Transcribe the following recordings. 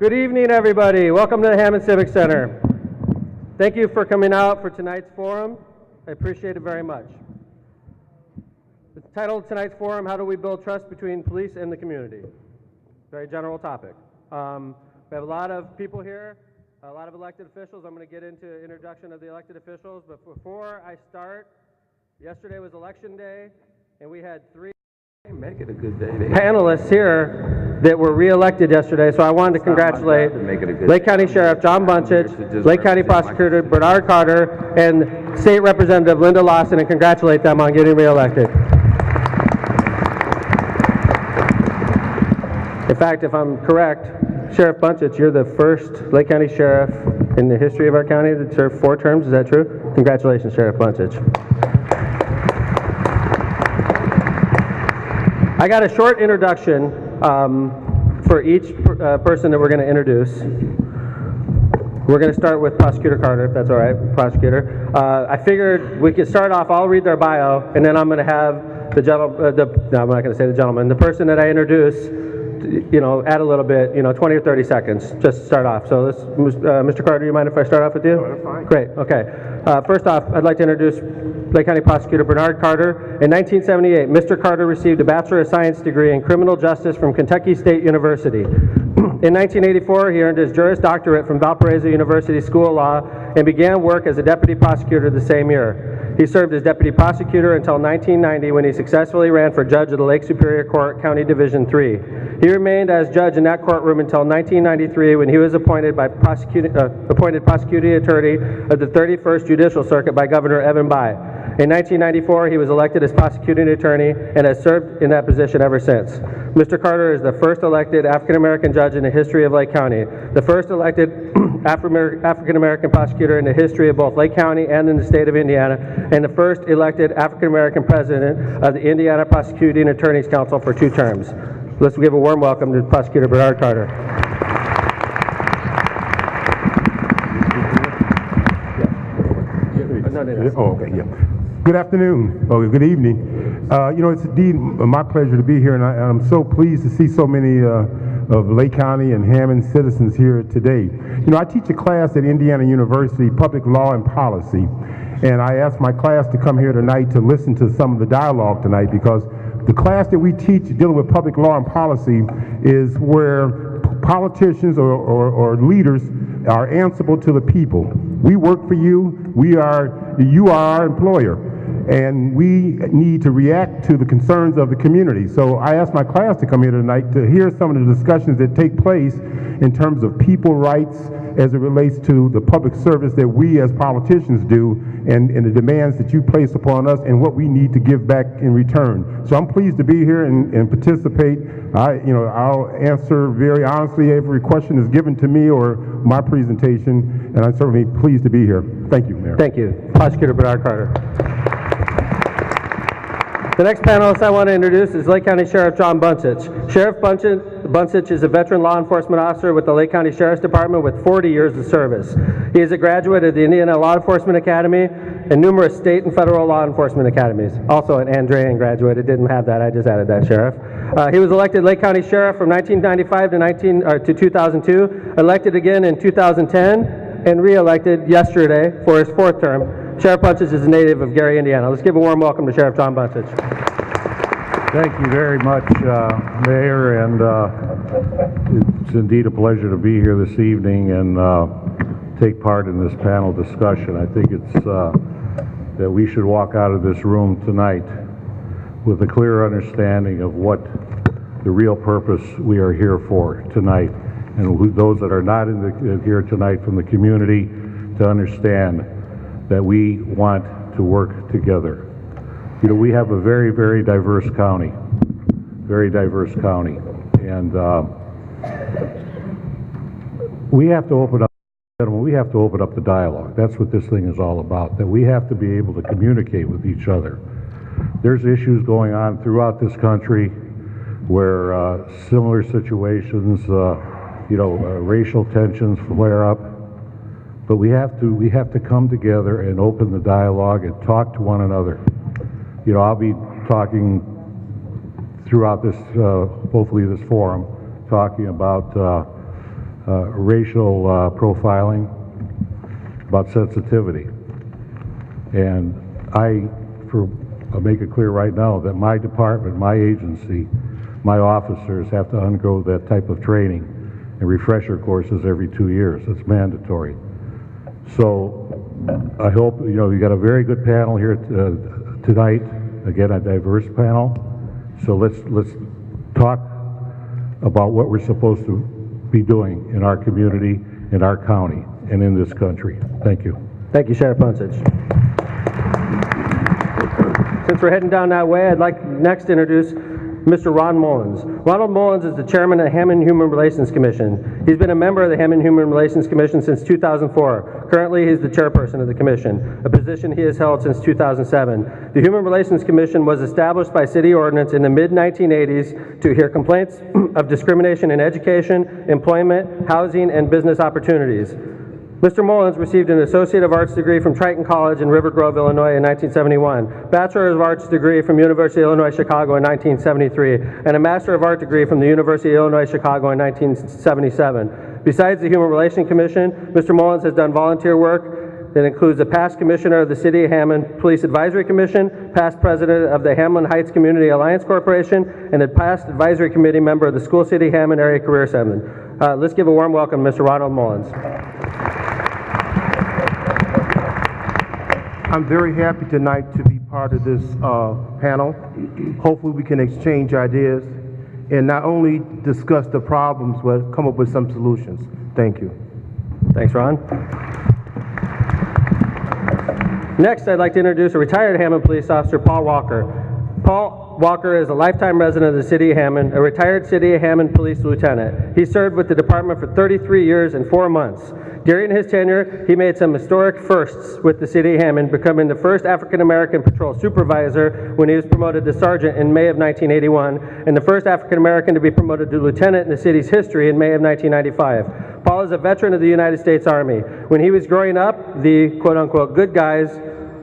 Good evening, everybody. Welcome to the Hammond Civic Center. Thank you for coming out for tonight's forum. I appreciate it very much. The title of tonight's forum, How Do We Build Trust Between Police and the Community? Very general topic. We have a lot of people here, a lot of elected officials. I'm going to get into introduction of the elected officials, but before I start, yesterday was election day, and we had three panelists here that were re-elected yesterday, so I wanted to congratulate Lake County Sheriff John Bunchich, Lake County Prosecutor Bernard Carter, and State Representative Linda Lawson, and congratulate them on getting re-elected. In fact, if I'm correct, Sheriff Bunchich, you're the first Lake County Sheriff in the history of our county that served 4 terms. Is that true? Congratulations, Sheriff Bunchich. I got a short introduction for each person that we're going to introduce. We're going to start with Prosecutor Carter, if that's all right, Prosecutor. I figured we could start off, I'll read their bio, and then I'm going to have the gentleman, no, I'm not going to say the gentleman, the person that I introduce, add a little bit, 20 or 30 seconds, just to start off. So let's, Mr. Carter, do you mind if I start off with you? No, that's fine. Great, okay. First off, I'd like to introduce Lake County Prosecutor Bernard Carter. In 1978, Mr. Carter received a Bachelor of Science degree in Criminal Justice from Kentucky State University. In 1984, he earned his Juris Doctorate from Valparaiso University School of Law and began work as a deputy prosecutor the same year. He served as deputy prosecutor until 1990 when he successfully ran for judge of the Lake Superior Court, County Division III. He remained as judge in that courtroom until 1993 when he was appointed prosecuting attorney of the 31st Judicial Circuit by Governor Evan Bayh. In 1994, he was elected as prosecuting attorney and has served in that position ever since. Mr. Carter is the first elected African-American judge in the history of Lake County, the first elected African-American prosecutor in the history of both Lake County and in the state of Indiana, and the first elected African-American president of the Indiana Prosecuting Attorneys Council for 2 terms. Let's give a warm welcome to Prosecutor Bernard Carter. Oh, okay, yeah. Good afternoon, or good evening. It's indeed my pleasure to be here, and I'm so pleased to see so many of Lake County and Hammond citizens here today. I teach a class at Indiana University, Public Law and Policy, and I asked my class to come here tonight to listen to some of the dialogue tonight, because the class that we teach dealing with public law and policy is where politicians or leaders are answerable to the people. We work for you, you are our employer, and we need to react to the concerns of the community. So I asked my class to come here tonight to hear some of the discussions that take place in terms of people rights as it relates to the public service that we as politicians do, and the demands that you place upon us and what we need to give back in return. So I'm pleased to be here and participate. I'll answer very honestly every question is given to me or my presentation, and I'm certainly pleased to be here. Thank you, Mayor. Thank you. Prosecutor Bernard Carter. The next panelist I want to introduce is Lake County Sheriff John Bunchich. Sheriff Bunchich is a veteran law enforcement officer with the Lake County Sheriff's Department with 40 years of service. He is a graduate of the Indiana Law Enforcement Academy and numerous state and federal law enforcement academies. Also an Andrean graduate. It didn't have that. I just added that, Sheriff. He was elected Lake County Sheriff from 1995 to 2002, elected again in 2010, and re-elected yesterday for his 4th term. Sheriff Bunchich is a native of Gary, Indiana. Let's give a warm welcome to Sheriff John Bunchich. Thank you very much, Mayor, and it's indeed a pleasure to be here this evening and take part in this panel discussion. I think it's that we should walk out of this room tonight with a clear understanding of what the real purpose we are here for tonight, and those that are not here tonight from the community to understand that we want to work together. We have a very, very diverse county, and we have to open up, gentlemen, we have to open up the dialogue. That's what this thing is all about, that we have to be able to communicate with each other. There's issues going on throughout this country where similar situations, racial tensions flare up. But we have to come together and open the dialogue and talk to one another. I'll be talking throughout this, hopefully this forum, talking about racial profiling, about sensitivity. And I'll make it clear right now that my department, my agency, my officers have to undergo that type of training and refresher courses every 2 years. It's mandatory. So I hope, you got a very good panel here tonight. Again, a diverse panel. So let's talk about what we're supposed to be doing in our community, in our county, and in this country. Thank you. Thank you, Sheriff Punsich. Since we're heading down that way, I'd like next to introduce Mr. Ron Mullins. Ronald Mullins is the chairman of the Hammond Human Relations Commission. He's been a member of the Hammond Human Relations Commission since 2004. Currently, he's the chairperson of the commission, a position he has held since 2007. The Human Relations Commission was established by city ordinance in the mid-1980s to hear complaints of discrimination in education, employment, housing, and business opportunities. Mr. Mullins received an Associate of Arts degree from Triton College in River Grove, Illinois in 1971, Bachelor of Arts degree from University of Illinois Chicago in 1973, and a Master of Art degree from the University of Illinois Chicago in 1977. Besides the Human Relations Commission, Mr. Mullins has done volunteer work that includes a past commissioner of the City of Hammond Police Advisory Commission, past president of the Hamlin Heights Community Alliance Corporation, and a past advisory committee member of the School City Hammond Area Career Center. Let's give a warm welcome to Mr. Ronald Mullins. I'm very happy tonight to be part of this panel. Hopefully we can exchange ideas and not only discuss the problems, but come up with some solutions. Thank you. Thanks, Ron. Next, I'd like to introduce a retired Hammond police officer, Paul Walker. Paul Walker is a lifetime resident of the City of Hammond, a retired City of Hammond police lieutenant. He served with the department for 33 years and 4 months. During his tenure, he made some historic firsts with the City of Hammond, becoming the first African-American patrol supervisor when he was promoted to sergeant in May of 1981, and the first African-American to be promoted to lieutenant in the city's history in May of 1995. Paul is a veteran of the United States Army. When he was growing up, the quote-unquote good guys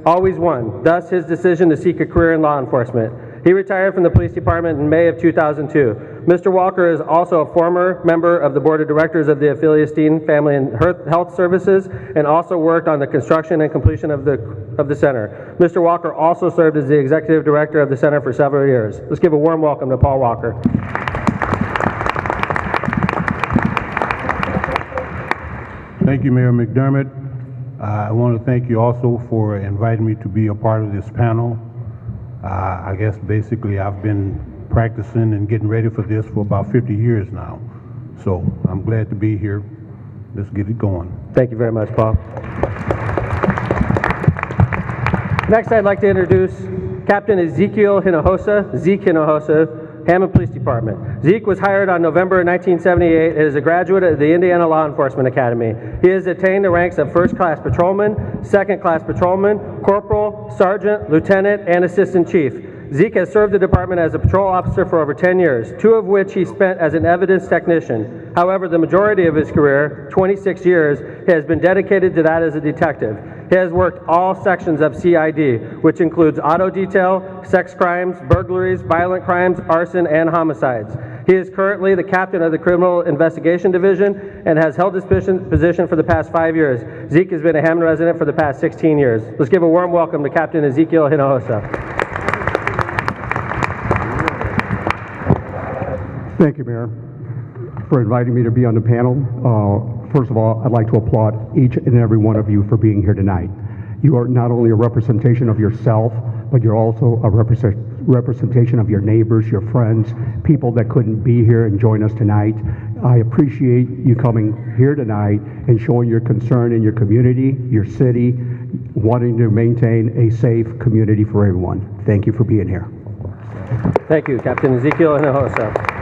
always won, thus his decision to seek a career in law enforcement. He retired from the police department in May of 2002. Mr. Walker is also a former member of the board of directors of the Affiliastein Family and Health Services and also worked on the construction and completion of the center. Mr. Walker also served as the executive director of the center for several years. Let's give a warm welcome to Paul Walker. Thank you, Mayor McDermott. I want to thank you also for inviting me to be a part of this panel. I guess basically I've been practicing and getting ready for this for about 50 years now. So I'm glad to be here. Let's get it going. Thank you very much, Paul. Next, I'd like to introduce Captain Ezekiel Hinojosa, Zeke Hinojosa, Hammond Police Department. Zeke was hired on November 1978 and is a graduate of the Indiana Law Enforcement Academy. He has attained the ranks of first-class patrolman, second-class patrolman, corporal, sergeant, lieutenant, and assistant chief. Zeke has served the department as a patrol officer for over 10 years, 2 of which he spent as an evidence technician. However, the majority of his career, 26 years, has been dedicated to that as a detective. He has worked all sections of CID, which includes auto detail, sex crimes, burglaries, violent crimes, arson, and homicides. He is currently the captain of the Criminal Investigation Division and has held this position for the past 5 years. Zeke has been a Hammond resident for the past 16 years. Let's give a warm welcome to Captain Ezekiel Hinojosa. Thank you, Mayor, for inviting me to be on the panel. First of all, I'd like to applaud each and every one of you for being here tonight. You are not only a representation of yourself, but you're also a representation of your neighbors, your friends, people that couldn't be here and join us tonight. I appreciate you coming here tonight and showing your concern in your community, your city, wanting to maintain a safe community for everyone. Thank you for being here. Thank you, Captain Ezekiel Hinojosa.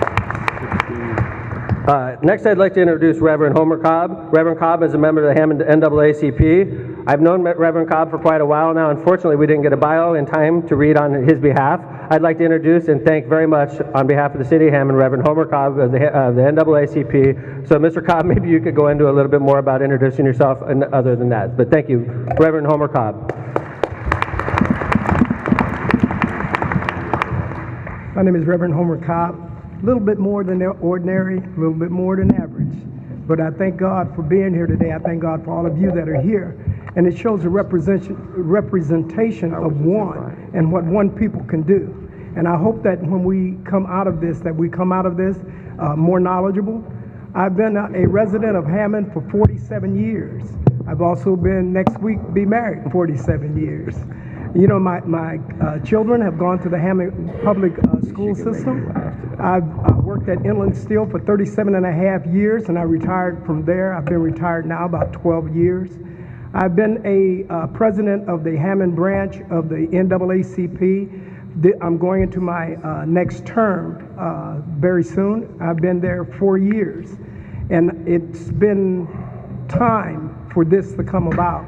Next, I'd like to introduce Reverend Homer Cobb. Reverend Cobb is a member of the Hammond NAACP. I've known Reverend Cobb for quite a while now. Unfortunately, we didn't get a bio in time to read on his behalf. I'd like to introduce and thank very much on behalf of the City of Hammond, Reverend Homer Cobb of the NAACP. So, Mr. Cobb, maybe you could go into a little bit more about introducing yourself and other than that. But thank you, Reverend Homer Cobb. My name is Reverend Homer Cobb. A little bit more than ordinary, a little bit more than average. But I thank God for being here today. I thank God for all of you that are here. And it shows a representation of one and what one people can do. And I hope that when we come out of this, more knowledgeable. I've been a resident of Hammond for 47 years. I've also been, next week, be married 47 years. You know, my children have gone to the Hammond public school system. I've worked at Inland Steel for 37 and a half years, and I retired from there. I've been retired now about 12 years. I've been a president of the Hammond branch of the NAACP. I'm going into my next term very soon. I've been there 4 years, and it's been time for this to come about,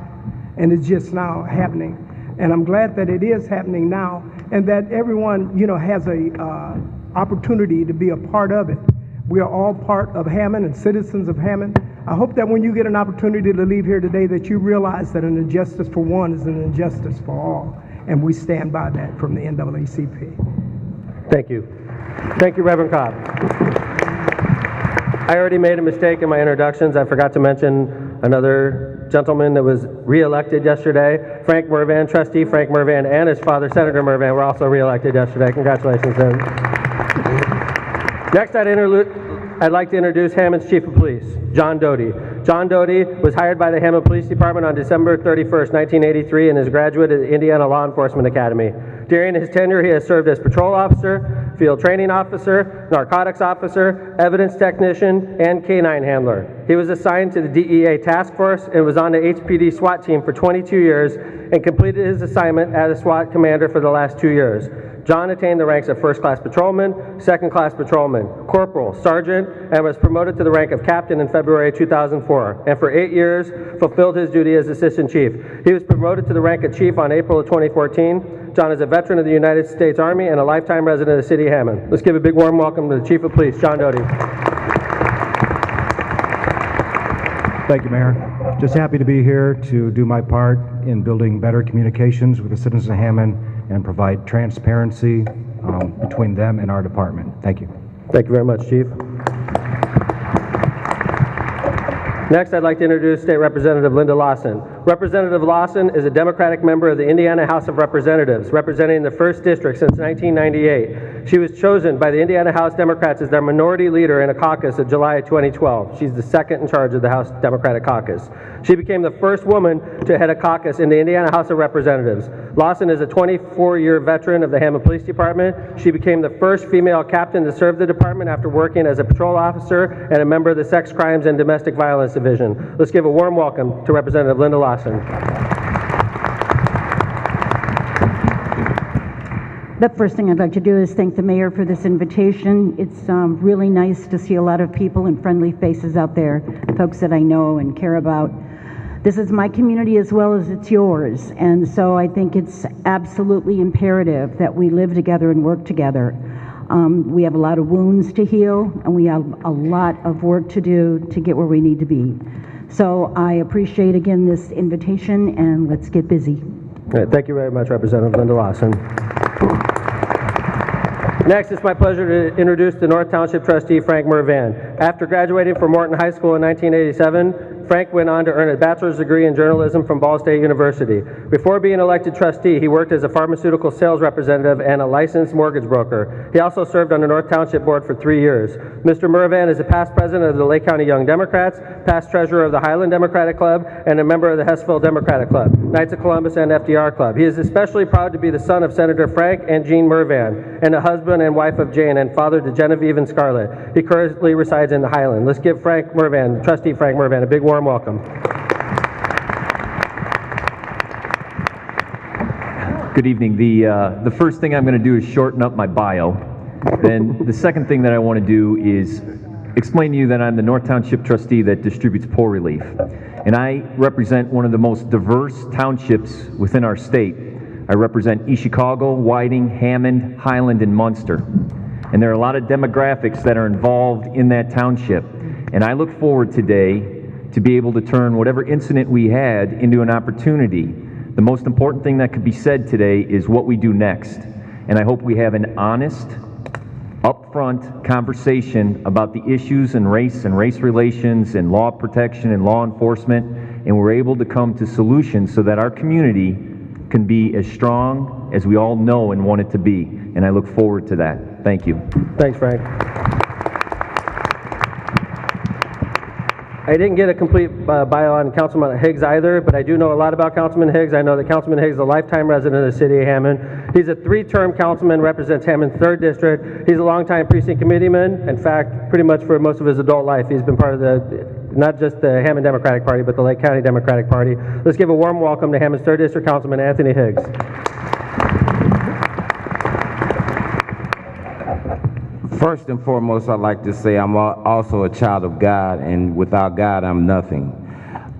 and it's just now happening. And I'm glad that it is happening now, and that everyone, you know, has a opportunity to be a part of it. We are all part of Hammond and citizens of Hammond. I hope that when you get an opportunity to leave here today that you realize that an injustice for one is an injustice for all. And we stand by that from the NAACP. Thank you. Thank you, Reverend Cobb. I already made a mistake in my introductions. I forgot to mention another gentleman that was re-elected yesterday. Frank Mervan, trustee Frank Mervan, and his father, Senator Mervan, were also re-elected yesterday. Congratulations to him. Next, I'd like to introduce Hammond's Chief of Police, John Doty. John Doty was hired by the Hammond Police Department on December 31st, 1983, and is a graduate of the Indiana Law Enforcement Academy. During his tenure, he has served as patrol officer, field training officer, narcotics officer, evidence technician, and canine handler. He was assigned to the DEA task force and was on the HPD SWAT team for 22 years and completed his assignment as a SWAT commander for the last 2 years. John attained the ranks of first-class patrolman, second-class patrolman, corporal, sergeant, and was promoted to the rank of captain in February 2004, and for 8 years fulfilled his duty as assistant chief. He was promoted to the rank of chief on April of 2014. John is a veteran of the United States Army and a lifetime resident of the city of Hammond. Let's give a big warm welcome to the Chief of Police, John Doty. Thank you, Mayor. Just happy to be here to do my part in building better communications with the citizens of Hammond and provide transparency between them and our department. Thank you. Thank you very much, Chief. Next, I'd like to introduce State Representative Linda Lawson. Representative Lawson is a Democratic member of the Indiana House of Representatives, representing the 1st District since 1998. She was chosen by the Indiana House Democrats as their minority leader in a caucus in July of 2012. She's the second in charge of the House Democratic Caucus. She became the first woman to head a caucus in the Indiana House of Representatives. Lawson is a 24-year veteran of the Hammond Police Department. She became the first female captain to serve the department after working as a patrol officer and a member of the Sex Crimes and Domestic Violence Division. Let's give a warm welcome to Representative Linda Lawson. The first thing I'd like to do is thank the mayor for this invitation. It's really nice to see a lot of people and friendly faces out there, folks that I know and care about. This is my community as well as it's yours, and so I think it's absolutely imperative that we live together and work together. We have a lot of wounds to heal, and we have a lot of work to do to get where we need to be. So I appreciate again this invitation, and let's get busy. All right, thank you very much, Representative Linda Lawson. Next, it's my pleasure to introduce the North Township trustee, Frank Mervan. After graduating from Morton High School in 1987, Frank went on to earn a bachelor's degree in journalism from Ball State University. Before being elected trustee, he worked as a pharmaceutical sales representative and a licensed mortgage broker. He also served on the North Township Board for 3 years. Mr. Mervan is a past president of the Lake County Young Democrats, past treasurer of the Highland Democratic Club, and a member of the Hessville Democratic Club, Knights of Columbus, and FDR Club. He is especially proud to be the son of Senator Frank and Jean Mervan, and a husband and wife of Jane, and father to Genevieve and Scarlett. He currently resides in the Highland. Let's give Frank Mervan, trustee Frank Mervan, a big warm welcome. Good evening. The first thing I'm going to do is shorten up my bio. Then the second thing that I want to do is explain to you that I'm the North Township trustee that distributes poor relief. And I represent one of the most diverse townships within our state. I represent East Chicago, Whiting, Hammond, Highland, and Munster. And there are a lot of demographics that are involved in that township. And I look forward today to be able to turn whatever incident we had into an opportunity. The most important thing that could be said today is what we do next. And I hope we have an honest, upfront conversation about the issues and race relations and law protection and law enforcement, and we're able to come to solutions so that our community can be as strong as we all know and want it to be. And I look forward to that. Thank you. Thanks, Frank. I didn't get a complete bio on Councilman Higgs either, but I do know a lot about Councilman Higgs. I know that Councilman Higgs is a lifetime resident of the city of Hammond. He's a 3-term councilman, represents Hammond's 3rd district. He's a longtime precinct committeeman. In fact, pretty much for most of his adult life, he's been part of not just the Hammond Democratic Party, but the Lake County Democratic Party. Let's give a warm welcome to Hammond's 3rd district councilman, Anthony Higgs. First and foremost, I'd like to say I'm also a child of God, and without God, I'm nothing.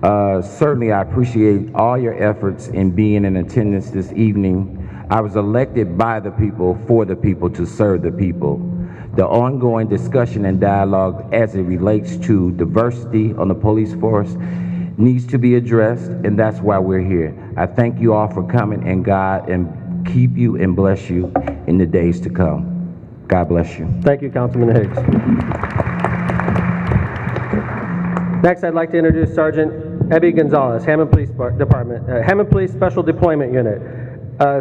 Certainly, I appreciate all your efforts in being in attendance this evening. I was elected by the people, for the people, to serve the people. The ongoing discussion and dialogue as it relates to diversity on the police force needs to be addressed, and that's why we're here. I thank you all for coming, and God and keep you and bless you in the days to come. God bless you. Thank you, Councilman Higgs. Next, I'd like to introduce Sergeant Ebby Gonzalez, Hammond Police Department, Hammond Police Special Deployment Unit.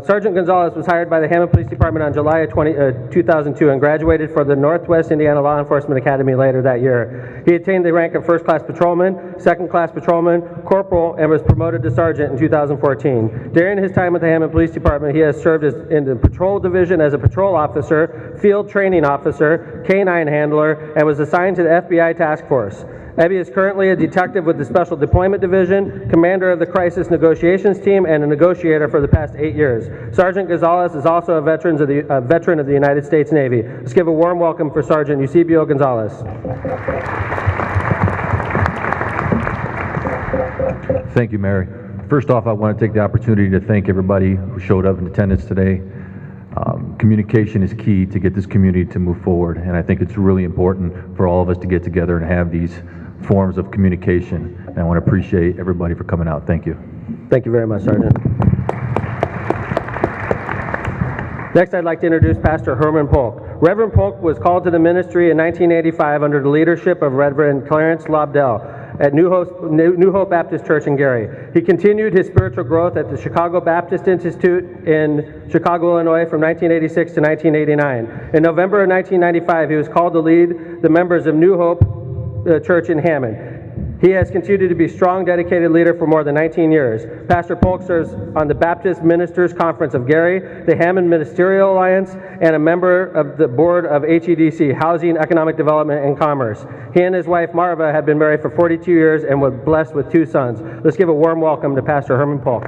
Sergeant Gonzalez was hired by the Hammond Police Department on July of 2002 and graduated for the Northwest Indiana Law Enforcement Academy later that year. He attained the rank of 1st class patrolman, 2nd class patrolman, corporal, and was promoted to sergeant in 2014. During his time with the Hammond Police Department, he has served in the patrol division as a patrol officer, field training officer, canine handler, and was assigned to the FBI task force. Ebby is currently a detective with the Special Deployment Division, commander of the Crisis Negotiations Team, and a negotiator for the past 8 years. Sergeant Gonzalez is also a veteran of the United States Navy. Let's give a warm welcome for Sergeant Eusebio Gonzalez. Thank you, Mary. First off, I want to take the opportunity to thank everybody who showed up in attendance today. Communication is key to get this community to move forward, and I think it's really important for all of us to get together and have these forms of communication. And I want to appreciate everybody for coming out. Thank you. Thank you very much, Sergeant. Next, I'd like to introduce Pastor Reverend Polk. Reverend Polk was called to the ministry in 1985 under the leadership of Reverend Clarence Lobdell at New Hope Baptist Church in Gary. He continued his spiritual growth at the Chicago Baptist Institute in Chicago, Illinois from 1986 to 1989. In November of 1995, he was called to lead the members of New Hope Church in Hammond. He has continued to be a strong, dedicated leader for more than 19 years. Pastor Polk serves on the Baptist Ministers Conference of Gary, the Hammond Ministerial Alliance, and a member of the board of HEDC, Housing, Economic Development, and Commerce. He and his wife, Marva, have been married for 42 years and were blessed with 2 sons. Let's give a warm welcome to Pastor Reverend Polk.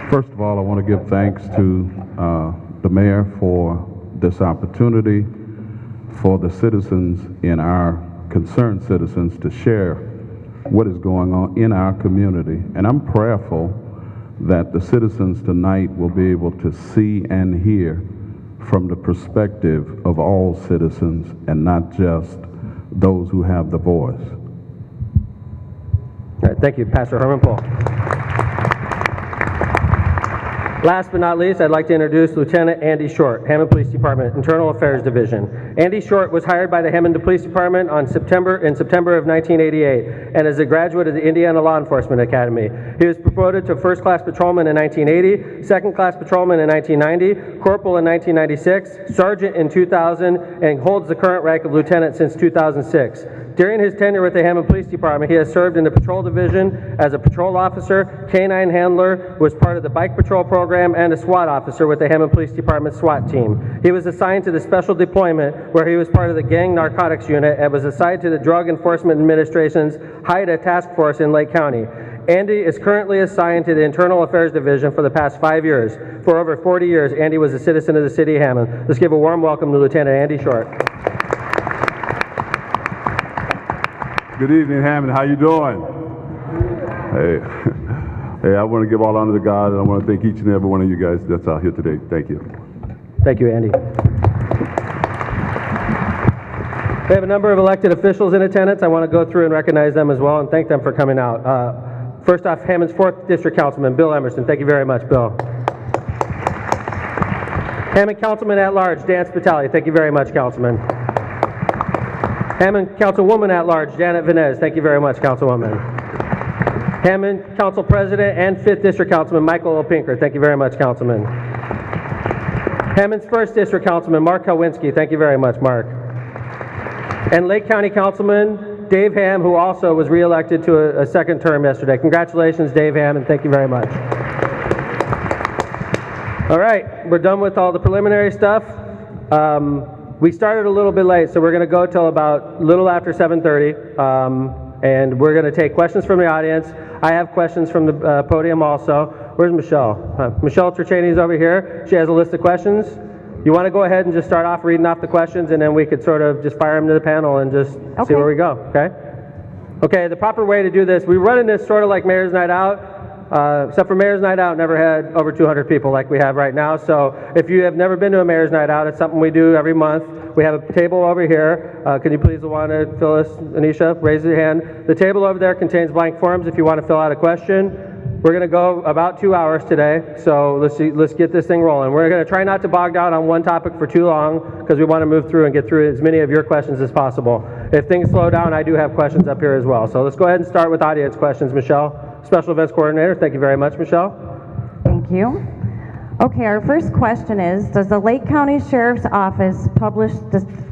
First of all, I want to give thanks to the mayor for this opportunity, for the citizens concerned citizens to share what is going on in our community. And I'm prayerful that the citizens tonight will be able to see and hear from the perspective of all citizens and not just those who have the voice. All right, thank you, Pastor Reverend Polk. Last but not least, I'd like to introduce Lieutenant Andy Short, Hammond Police Department, Internal Affairs Division. Andy Short was hired by the Hammond Police Department in September of 1988 and is a graduate of the Indiana Law Enforcement Academy. He was promoted to 1st class patrolman in 1980, 2nd class patrolman in 1990, corporal in 1996, sergeant in 2000, and holds the current rank of lieutenant since 2006. During his tenure with the Hammond Police Department, he has served in the patrol division as a patrol officer, canine handler, was part of the bike patrol program, and a SWAT officer with the Hammond Police Department SWAT team. He was assigned to the Special Deployment, where he was part of the Gang Narcotics Unit, and was assigned to the Drug Enforcement Administration's HIDA Task Force in Lake County. Andy is currently assigned to the Internal Affairs Division for the past 5 years. For over 40 years, Andy was a citizen of the city of Hammond. Let's give a warm welcome to Lieutenant Andy Short. Good evening, Hammond. How you doing? Hey, I want to give all honor to God, and I want to thank each and every one of you guys that's out here today. Thank you. Thank you, Andy. We have a number of elected officials in attendance. I want to go through and recognize them as well and thank them for coming out. First off, Hammond's 4th District Councilman, Bill Emerson. Thank you very much, Bill. Hammond Councilman at Large, Dan Spitali. Thank you very much, Councilman. Hammond Councilwoman at Large, Janet Venez. Thank you very much, Councilwoman. Hammond Council President and 5th District Councilman Michael O. Pinker. Thank you very much, Councilman. Hammond's 1st District Councilman Mark Kowinski. Thank you very much, Mark. And Lake County Councilman Dave Ham, who also was reelected to a second term yesterday. Congratulations, Dave Ham, and thank you very much. All right, we're done with all the preliminary stuff. We started a little bit late, so we're going to go till about a little after 7:30, and we're going to take questions from the audience. I have questions from the podium also. Where's Michelle? Michelle Terchaney's over here. She has a list of questions. You want to go ahead and just start off reading off the questions, and then we could sort of just fire them to the panel and just see where we go, okay? Okay, the proper way to do this, we're running this sort of like Mayor's Night Out, except for Mayor's Night Out never had over 200 people like we have right now. So if you have never been to a Mayor's Night Out, it's something we do every month. We have a table over here. Can you please want to fill us, Anisha? Raise your hand. The table over there contains blank forms if you want to fill out a question. We're going to go about 2 hours today, so let's get this thing rolling. We're going to try not to bog down on one topic for too long because we want to move through and get through as many of your questions as possible. If things slow down, I do have questions up here as well. So let's go ahead and start with audience questions. Michelle, Special Events Coordinator. Thank you very much, Michelle. Thank you. Okay, our first question is, does the Lake County Sheriff's Office publish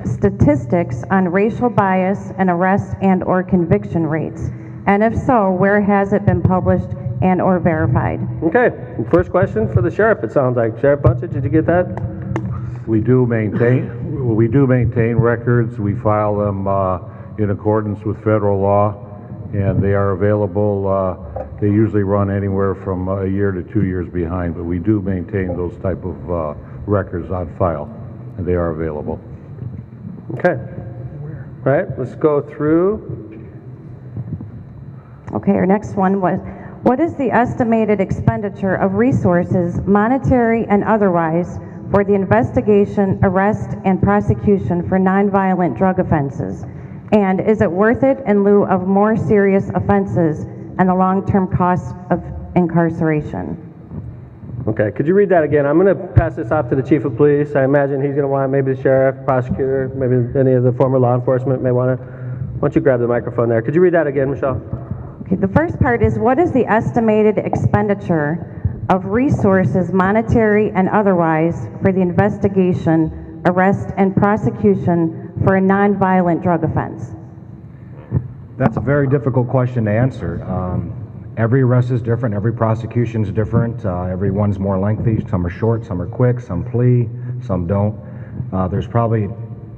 statistics on racial bias and arrest and/or conviction rates? And if so, where has it been published and or verified? Okay, first question for the sheriff, it sounds like. Sheriff Bunchett, did you get that? We do maintain records. We file them in accordance with federal law, and they are available. They usually run anywhere from a year to 2 years behind, but we do maintain those type of records on file, and they are available. Okay. All right, let's go through. Okay, our next one was, what is the estimated expenditure of resources, monetary and otherwise, for the investigation, arrest, and prosecution for nonviolent drug offenses? And is it worth it in lieu of more serious offenses and the long-term cost of incarceration? Okay, could you read that again? I'm going to pass this off to the Chief of Police. I imagine he's going to want maybe the sheriff, prosecutor, maybe any of the former law enforcement may want to. Why don't you grab the microphone there? Could you read that again, Michelle? Okay, the first part is, what is the estimated expenditure of resources, monetary and otherwise, for the investigation, arrest, and prosecution for a nonviolent drug offense? That's a very difficult question to answer. Every arrest is different, every prosecution is different, everyone's more lengthy, some are short, some are quick, some plea, some don't. There's probably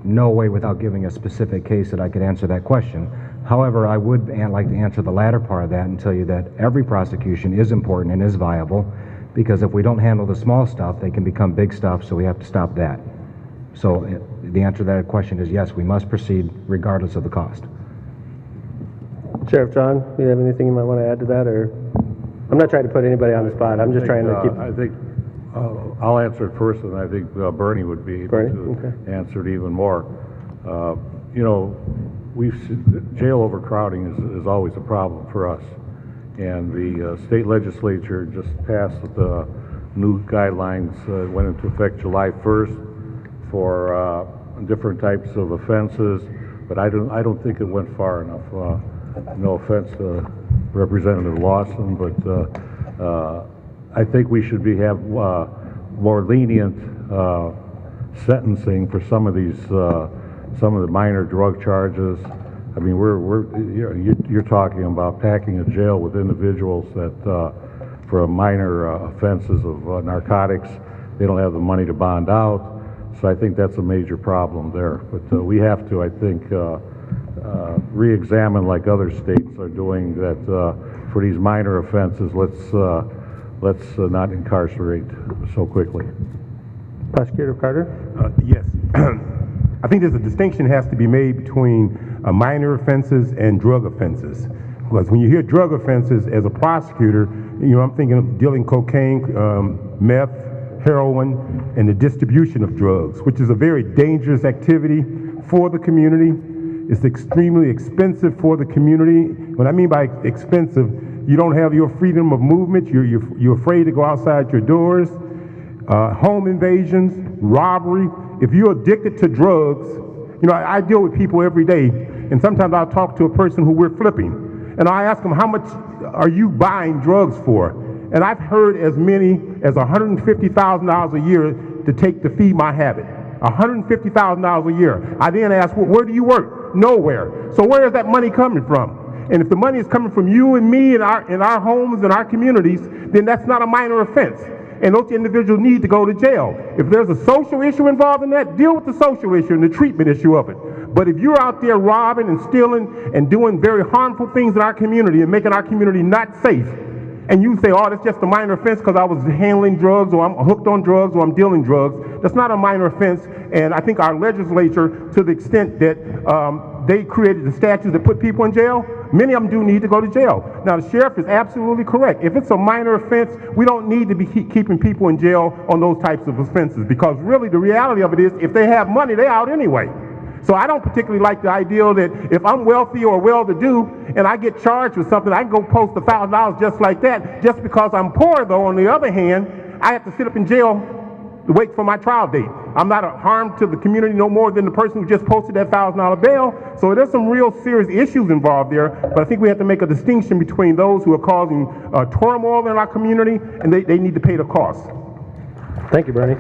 no way without giving a specific case that I could answer that question. However, I would like to answer the latter part of that and tell you that every prosecution is important and is viable, because if we don't handle the small stuff, they can become big stuff, so we have to stop that. So the answer to that question is yes, we must proceed regardless of the cost. Sheriff John, do you have anything you might want to add to that? Or I'm not trying to put anybody on the spot. I'm just trying to keep... I think I'll answer it first, and I think Bernie would be able to answer it even more. You know, jail overcrowding is always a problem for us, and the state legislature just passed the new guidelines went into effect July 1st for different types of offenses, but I don't think it went far enough. No offense to Representative Lawson, but I think we should have more lenient sentencing for some of these some of the minor drug charges. I mean, you're talking about packing a jail with individuals that for minor offenses of narcotics, they don't have the money to bond out. So I think that's a major problem there. But we have to, I think, re-examine, like other states are doing, that for these minor offenses, let's not incarcerate so quickly. Prosecutor Carter? Yes. I think there's a distinction has to be made between minor offenses and drug offenses. Because when you hear drug offenses as a prosecutor, you know, I'm thinking of dealing cocaine, meth, heroin, and the distribution of drugs, which is a very dangerous activity for the community. It's extremely expensive for the community. What I mean by expensive, you don't have your freedom of movement. You're afraid to go outside your doors. home invasions, robbery. If you're addicted to drugs, you know, I deal with people every day, and sometimes I'll talk to a person who we're flipping, and I ask them, how much are you buying drugs for? And I've heard as many as $150,000 a year to take to feed my habit. $150,000 a year. I then ask, well, where do you work? Nowhere. So where is that money coming from? And if the money is coming from you and me in our homes and our communities, then that's not a minor offense. And those individuals need to go to jail. If there's a social issue involved in that, deal with the social issue and the treatment issue of it. But if you're out there robbing and stealing and doing very harmful things in our community and making our community not safe, and you say, oh, that's just a minor offense because I was handling drugs, or I'm hooked on drugs, or I'm dealing drugs, that's not a minor offense. And I think our legislature, to the extent that they created the statutes that put people in jail, many of them do need to go to jail. Now, the sheriff is absolutely correct. If it's a minor offense, we don't need to be keeping people in jail on those types of offenses, because really the reality of it is, if they have money, they're out anyway. So I don't particularly like the idea that if I'm wealthy or well-to-do and I get charged with something, I can go post $1,000 just like that. Just because I'm poor, though, on the other hand, I have to sit up in jail to wait for my trial date. I'm not a harm to the community no more than the person who just posted that $1,000 bail. So there's some real serious issues involved there, but I think we have to make a distinction between those who are causing turmoil in our community, and they need to pay the cost. Thank you, Bernie.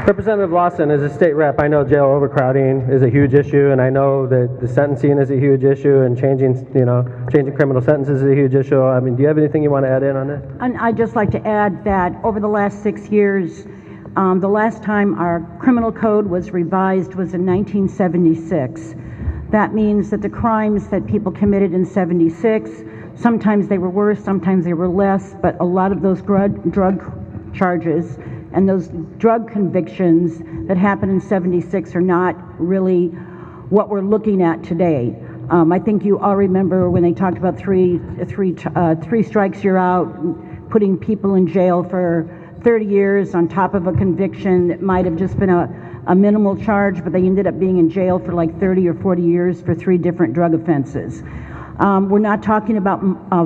Representative Lawson, as a state rep, I know jail overcrowding is a huge issue, and I know that the sentencing is a huge issue, and changing criminal sentences is a huge issue. I mean, do you have anything you want to add in on this? And I'd just like to add that over the last 6 years, the last time our criminal code was revised was in 1976. That means that the crimes that people committed in 76, sometimes they were worse, sometimes they were less, but a lot of those drug charges and those drug convictions that happened in 76 are not really what we're looking at today. I think you all remember when they talked about three strikes you're out, putting people in jail for 30 years on top of a conviction that might have just been a minimal charge, but they ended up being in jail for like 30 or 40 years for 3 different drug offenses. We're not talking about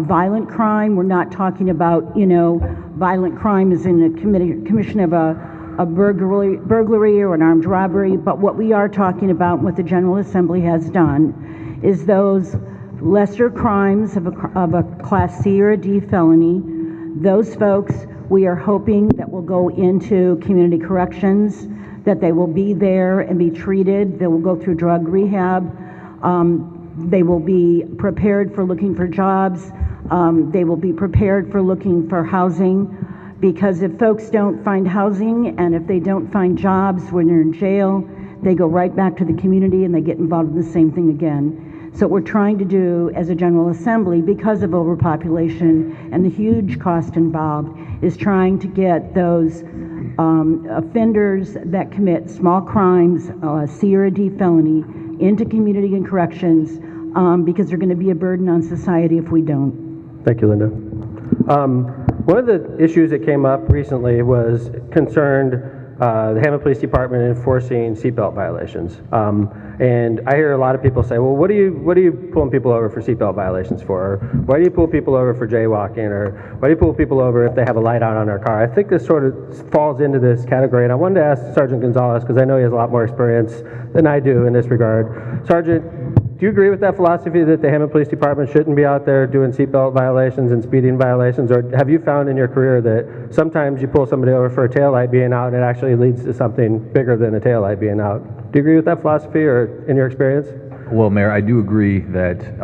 violent crime. We're not talking about, violent crime is in the commission of a burglary or an armed robbery. But what we are talking about, what the General Assembly has done, is those lesser crimes of a Class C or a D felony. Those folks, we are hoping that will go into community corrections, that they will be there and be treated. They will go through drug rehab. They will be prepared for looking for jobs. They will be prepared for looking for housing, because if folks don't find housing and if they don't find jobs when they're in jail, they go right back to the community and they get involved in the same thing again. So what we're trying to do as a General Assembly, because of overpopulation and the huge cost involved, is trying to get those offenders that commit small crimes, C or a D felony, into community and corrections, because they're going to be a burden on society if we don't. Thank you, Linda. One of the issues that came up recently concerned the Hammond Police Department enforcing seatbelt violations. And I hear a lot of people say, well, what are you pulling people over for seatbelt violations for? Or why do you pull people over for jaywalking? Or why do you pull people over if they have a light on their car? I think this sort of falls into this category, and I wanted to ask Sergeant Gonzalez, because I know he has a lot more experience than I do in this regard. Sergeant, do you agree with that philosophy that the Hammond Police Department shouldn't be out there doing seatbelt violations and speeding violations? Or have you found in your career that sometimes you pull somebody over for a taillight being out and it actually leads to something bigger than a taillight being out? Do you agree with that philosophy, or in your experience? Well, Mayor, I do agree that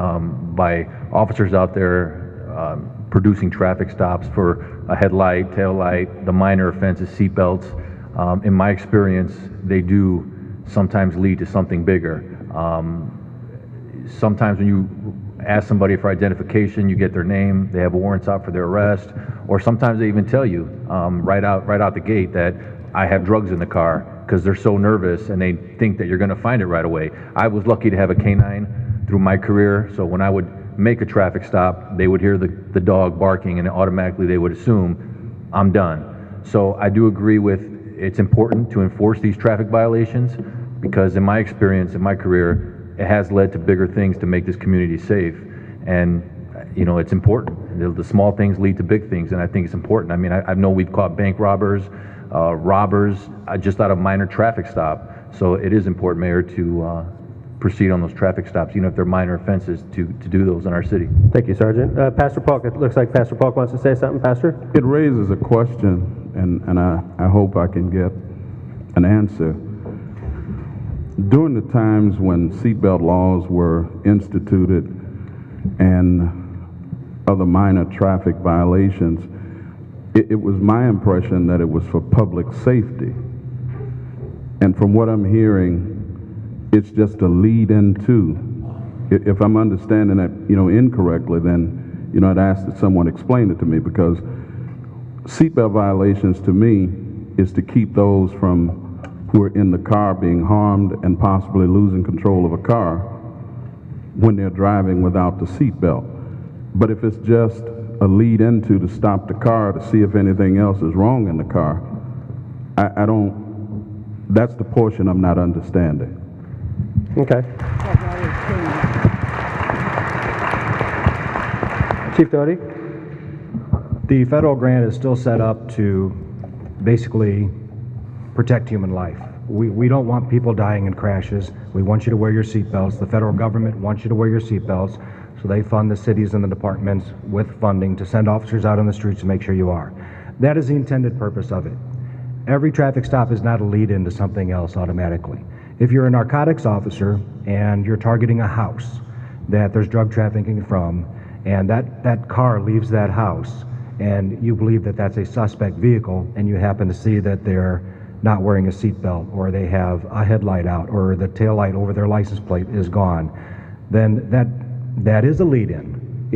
by officers out there producing traffic stops for a headlight, taillight, the minor offenses, seatbelts, in my experience, they do sometimes lead to something bigger. Sometimes when you ask somebody for identification, you get their name, they have warrants out for their arrest, or sometimes they even tell you right out the gate that I have drugs in the car, because they're so nervous and they think that you're going to find it right away. I was lucky to have a canine through my career, so when I would make a traffic stop, they would hear the dog barking and automatically they would assume I'm done. So I do agree with it's important to enforce these traffic violations, because in my experience, in my career, it has led to bigger things to make this community safe, and it's important. The small things lead to big things, and I think it's important. I mean, I know we've caught bank robbers, just out of minor traffic stop. So it is important, Mayor, to proceed on those traffic stops, even if they're minor offenses, to do those in our city. Thank you, Sergeant. Pastor Polk, it looks like Pastor Polk wants to say something. Pastor? It raises a question, and I hope I can get an answer. During the times when seatbelt laws were instituted and other minor traffic violations, it was my impression that it was for public safety. And from what I'm hearing, it's just a lead into. If I'm understanding that, incorrectly, then, I'd ask that someone explain it to me, because seatbelt violations to me is to keep those from who are in the car being harmed and possibly losing control of a car when they're driving without the seatbelt. But if it's just a lead into to stop the car to see if anything else is wrong in the car, I don't, that's the portion I'm not understanding. Okay. Chief Doty? The federal grant is still set up to basically protect human life. We don't want people dying in crashes. We want you to wear your seatbelts. The federal government wants you to wear your seatbelts, so they fund the cities and the departments with funding to send officers out on the streets to make sure you are. That is the intended purpose of it. Every traffic stop is not a lead into something else automatically. If you're a narcotics officer and you're targeting a house that there's drug trafficking from, and that car leaves that house, and you believe that that's a suspect vehicle, and you happen to see that they're not wearing a seatbelt, or they have a headlight out, or the tail light over their license plate is gone, then that is a lead-in.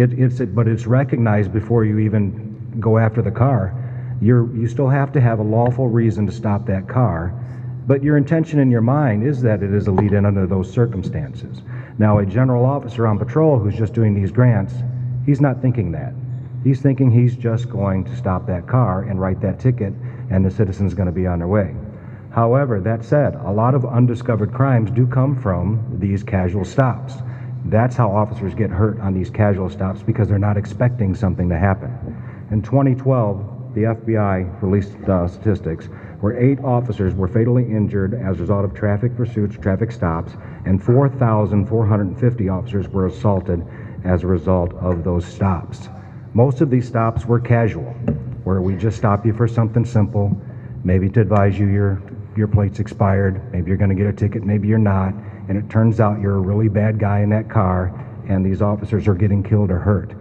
But it's recognized before you even go after the car. You still have to have a lawful reason to stop that car, but your intention in your mind is that it is a lead-in under those circumstances. Now, a general officer on patrol who's just doing these grants, he's not thinking that. He's thinking he's just going to stop that car and write that ticket, and the citizen's going to be on their way. However, that said, a lot of undiscovered crimes do come from these casual stops. That's how officers get hurt on these casual stops, because they're not expecting something to happen. In 2012, the FBI released statistics where 8 officers were fatally injured as a result of traffic pursuits, traffic stops, and 4,450 officers were assaulted as a result of those stops. Most of these stops were casual, where we just stop you for something simple, maybe to advise you your plate's expired, maybe you're going to get a ticket, maybe you're not, and it turns out you're a really bad guy in that car, and these officers are getting killed or hurt.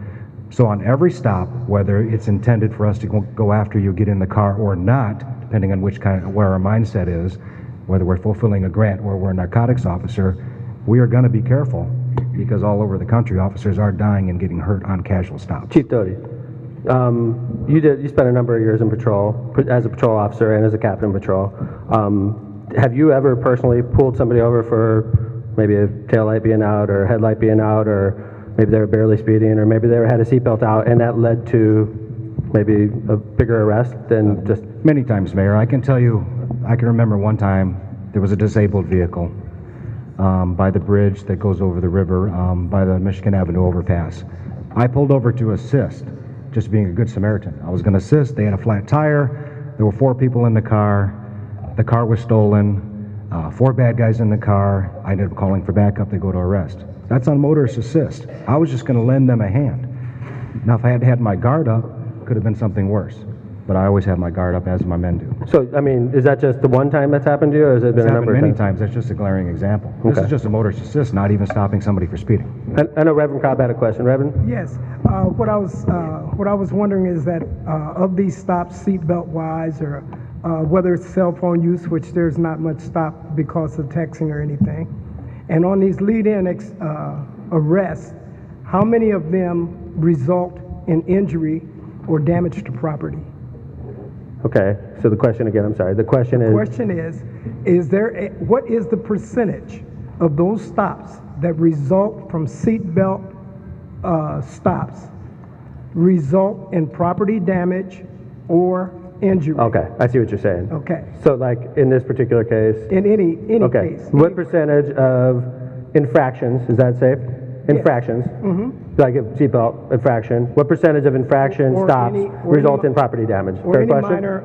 So on every stop, whether it's intended for us to go after you, get in the car or not, depending on where our mindset is, whether we're fulfilling a grant or we're a narcotics officer, we are going to be careful, because all over the country, officers are dying and getting hurt on casual stops. Chief Doty, you spent a number of years in patrol, as a patrol officer and as a captain of patrol. Have you ever personally pulled somebody over for maybe a taillight being out or a headlight being out, or maybe they were barely speeding, or maybe they had a seatbelt out, and that led to maybe a bigger arrest than just... Many times, Mayor. I can tell you, I can remember one time there was a disabled vehicle by the bridge that goes over the river, by the Michigan Avenue overpass. I pulled over to assist, just being a good Samaritan. I was going to assist. They had a flat tire. There were 4 people in the car. The car was stolen. 4 bad guys in the car. I ended up calling for backup. They go to arrest. That's on motorist assist. I was just going to lend them a hand. Now, if I had had my guard up, it could have been something worse. But I always have my guard up, as my men do. So, I mean, is that just the one time that's happened to you, or has it been a number of times? Many times. That's just a glaring example. This is just a motorist assist, not even stopping somebody for speeding. I know Reverend Cobb had a question. Reverend? Yes. What I was wondering is that of these stops, seatbelt wise, or whether it's cell phone use, which there's not much stop because of texting or anything, and on these lead-in arrests, how many of them result in injury or damage to property? Okay, so the question again, I'm sorry. The question is there what is the percentage of those stops that result from seatbelt stops result in property damage or injury? Okay, I see what you're saying. Okay. So like in this particular case? In any okay. case. What percentage of infractions, is that safe? infractions, like a seatbelt infraction, what percentage of infraction Or stops any- or result any- in property damage? Or Fair any question? minor,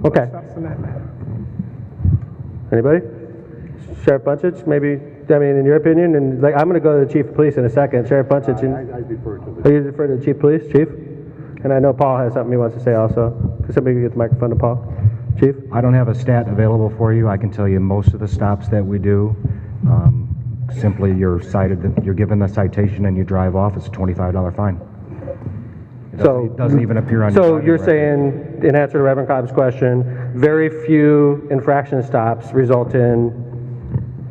Okay. stops in that matter. Anybody? Sheriff Bunchich, maybe, I mean, in your opinion, and like, I'm gonna go to the chief of police in a second. Sheriff Bunchich, I defer to the... oh, you defer to the chief of police, chief? And I know Paul has something he wants to say also. Could somebody get the microphone to Paul? Chief? I don't have a stat available for you. I can tell you most of the stops that we do, simply you're cited, you're given the citation and you drive off, it's a $25 fine. It doesn't even appear on your So driving you're record. saying, in answer to Reverend Cobb's question, very few infraction stops result in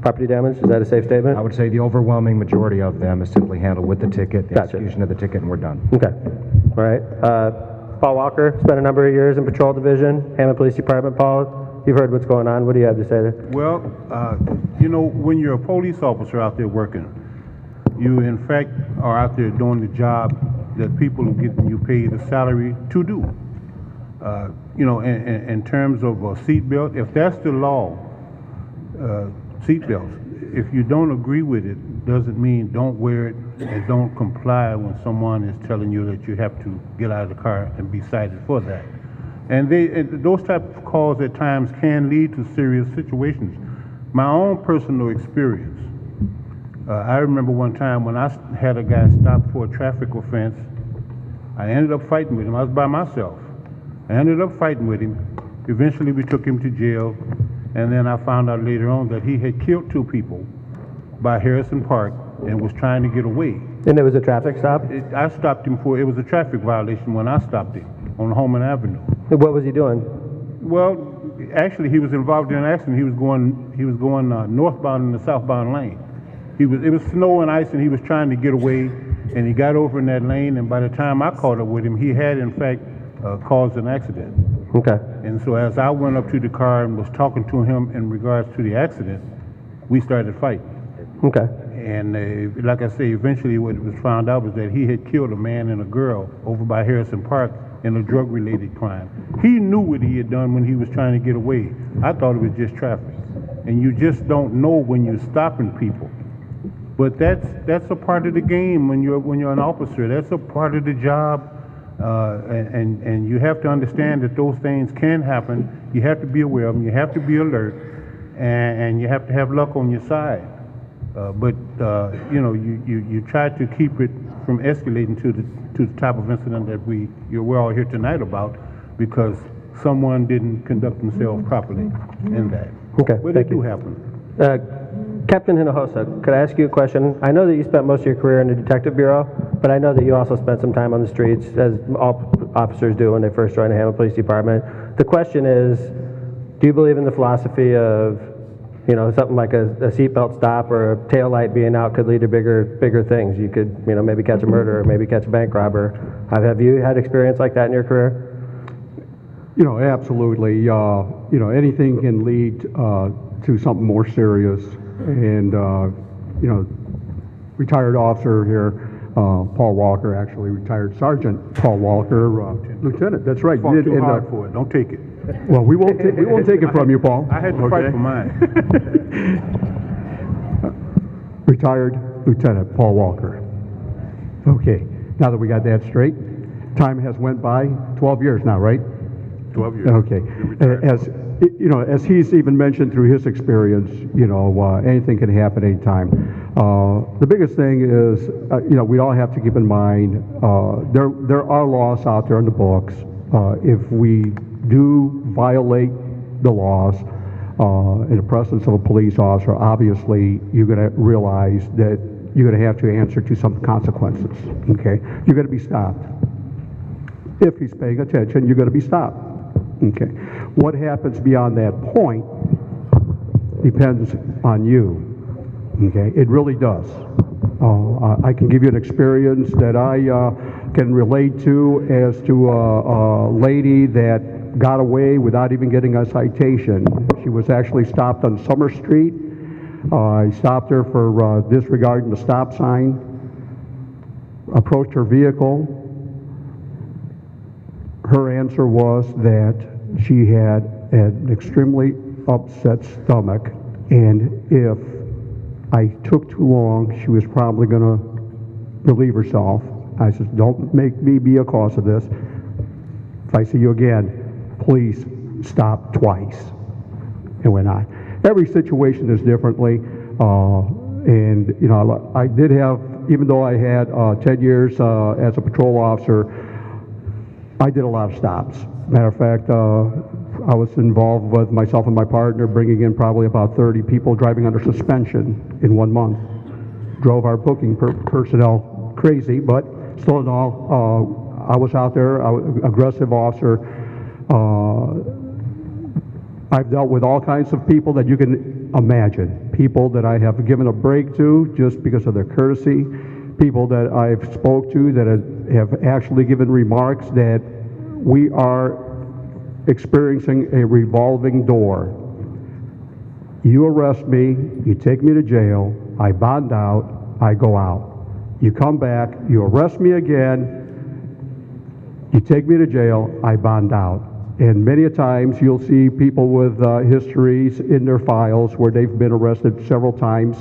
property damage? Is that a safe statement? I would say the overwhelming majority of them is simply handled with the ticket, the Gotcha. execution of the ticket, and we're done. Okay, all right. Paul Walker, spent a number of years in Patrol Division, Hammond Police Department. Paul, you've heard what's going on. What do you have to say there? Well, you know, when you're a police officer out there working, you in fact are out there doing the job that people are getting you paid a salary to do. You know, in terms of a seatbelt, if that's the law, seatbelts, if you don't agree with it, doesn't mean don't wear it and don't comply when someone is telling you that you have to get out of the car and be cited for that. And those type of calls at times can lead to serious situations. My own personal experience, I remember one time when I had a guy stopped for a traffic offense. I ended up fighting with him. I was by myself. I ended up fighting with him. Eventually we took him to jail, and then I found out later on that he had killed 2 people by Harrison Park and was trying to get away. And it was a traffic stop? I stopped him for, it was a traffic violation when I stopped him on Holman Avenue. What was he doing? Well, actually he was involved in an accident. He was going northbound in the southbound lane. It was snow and ice and he was trying to get away, and he got over in that lane, and by the time I caught up with him, he had in fact caused an accident. Okay. And so as I went up to the car and was talking to him in regards to the accident, we started fighting. Okay. And like I say, eventually what was found out was that he had killed a man and a girl over by Harrison Park in a drug-related crime. He knew what he had done when he was trying to get away. I thought it was just traffic. And you just don't know when you're stopping people. But that's a part of the game when you're an officer. That's a part of the job. And you have to understand that those things can happen. You have to be aware of them. You have to be alert, and you have to have luck on your side. But you know, you try to keep it from escalating to the type of incident that we're all here tonight about, because someone didn't conduct themselves properly in that. Okay. But it do happen. Captain Hinojosa, could I ask you a question? I know that you spent most of your career in the Detective Bureau, but I know that you also spent some time on the streets, as all officers do when they first join the Hammond Police Department. The question is, do you believe in the philosophy of, you know, something like a seatbelt stop or a tail light being out could lead to bigger things? You could, you know, maybe catch a murderer, maybe catch a bank robber. Have you had experience like that in your career? You know, absolutely. You know, anything can lead to something more serious. And, you know, retired officer here, Paul Walker, actually retired Sergeant Paul Walker, Lieutenant, that's right. Fought too hard for it. Don't take it. Well, we won't take it from you, Paul. I had to fight for mine. Retired Lieutenant Paul Walker. Okay, now that we got that straight, time has went by 12 years now, right? 12 years. Okay. As you know, as he's even mentioned through his experience, you know, anything can happen anytime. The biggest thing is, you know, we all have to keep in mind there are laws out there in the books. If we do violate the laws in the presence of a police officer, obviously you're going to realize that you're going to have to answer to some consequences. Okay, you're going to be stopped. If he's paying attention, you're going to be stopped. Okay. What happens beyond that point depends on you. Okay. It really does. I can give you an experience that I can relate to as to a lady that got away without even getting a citation. She was actually stopped on Summer Street. I stopped her for disregarding the stop sign, approached her vehicle. Her answer was that she had an extremely upset stomach, and if I took too long, she was probably going to relieve herself. I said, don't make me be a cause of this. If I see you again, please stop twice. And we're not. Every situation is differently. And, you know, I did have, even though I had 10 years as a patrol officer, I did a lot of stops. Matter of fact, I was involved with myself and my partner bringing in probably about 30 people driving under suspension in 1 month. Drove our booking personnel crazy, but still in all, I was out there, I was an aggressive officer. I've dealt with all kinds of people that you can imagine. People that I have given a break to just because of their courtesy. People that I've spoke to that have actually given remarks that we are experiencing a revolving door. You arrest me, you take me to jail, I bond out, I go out. You come back, you arrest me again, you take me to jail, I bond out. And many a times you'll see people with histories in their files where they've been arrested several times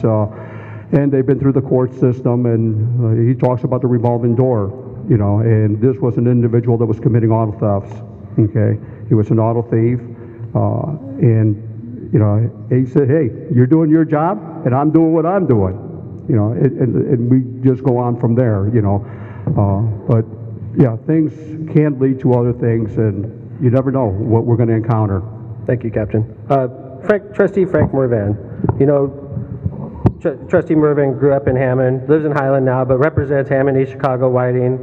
and they've been through the court system, and he talks about the revolving door, you know, and this was an individual that was committing auto thefts, okay? He was an auto thief, and, you know, he said, hey, you're doing your job and I'm doing what I'm doing, you know, and we just go on from there, you know. But yeah, things can lead to other things, and you never know what we're going to encounter. Thank you, Captain. Trustee Frank Mervan. You know, Trustee Mervan grew up in Hammond, lives in Highland now, but represents Hammond, East Chicago, Whiting,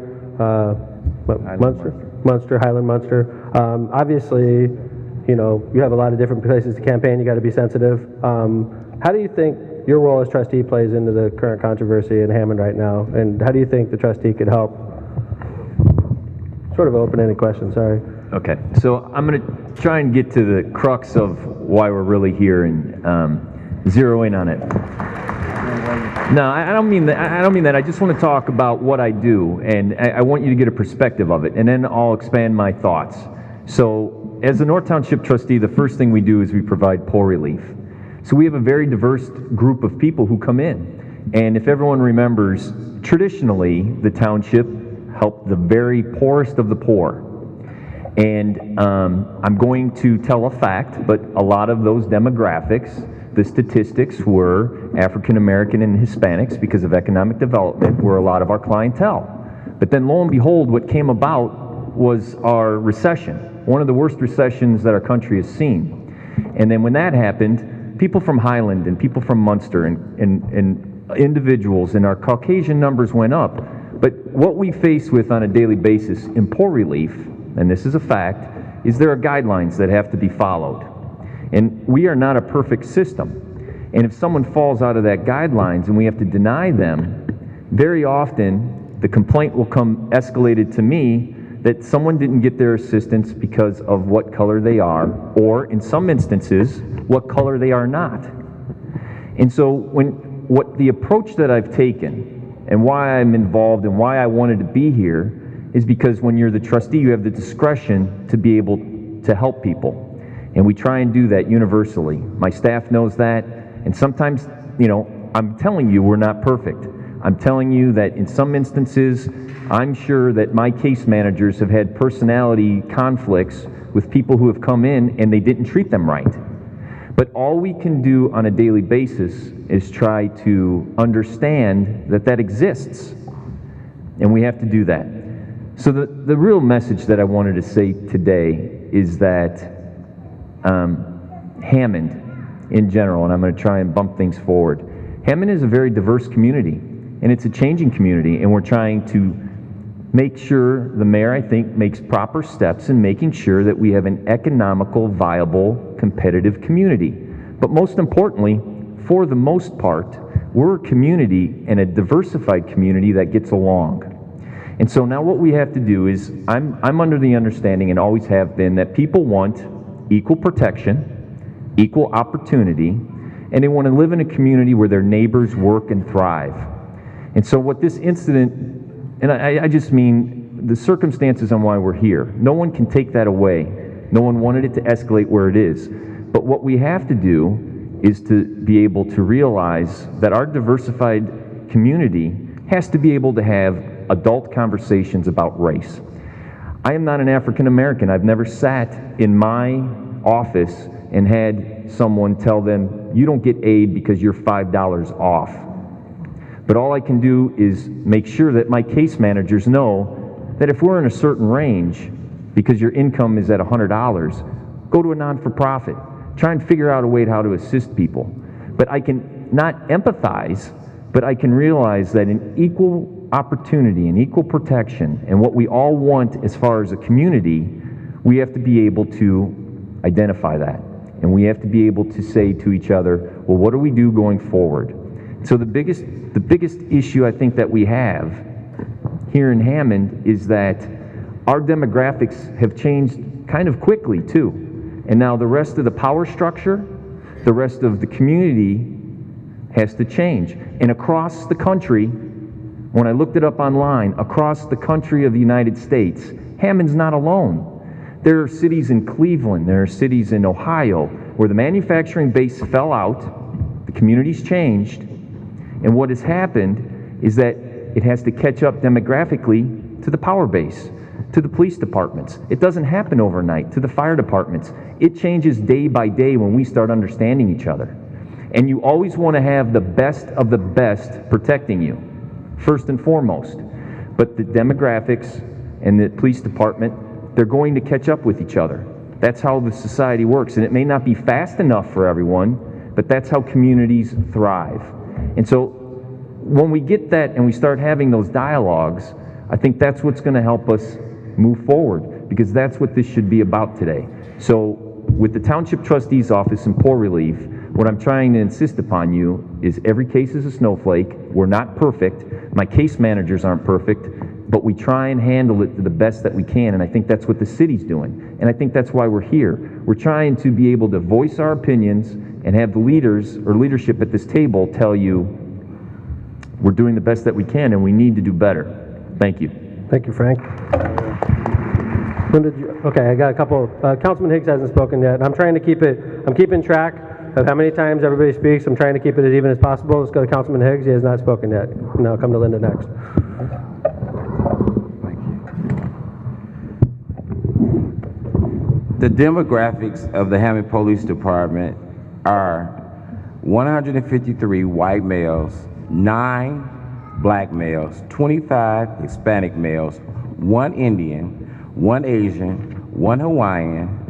Munster, Highland, Munster. Obviously, you know, you have a lot of different places to campaign. You got to be sensitive. How do you think your role as trustee plays into the current controversy in Hammond right now? And how do you think the trustee could help? Sort of open-ended question, sorry. Okay, so I'm going to try and get to the crux of why we're really here and zero in on it. No, I don't mean that. I don't mean that. I just want to talk about what I do, and I want you to get a perspective of it, and then I'll expand my thoughts. So, as a North Township trustee, the first thing we do is we provide poor relief. So we have a very diverse group of people who come in, and if everyone remembers, traditionally the township helped the very poorest of the poor. And I'm going to tell a fact, but a lot of those demographics, the statistics were African American and Hispanics, because of economic development, were a lot of our clientele. But then lo and behold, what came about was our recession, one of the worst recessions that our country has seen. And then when that happened, people from Highland and people from Munster and individuals, and our Caucasian numbers went up. But what we face with on a daily basis in poor relief, and this is a fact, is there are guidelines that have to be followed. And we are not a perfect system. And if someone falls out of that guidelines and we have to deny them, very often the complaint will come escalated to me that someone didn't get their assistance because of what color they are, or in some instances, what color they are not. And so what the approach that I've taken and why I'm involved and why I wanted to be here is because when you're the trustee, you have the discretion to be able to help people. And we try and do that universally. My staff knows that. And sometimes, you know, I'm telling you we're not perfect. I'm telling you that in some instances, I'm sure that my case managers have had personality conflicts with people who have come in and they didn't treat them right. But all we can do on a daily basis is try to understand that that exists. And we have to do that. So the real message that I wanted to say today is that Hammond in general, and I'm going to try and bump things forward, Hammond is a very diverse community, and it's a changing community, and we're trying to make sure, the mayor, I think, makes proper steps in making sure that we have an economical, viable, competitive community. But most importantly, for the most part, we're a community and a diversified community that gets along. And so now what we have to do is, I'm under the understanding, and always have been, that people want equal protection, equal opportunity, and they want to live in a community where their neighbors work and thrive. And so what this incident, and I just mean the circumstances on why we're here, no one can take that away. No one wanted it to escalate where it is. But what we have to do is to be able to realize that our diversified community has to be able to have adult conversations about race. I am not an African American. I've never sat in my office and had someone tell them, you don't get aid because you're $5 off. But all I can do is make sure that my case managers know that if we're in a certain range, because your income is at $100, go to a non-for-profit. Try and figure out a way how to assist people. But I can not empathize, but I can realize that in equal opportunity and equal protection and what we all want as far as a community, we have to be able to identify that. And we have to be able to say to each other, well, what do we do going forward? So the biggest issue I think that we have here in Hammond is that our demographics have changed kind of quickly too. And now the rest of the power structure, the rest of the community has to change. And across the country, when I looked it up online, across the country of the United States, Hammond's not alone. There are cities in Cleveland, there are cities in Ohio, where the manufacturing base fell out, the community's changed, and what has happened is that it has to catch up demographically to the power base, to the police departments. It doesn't happen overnight, to the fire departments. It changes day by day when we start understanding each other. And you always want to have the best of the best protecting you, first and foremost. But the demographics and the police department, they're going to catch up with each other. That's how the society works. And it may not be fast enough for everyone, but that's how communities thrive. And so when we get that and we start having those dialogues, I think that's what's going to help us move forward, because that's what this should be about today. So with the Township Trustee's Office and Poor Relief, what I'm trying to insist upon you is every case is a snowflake. We're not perfect. My case managers aren't perfect, but we try and handle it to the best that we can, and I think that's what the city's doing. And I think that's why we're here. We're trying to be able to voice our opinions and have the leaders or leadership at this table tell you we're doing the best that we can and we need to do better. Thank you. Thank you, Frank. Okay, I got a couple. Councilman Higgs hasn't spoken yet. I'm trying to keep it, I'm keeping track of how many times everybody speaks. I'm trying to keep it as even as possible. Let's go to Councilman Higgs. He has not spoken yet. And I'll come to Linda next. The demographics of the Hammond Police Department are 153 white males, 9 black males, 25 Hispanic males, 1 Indian, 1 Asian, 1 Hawaiian,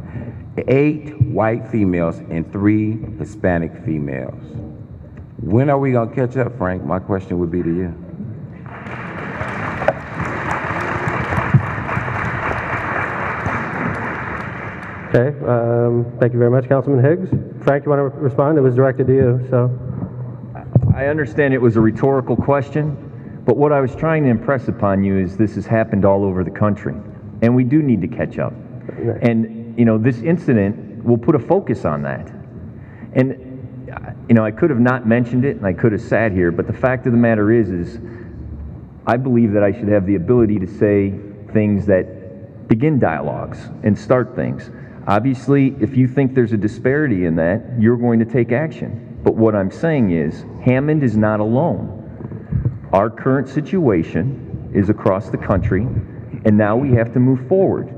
8 white females, and 3 Hispanic females. When are we going to catch up, Frank? My question would be to you. Okay, thank you very much, Councilman Higgs. Frank, you want to respond? It was directed to you, so. I understand it was a rhetorical question, but what I was trying to impress upon you is this has happened all over the country, and we do need to catch up. And, you know, this incident will put a focus on that. And, you know, I could have not mentioned it, and I could have sat here, but the fact of the matter is I believe that I should have the ability to say things that begin dialogues and start things. Obviously, if you think there's a disparity in that, you're going to take action. But what I'm saying is, Hammond is not alone. Our current situation is across the country, and now we have to move forward.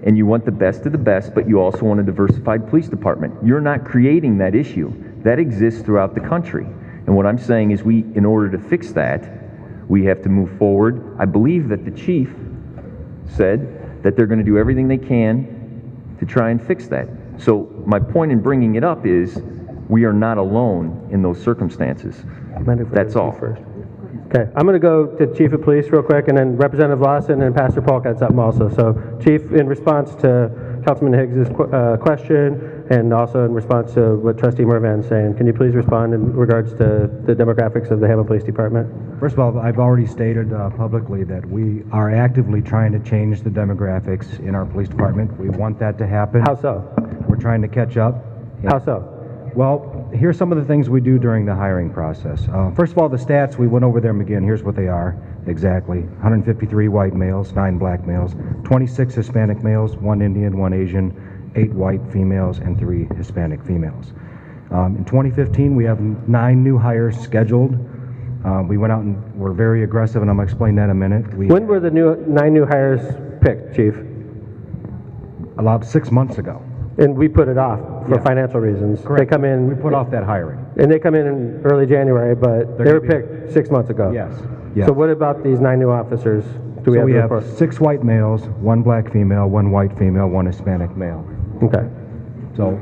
And you want the best of the best, but you also want a diversified police department. You're not creating that issue. That exists throughout the country. And what I'm saying is in order to fix that, we have to move forward. I believe that the chief said that they're going to do everything they can to try and fix that. So my point in bringing it up is we are not alone in those circumstances. That's all. First. Okay, I'm going to go to Chief of Police real quick, and then Representative Lawson and Pastor Polk had something also. So, Chief, in response to Councilman Higgs' question, and also in response to what Trustee Mervan's saying, can you please respond in regards to the demographics of the Hammond Police Department? First of all, I've already stated publicly that we are actively trying to change the demographics in our police department. We want that to happen. How so? We're trying to catch up. How so? Well, here's some of the things we do during the hiring process. First of all, the stats, we went over them again. Here's what they are exactly. 153 white males, 9 black males, 26 Hispanic males, 1 Indian, 1 Asian, 8 white females, and 3 Hispanic females. In 2015, we have 9 new hires scheduled. We went out and were very aggressive, and I'm going to explain that in a minute. When were the 9 new hires picked, Chief? About 6 months ago. And we put it off for financial reasons. Correct. They come in. We put off that hiring. And they come in early January, but they were picked 6 months ago. Yes. So what about these 9 new officers? Do we So we have have 6 white males, 1 black female, 1 white female, 1 Hispanic male. Okay. So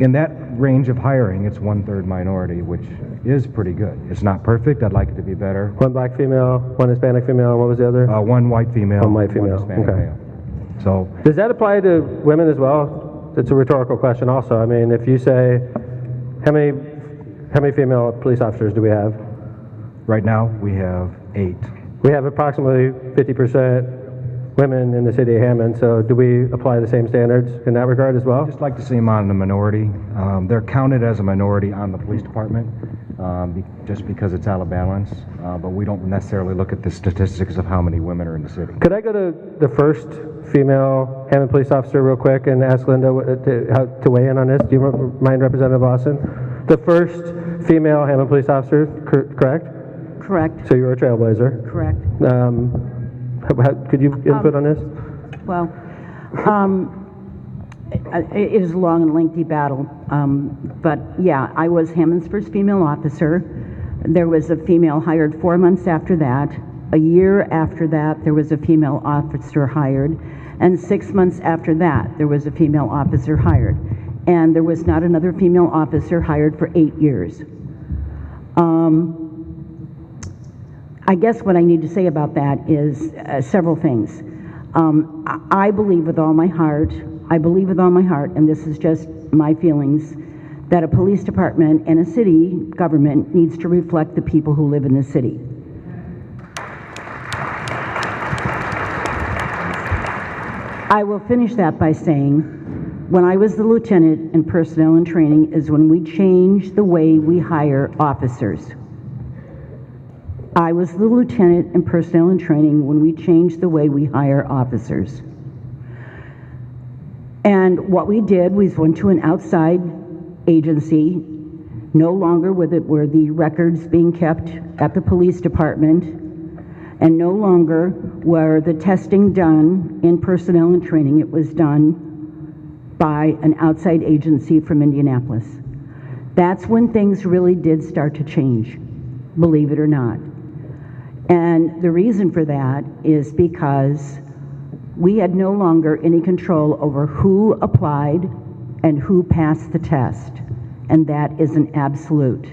in that range of hiring, it's 1/3 minority, which is pretty good. It's not perfect. I'd like it to be better. 1 black female, 1 Hispanic female, and what was the other? 1 white female, 1 white female. 1 Hispanic Okay. male. So does that apply to women as well? It's a rhetorical question also. I mean, if you say, how many female police officers do we have? right now we have 8. We have approximately 50% women in the city of Hammond, so do we apply the same standards in that regard as well? I'd just like to see them on the minority. They're counted as a minority on the police department just because it's out of balance, but we don't necessarily look at the statistics of how many women are in the city. Could I go to the first female Hammond police officer real quick and ask Linda to weigh in on this? Do you mind, Representative Lawson? The first female Hammond police officer, correct? Correct. So you were a trailblazer. Correct. Could you input on this? Well, it is a long and lengthy battle, but yeah, I was Hammond's first female officer. There was a female hired 4 months after that. A year after that, there was a female officer hired, and 6 months after that, there was a female officer hired, and there was not another female officer hired for 8 years. I guess what I need to say about that is several things. I believe with all my heart, and this is just my feelings, that a police department and a city government needs to reflect the people who live in the city. I will finish that by saying, when I was the lieutenant in personnel and training is when we changed the way we hire officers. I was the lieutenant in personnel and training when we changed the way we hire officers. And what we did was went to an outside agency. No longer were the records being kept at the police department, and no longer were the testing done in personnel and training. It was done by an outside agency from Indianapolis. That's when things really did start to change, believe it or not. And the reason for that is because we had no longer any control over who applied and who passed the test, and that is an absolute.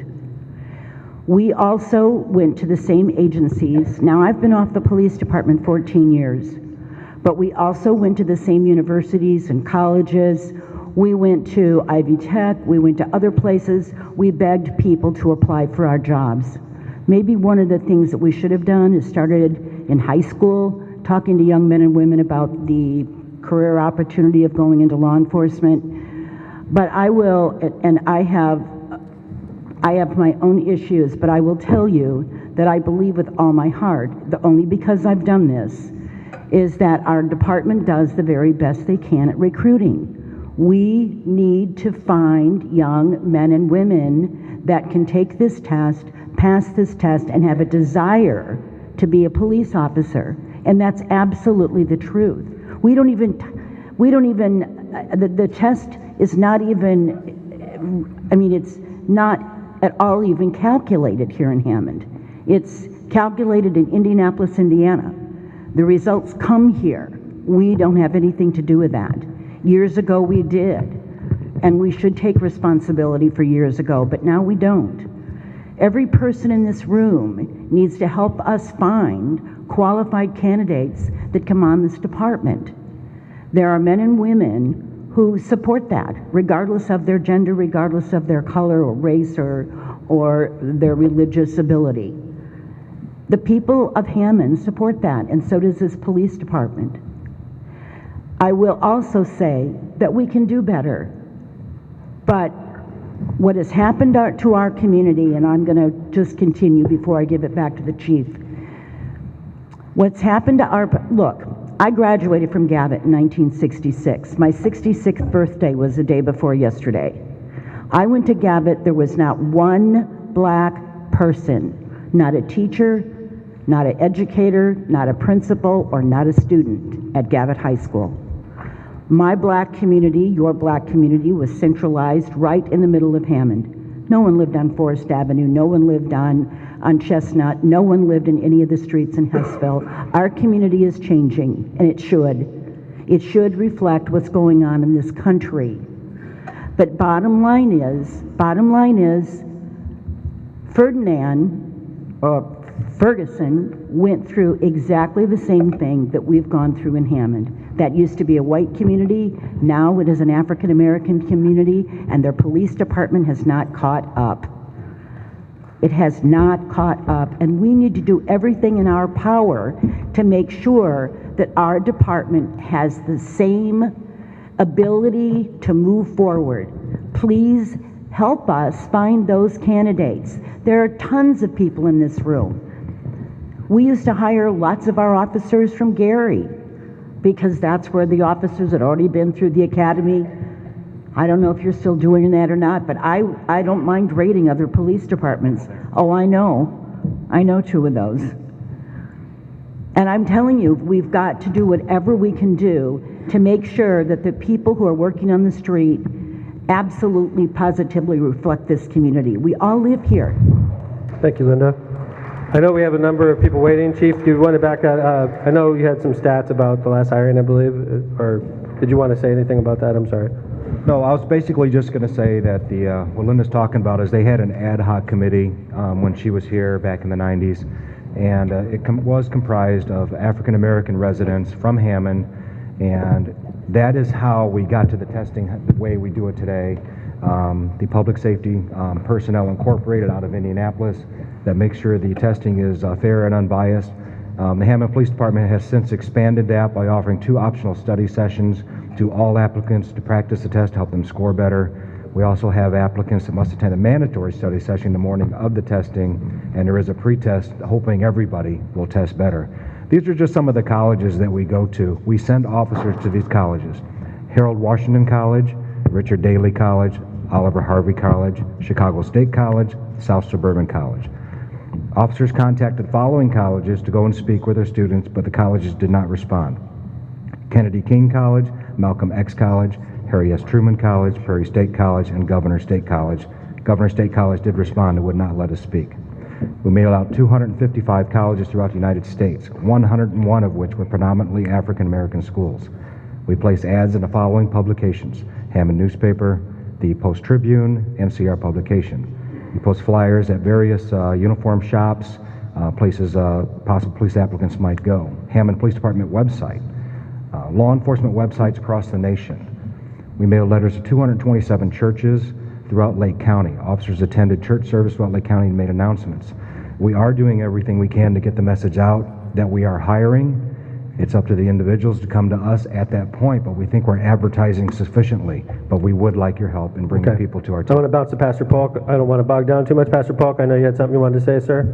We also went to the same agencies. Now, I've been off the police department 14 years, but we also went to the same universities and colleges. We went to Ivy Tech, we went to other places. We begged people to apply for our jobs. Maybe one of the things that we should have done is started in high school, talking to young men and women about the career opportunity of going into law enforcement. But I will, and I have my own issues, but I will tell you that I believe with all my heart, only because I've done this, is that our department does the very best they can at recruiting. We need to find young men and women that can take this test, pass this test, and have a desire to be a police officer. And that's absolutely the truth. The test is not even, it's not at all even calculated here in Hammond. It's calculated in Indianapolis, Indiana. The results come here. We don't have anything to do with that. Years ago we did, and we should take responsibility for years ago, but now we don't. Every person in this room needs to help us find qualified candidates that come on this department. There are men and women who support that, regardless of their gender, regardless of their color or race or their religious ability. The people of Hammond support that, and so does this police department. I will also say that we can do better, but what has happened to our community, and I'm going to just continue before I give it back to the chief. What's happened to look, I graduated from Gavitt in 1966. My 66th birthday was the day before yesterday. I went to Gavitt, there was not one black person. Not a teacher, not an educator, not a principal, or not a student at Gavitt High School. My black community, your black community, was centralized right in the middle of Hammond. No one lived on Forest Avenue, no one lived on Chestnut, no one lived in any of the streets in Hessville. Our community is changing, and it should. It should reflect what's going on in this country. But bottom line is, Ferguson went through exactly the same thing that we've gone through in Hammond. That used to be a white community, now it is an African American community, and their police department has not caught up. It has not caught up, and we need to do everything in our power to make sure that our department has the same ability to move forward. Please help us find those candidates. There are tons of people in this room. We used to hire lots of our officers from Gary because that's where the officers had already been through the academy. I don't know if you're still doing that or not, but I don't mind rating other police departments. Oh, I know 2 of those. And I'm telling you, we've got to do whatever we can do to make sure that the people who are working on the street absolutely, positively reflect this community. We all live here. Thank you, Linda. I know we have a number of people waiting. Chief, do you want to back up? I know you had some stats about the last hiring, I believe, or did you want to say anything about that? I'm sorry. No, I was basically just going to say that what Linda's talking about is they had an ad hoc committee when she was here back in the 90s, and it was comprised of African American residents from Hammond, and that is how we got to the testing the way we do it today. The Public Safety Personnel Incorporated out of Indianapolis that makes sure the testing is fair and unbiased. The Hammond Police Department has since expanded that by offering 2 optional study sessions to all applicants to practice the test to help them score better. We also have applicants that must attend a mandatory study session the morning of the testing, and there is a pre-test hoping everybody will test better. These are just some of the colleges that we go to. We send officers to these colleges. Harold Washington College, Richard Daley College, Oliver Harvey College, Chicago State College, South Suburban College. Officers contacted following colleges to go and speak with their students, but the colleges did not respond. Kennedy King College, Malcolm X College, Harry S. Truman College, Prairie State College, and Governor State College. Governor State College did respond and would not let us speak. We mailed out 255 colleges throughout the United States, 101 of which were predominantly African American schools. We placed ads in the following publications: Hammond Newspaper, the Post Tribune, NCR Publication. We post flyers at various uniform shops, places possible police applicants might go. Hammond Police Department website, law enforcement websites across the nation. We mailed letters to 227 churches throughout Lake County. Officers attended church service throughout Lake County and made announcements. We are doing everything we can to get the message out that we are hiring. It's up to the individuals to come to us at that point, but we think we're advertising sufficiently. But we would like your help in bringing people to our team. I want to bounce to Pastor Polk. I don't want to bog down too much. Pastor Polk, I know you had something you wanted to say, sir.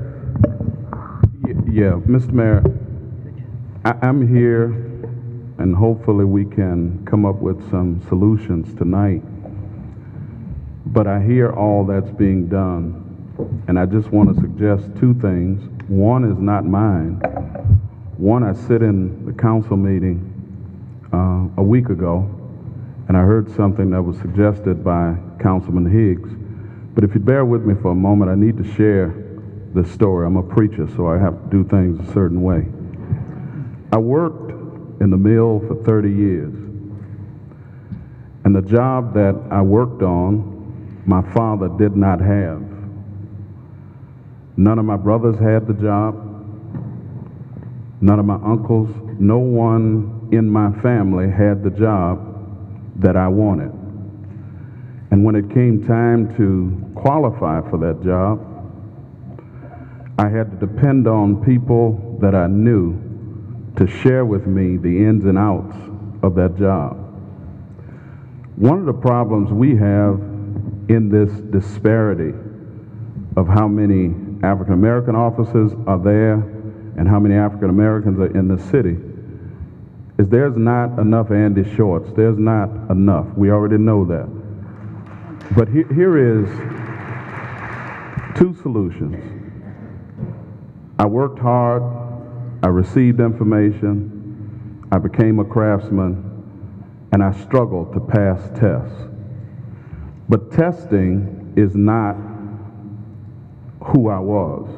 Yeah, Mr. Mayor, I'm here, and hopefully we can come up with some solutions tonight. But I hear all that's being done, and I just want to suggest 2 things. One is not mine. One, I sit in the council meeting a week ago, and I heard something that was suggested by Councilman Higgs. But if you bear with me for a moment, I need to share this story. I'm a preacher, so I have to do things a certain way. I worked in the mill for 30 years, and the job that I worked on, my father did not have. None of my brothers had the job. None of my uncles, no one in my family had the job that I wanted. And when it came time to qualify for that job, I had to depend on people that I knew to share with me the ins and outs of that job. One of the problems we have in this disparity of how many African American officers are there and how many African Americans are in the city is there's not enough Andy Shorts. There's not enough. We already know that. But here is 2 solutions. I worked hard, I received information, I became a craftsman, and I struggled to pass tests. But testing is not who I was.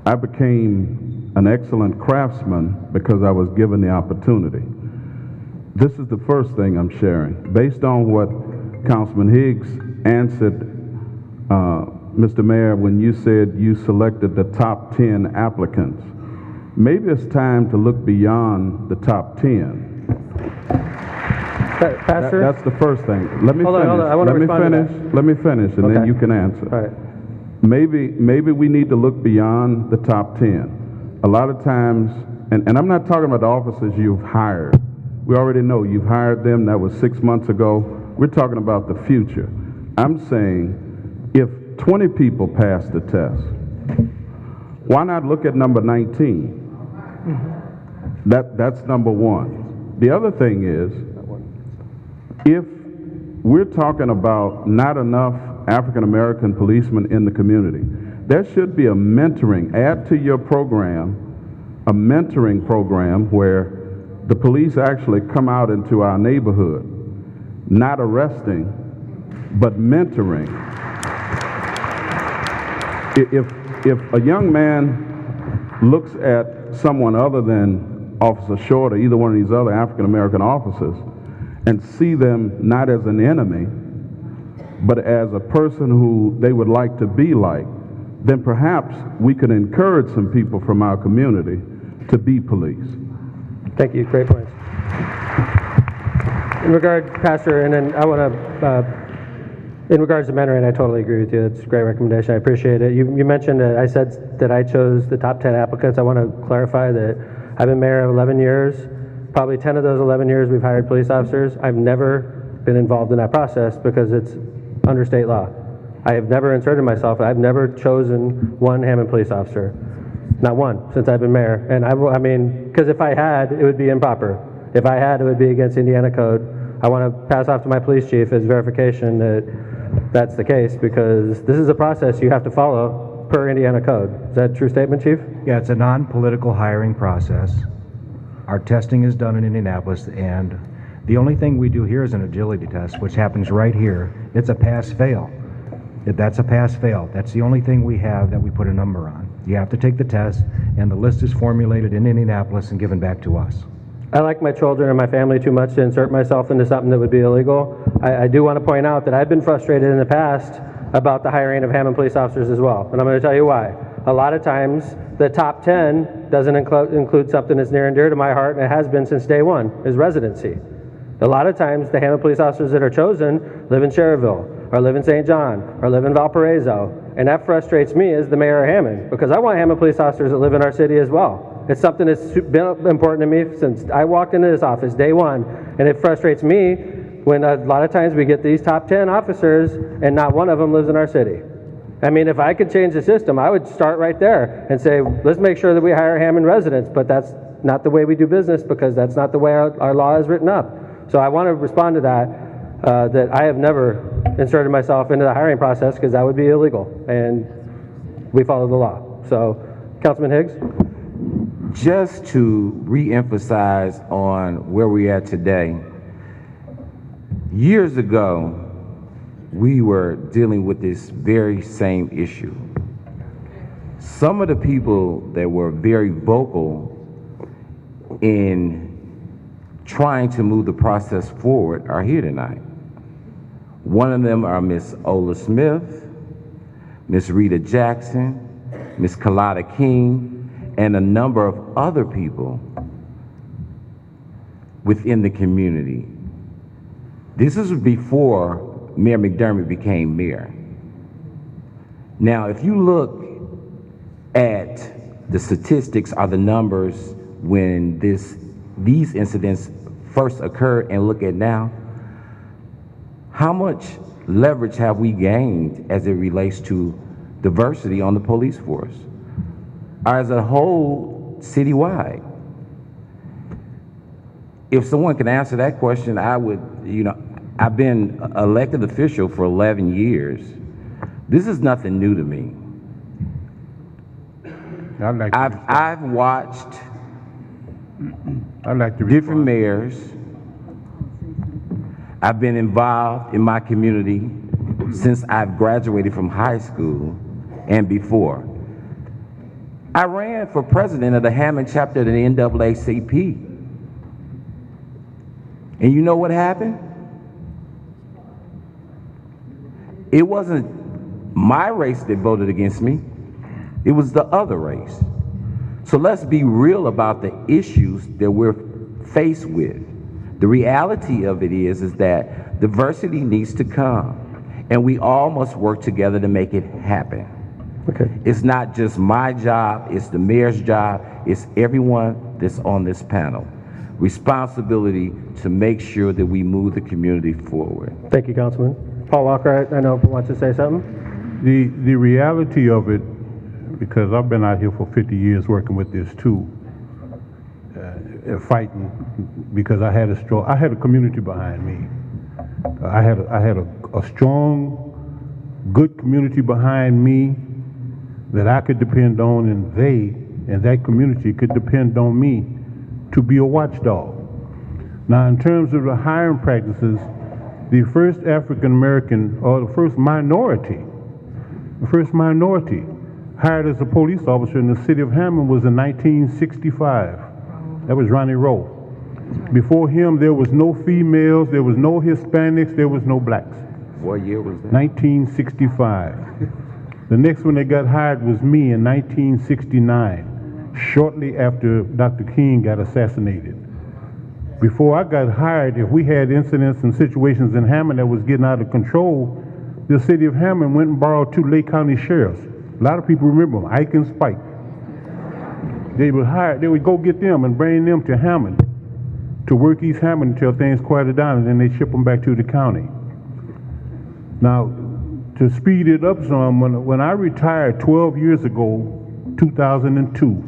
I became an excellent craftsman because I was given the opportunity. This is the first thing I'm sharing. Based on what Councilman Higgs answered, Mr. Mayor, when you said you selected the top 10 applicants, maybe it's time to look beyond the top 10. Pastor? That's the first thing. Let me Hold on, finish. hold on. I want to respond to that. Let me finish, and then you can answer. All right. Maybe we need to look beyond the top 10. A lot of times, and I'm not talking about the officers you've hired. We already know you've hired them. That was 6 months ago. We're talking about the future. I'm saying if 20 people pass the test, why not look at number 19? That's number one. The other thing is, if we're talking about not enough African American policemen in the community, there should be a mentoring, add to your program, a mentoring program where the police actually come out into our neighborhood, not arresting, but mentoring. If a young man looks at someone other than Officer Short or either one of these other African American officers and see them not as an enemy, but as a person who they would like to be like, then perhaps we could encourage some people from our community to be police. Thank you. Great points. In regard, Pastor, and then I want to, in regards to mentoring, I totally agree with you. It's a great recommendation. I appreciate it. You mentioned that I said that I chose the top 10 applicants. I want to clarify that I've been mayor 11 years. Probably 10 of those 11 years we've hired police officers. I've never been involved in that process because it's under state law. I have never inserted myself. I've never chosen one Hammond police officer. Not one since I've been mayor. And I mean, because if I had, it would be improper. If I had, it would be against Indiana code. I want to pass off to my police chief as verification that that's the case, because this is a process you have to follow per Indiana code. Is that a true statement, Chief? Yeah, it's a non-political hiring process. Our testing is done in Indianapolis, and the only thing we do here is an agility test, which happens right here. It's a pass-fail. That's a pass-fail. That's the only thing we have that we put a number on. You have to take the test, and the list is formulated in Indianapolis and given back to us. I like my children and my family too much to insert myself into something that would be illegal. I do want to point out that I've been frustrated in the past about the hiring of Hammond police officers as well, and I'm going to tell you why. A lot of times, the top 10 doesn't include something that's near and dear to my heart, and it has been since day one, is residency. A lot of times, the Hammond police officers that are chosen live in Cherryville, or live in St. John, or live in Valparaiso, and that frustrates me as the mayor of Hammond, because I want Hammond police officers that live in our city as well. It's something that's been important to me since I walked into this office, day one, and it frustrates me when a lot of times we get these top 10 officers and not one of them lives in our city. I mean, if I could change the system, I would start right there and say, let's make sure that we hire Hammond residents, but that's not the way we do business, because that's not the way our law is written up. So I want to respond to that, that I have never inserted myself into the hiring process, because that would be illegal, and we follow the law. So, Councilman Higgs? Just to re-emphasize on where we're at today, years ago, we were dealing with this very same issue. Some of the people that were very vocal in trying to move the process forward are here tonight. One of them are Miss Ola Smith, Miss Rita Jackson, Miss Kalada King, and a number of other people within the community. This is before Mayor McDermott became mayor. Now, if you look at the statistics or the numbers when these incidents first occurred and look at now, how much leverage have we gained as it relates to diversity on the police force, or as a whole citywide? If someone can answer that question, I would, I've been elected official for 11 years. This is nothing new to me. I've watched different mayors. I've been involved in my community since I've graduated from high school and before. I ran for president of the Hammond chapter of the NAACP. And you know what happened? It wasn't my race that voted against me. It was the other race. So let's be real about the issues that we're faced with. The reality of it is that diversity needs to come, and we all must work together to make it happen. Okay. It's not just my job, it's the mayor's job, it's everyone that's on this panel. Responsibility to make sure that we move the community forward. Thank you, Councilman. Paul Walker, I know wants to say something. The reality of it, because I've been out here for 50 years working with this too, fighting, because I had a community behind me. I had a strong, good community behind me that I could depend on, and that community could depend on me to be a watchdog. Now, in terms of the hiring practices, the first African American, or the first minority hired as a police officer in the city of Hammond was in 1965. That was Ronnie Rowe. Before him, there was no females, there was no Hispanics, there was no blacks. What year was that? 1965. The next one that got hired was me in 1969, shortly after Dr. King got assassinated. Before I got hired, if we had incidents and situations in Hammond that was getting out of control, the city of Hammond went and borrowed 2 Lake County sheriffs. A lot of people remember them, Ike and Spike. They would go get them and bring them to Hammond to work East Hammond until things quieted down, and then they ship them back to the county. Now, to speed it up some, when I retired 12 years ago, 2002,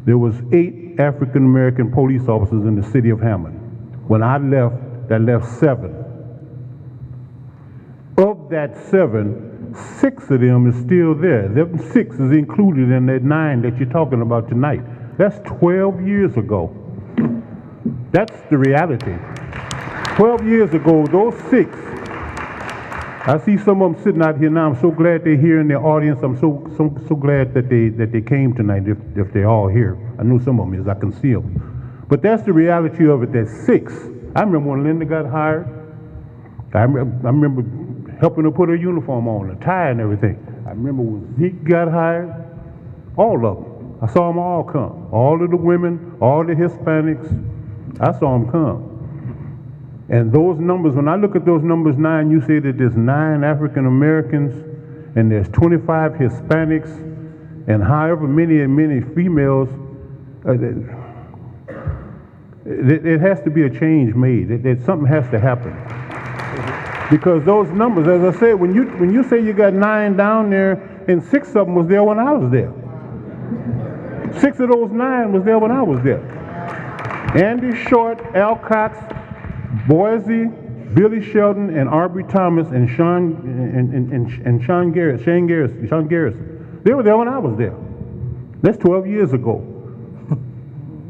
there was 8 African American police officers in the city of Hammond. When I left, that left 7. Of that 7, 6 of them is still there. Them 6 is included in that 9 that you're talking about tonight. That's 12 years ago. That's the reality. 12 years ago, those 6, I see some of them sitting out here now. I'm so glad they're here in the audience. I'm so glad that they came tonight, if they're all here. I know some of them is, I can see them. But that's the reality of it, that 6. I remember when Linda got hired. I remember helping her put her uniform on, a tie and everything. I remember when Zeke got hired, all of them. I saw them all come. All of the women, all the Hispanics, I saw them come. And those numbers, when I look at those numbers 9, you say that there's 9 African Americans and there's 25 Hispanics and however many females, it has to be a change made. Something has to happen. Because those numbers, as I said, when you say you got 9 down there, and 6 of them was there when I was there. 6 of those 9 was there when I was there. Andy Short, Al Cox, Boise, Billy Shelton, and Aubrey Thomas, and Sean Garrison. They were there when I was there. That's 12 years ago.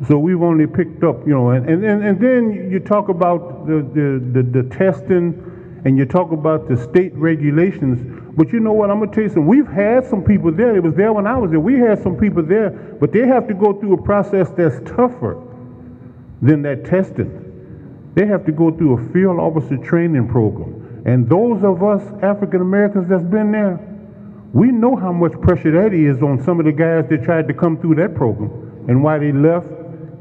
So we've only picked up, and then you talk about the testing, and you talk about the state regulations, but you know what, I'm going to tell you something. We've had some people there. It was there when I was there. We had some people there, but they have to go through a process that's tougher than that testing. They have to go through a field officer training program. And those of us African Americans that's been there, we know how much pressure that is on some of the guys that tried to come through that program, and why they left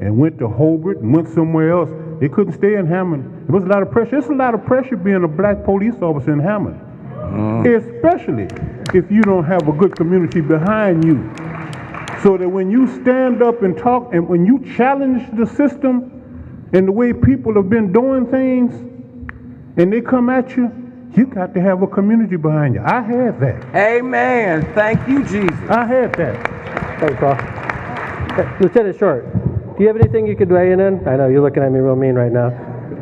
and went to Hobart and went somewhere else. They couldn't stay in Hammond. There was a lot of pressure. It's a lot of pressure being a black police officer in Hammond, especially if you don't have a good community behind you. So that when you stand up and talk, and when you challenge the system and the way people have been doing things, and they come at you, you got to have a community behind you. I had that. Amen. Thank you, Jesus. I had that. Thanks, Paul. Lieutenant Short, do you have anything you could weigh in on? I know you're looking at me real mean right now.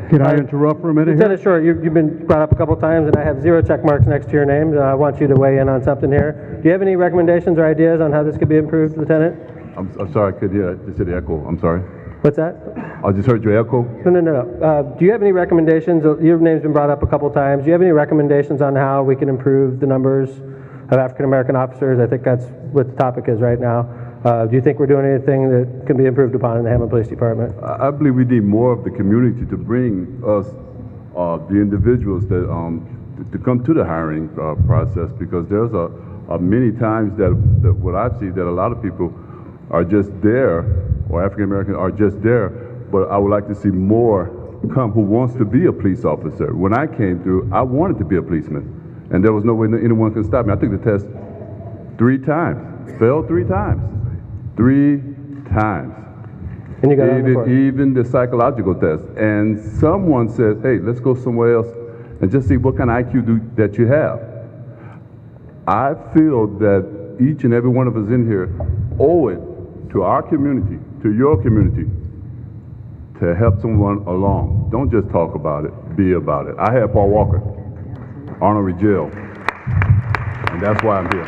Can I interrupt for a minute here? Lieutenant Short, you've been brought up a couple times, and I have 0 check marks next to your name. I want you to weigh in on something here. Do you have any recommendations or ideas on how this could be improved, Lieutenant? I'm sorry, I could hear, just hear the echo. I'm sorry. What's that? I just heard your echo. No. Do you have any recommendations? Your name's been brought up a couple times. Do you have any recommendations on how we can improve the numbers of African-American officers? I think that's what the topic is right now. Do you think we're doing anything that can be improved upon in the Hammond Police Department? I believe we need more of the community to bring us the individuals that to come to the hiring process, because there's many times that what I've seen that a lot of people are just there, or African Americans are just there, but I would like to see more come who wants to be a police officer. When I came through, I wanted to be a policeman, and there was no way anyone could stop me. I took the test 3 times, failed 3 times. 3 times. And you got even the psychological test. And someone said, hey, let's go somewhere else and just see what kind of IQ that you have. I feel that each and every one of us in here owe it to our community, to your community, to help someone along. Don't just talk about it, be about it. I had Paul Walker, honorary jail, and that's why I'm here.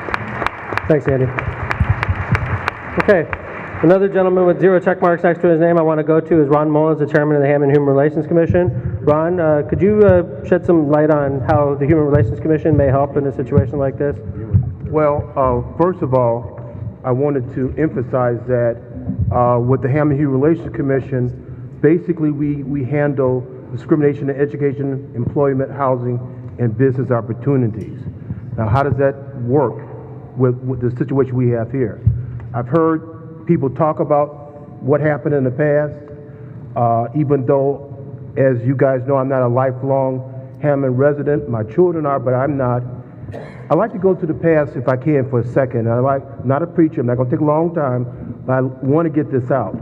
Thanks, Andy. Okay, another gentleman with 0 check marks next to his name I want to go to is Ron Mullins, the chairman of the Hammond Human Relations Commission. Ron, could you shed some light on how the Human Relations Commission may help in a situation like this? Well, first of all, I wanted to emphasize that with the Hammond Human Relations Commission, basically we handle discrimination in education, employment, housing, and business opportunities. Now, how does that work with the situation we have here? I've heard people talk about what happened in the past, even though, as you guys know, I'm not a lifelong Hammond resident. My children are, but I'm not. I like to go to the past if I can for a second. I'm not a preacher, I'm not going to take a long time, but I want to get this out.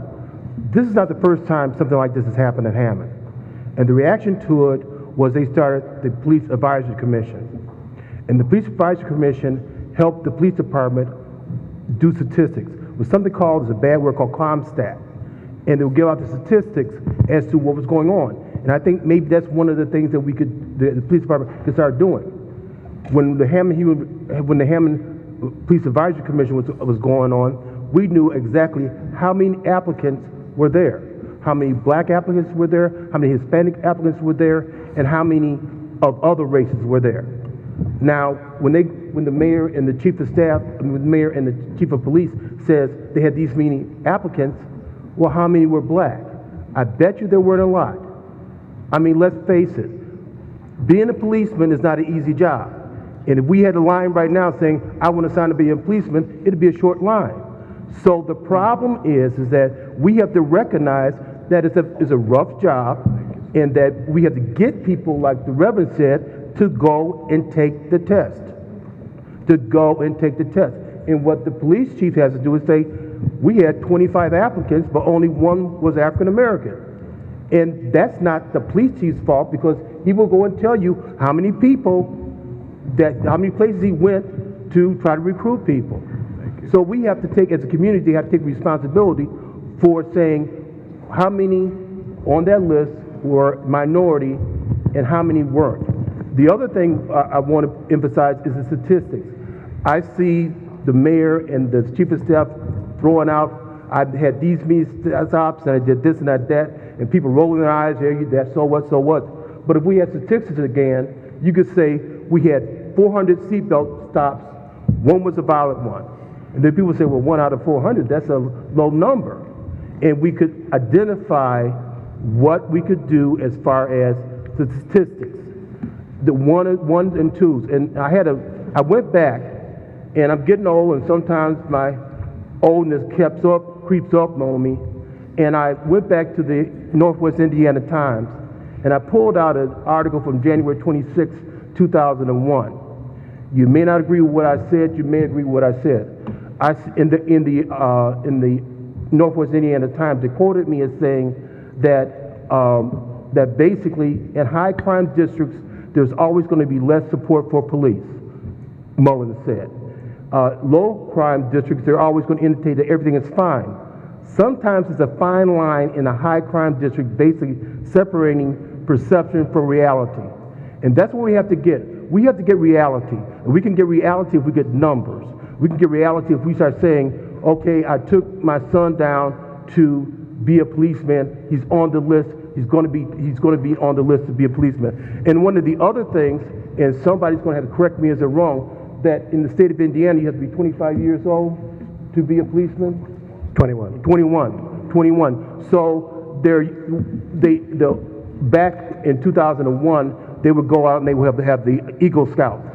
This is not the first time something like this has happened at Hammond. And the reaction to it was they started the Police Advisory Commission. And the Police Advisory Commission helped the police department do statistics with something called, it's a bad word called ComStat. And they'll give out the statistics as to what was going on. And I think maybe that's one of the things that the police department could start doing. When the Hammond Police Advisory Commission was going on, we knew exactly how many applicants were there, how many black applicants were there, how many Hispanic applicants were there, and how many of other races were there. Now, when the mayor and the chief of staff, the mayor and the chief of police says they had these many applicants, well, how many were black? I bet you there weren't a lot. I mean, let's face it, being a policeman is not an easy job. And if we had a line right now saying, I want to sign to be a policeman, it'd be a short line. So the problem is that we have to recognize that it's a rough job, and that we have to get people, like the Reverend said, to go and take the test. To go and take the test. And what the police chief has to do is say, we had 25 applicants, but only 1 was African American. And that's not the police chief's fault, because he will go and tell you how many places he went to try to recruit people. So we have to take, as a community, have to take responsibility for saying how many on that list were minority and how many weren't. The other thing I want to emphasize is the statistics. I see the mayor and the chief of staff throwing out, I had these many stops and I did this and that, and people rolling their eyes, there, that, so what, so what. But if we had statistics again, you could say we had 400 seatbelt stops, 1 was a violent one. And then people say, well, 1 out of 400, that's a low number. And we could identify what we could do as far as the statistics, the ones and twos. And I went back, and I'm getting old, and sometimes my oldness creeps up on me. And I went back to the Northwest Indiana Times, and I pulled out an article from January 26, 2001. You may not agree with what I said, you may agree with what I said. In the Northwest Indiana Times, they quoted me as saying that basically in high crime districts, there's always going to be less support for police, Mullins said. Low crime districts, they're always going to indicate that everything is fine. Sometimes it's a fine line in a high crime district, basically separating perception from reality. And that's what we have to get. We have to get reality. And we can get reality if we get numbers. We can get reality if we start saying, okay, I took my son down to be a policeman. He's on the list. He's going to be on the list to be a policeman. And one of the other things, and somebody's going to have to correct me if I'm wrong, that in the state of Indiana, you have to be 25 years old to be a policeman? 21. 21. So back in 2001, they would go out and they would have to have the Eagle Scouts.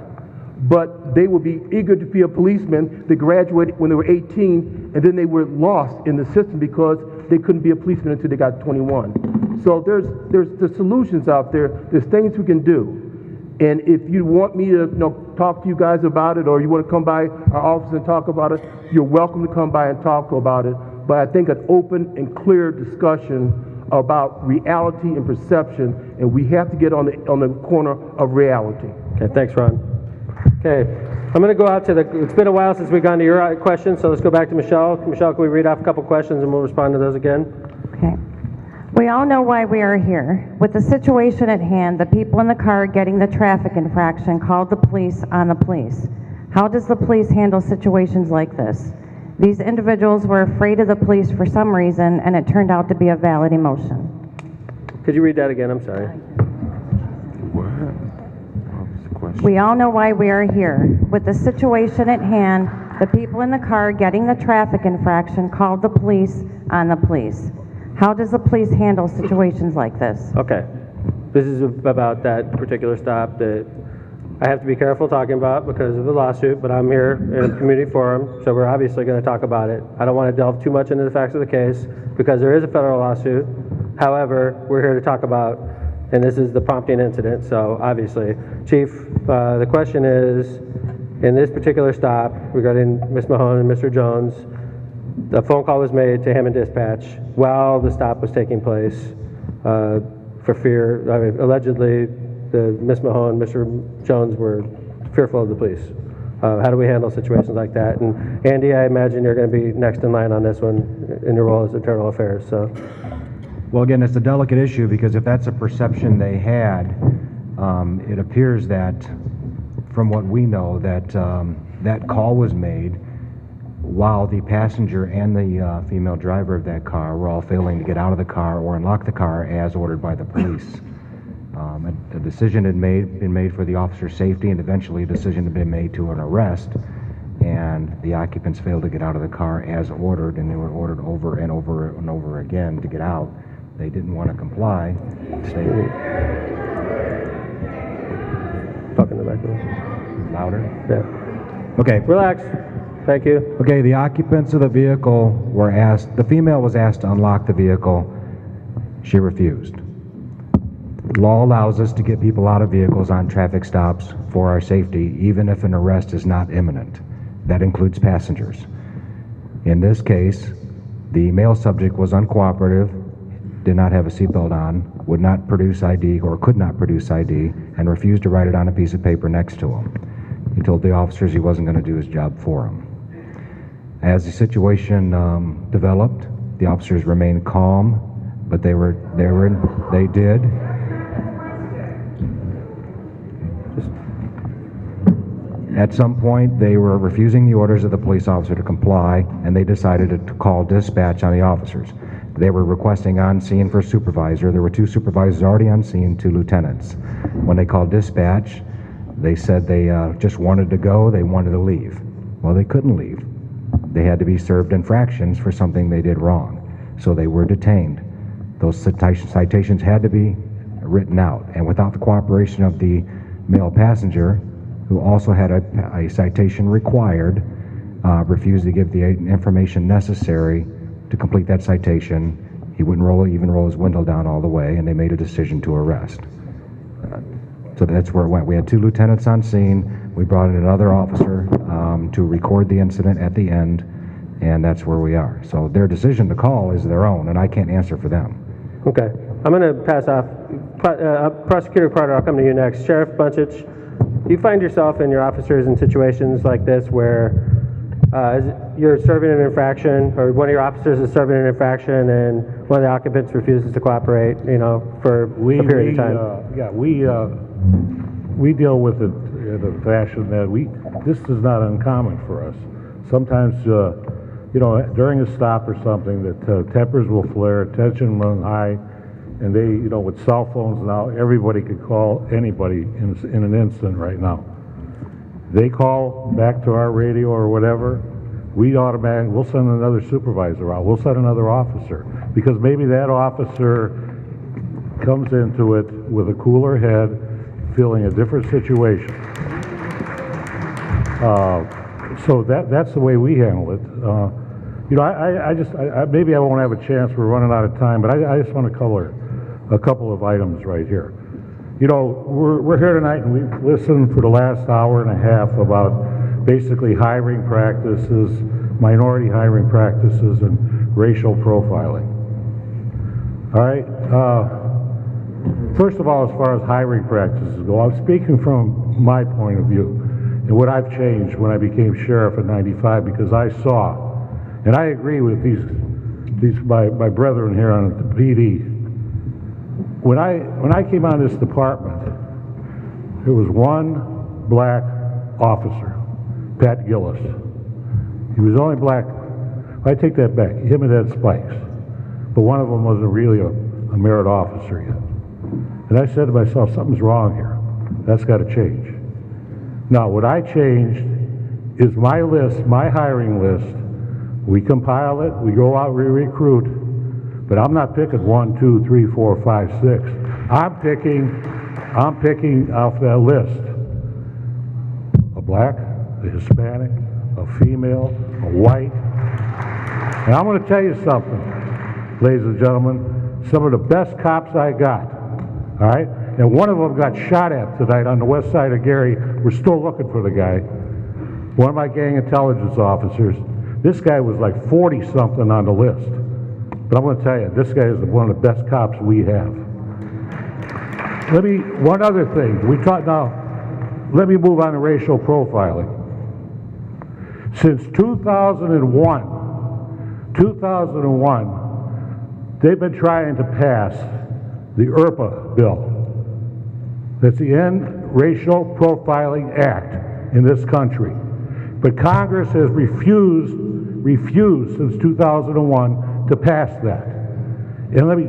But they would be eager to be a policeman. They graduated when they were 18, and then they were lost in the system because they couldn't be a policeman until they got 21. So there's solutions out there. There's things we can do. And if you want me to talk to you guys about it, or you want to come by our office and talk about it, you're welcome to come by and talk about it. But I think an open and clear discussion about reality and perception, and we have to get on the corner of reality. Okay, thanks, Ron. Okay, I'm going to go out to it's been a while since we've gone to your questions, so let's go back to Michelle. Michelle, can we read off a couple questions and we'll respond to those again? Okay. We all know why we are here. With the situation at hand, the people in the car getting the traffic infraction called the police on the police. How does the police handle situations like this? These individuals were afraid of the police for some reason, and it turned out to be a valid emotion. Could you read that again? I'm sorry. We all know why we are here. With the situation at hand, the people in the car getting the traffic infraction called the police on the police. How does the police handle situations like this? Okay. This is about that particular stop that I have to be careful talking about because of the lawsuit, but I'm here in a community forum, so we're obviously going to talk about it. I don't want to delve too much into the facts of the case because there is a federal lawsuit. However, we're here to talk about, and this is the prompting incident, so obviously. Chief, the question is, in this particular stop regarding Ms. Mahone and Mr. Jones, the phone call was made to Hammond Dispatch while the stop was taking place for fear, allegedly, Ms. Mahone and Mr. Jones were fearful of the police. How do we handle situations like that? And Andy, I imagine you're going to be next in line on this one in your role as Internal Affairs. So, well, again, it's a delicate issue because if that's a perception they had, it appears that, from what we know, that that call was made while the passenger and the female driver of that car were all failing to get out of the car or unlock the car as ordered by the police. A decision had been made for the officer's safety, and eventually a decision had been made to an arrest, and the occupants failed to get out of the car as ordered, and they were ordered over and over and over again to get out. They didn't want to comply. Talking in the back. Louder? Yeah. Okay. Relax. Thank you. Okay, the occupants of the vehicle were asked, the female was asked to unlock the vehicle. She refused. Law allows us to get people out of vehicles on traffic stops for our safety, even if an arrest is not imminent. That includes passengers. In this case, the male subject was uncooperative, did not have a seatbelt on, would not produce ID or could not produce ID, and refused to write it on a piece of paper next to him. He told the officers he wasn't going to do his job for him. As the situation developed, the officers remained calm, but they did. At some point, they were refusing the orders of the police officer to comply, and they decided to call dispatch on the officers. They were requesting on scene for a supervisor. There were 2 supervisors already on scene, 2 lieutenants. When they called dispatch, they said they just wanted to go, they wanted to leave. Well, they couldn't leave. They had to be served infractions for something they did wrong. So they were detained. Those citations had to be written out, and without the cooperation of the male passenger, who also had a citation required, refused to give the information necessary to complete that citation. He wouldn't even roll his window down all the way, and they made a decision to arrest. So that's where it went. We had 2 lieutenants on scene. We brought in another officer to record the incident at the end, and that's where we are. So their decision to call is their own, and I can't answer for them. Okay. I'm going to pass off. Prosecutor Carter, I'll come to you next. Sheriff Bunchich, do you find yourself and your officers in situations like this where You're serving an infraction, or one of your officers is serving an infraction, and one of the occupants refuses to cooperate, for a period of time. We deal with it in a fashion that this is not uncommon for us. Sometimes, during a stop or something, that tempers will flare, tension will run high, and they, with cell phones now, everybody could call anybody in an instant right now. They call back to our radio or whatever, we'll send another supervisor out, we'll send another officer, because maybe that officer comes into it with a cooler head, feeling a different situation. So that's the way we handle it. Maybe I won't have a chance, we're running out of time, but I just want to cover a couple of items right here. We're here tonight and we've listened for the last hour and a half about basically hiring practices, minority hiring practices, and racial profiling. All right. First of all, as far as hiring practices go, I'm speaking from my point of view and what I've changed when I became sheriff in '95, because I saw, and I agree with my brethren here on the PD. When I came on this department, there was one black officer, Pat Gillis. He was only black. I take that back. Him and Ed Spikes, but one of them wasn't really a merit officer yet. And I said to myself, something's wrong here. That's got to change. Now, what I changed is my list, my hiring list. We compile it, we go out, we recruit, but I'm not picking 1, 2, 3, 4, 5, 6. I'm picking off that list a black, a Hispanic, a female, a white. And I'm going to tell you something, ladies and gentlemen, some of the best cops I got, all right? And one of them got shot at tonight on the west side of Gary. We're still looking for the guy. One of my gang intelligence officers. This guy was like 40-something on the list. But I'm going to tell you, this guy is one of the best cops we have. One other thing. Let me move on to racial profiling. Since 2001, they've been trying to pass the IRPA bill. That's the End Racial Profiling Act in this country. But Congress has refused since 2001 to pass that. And let me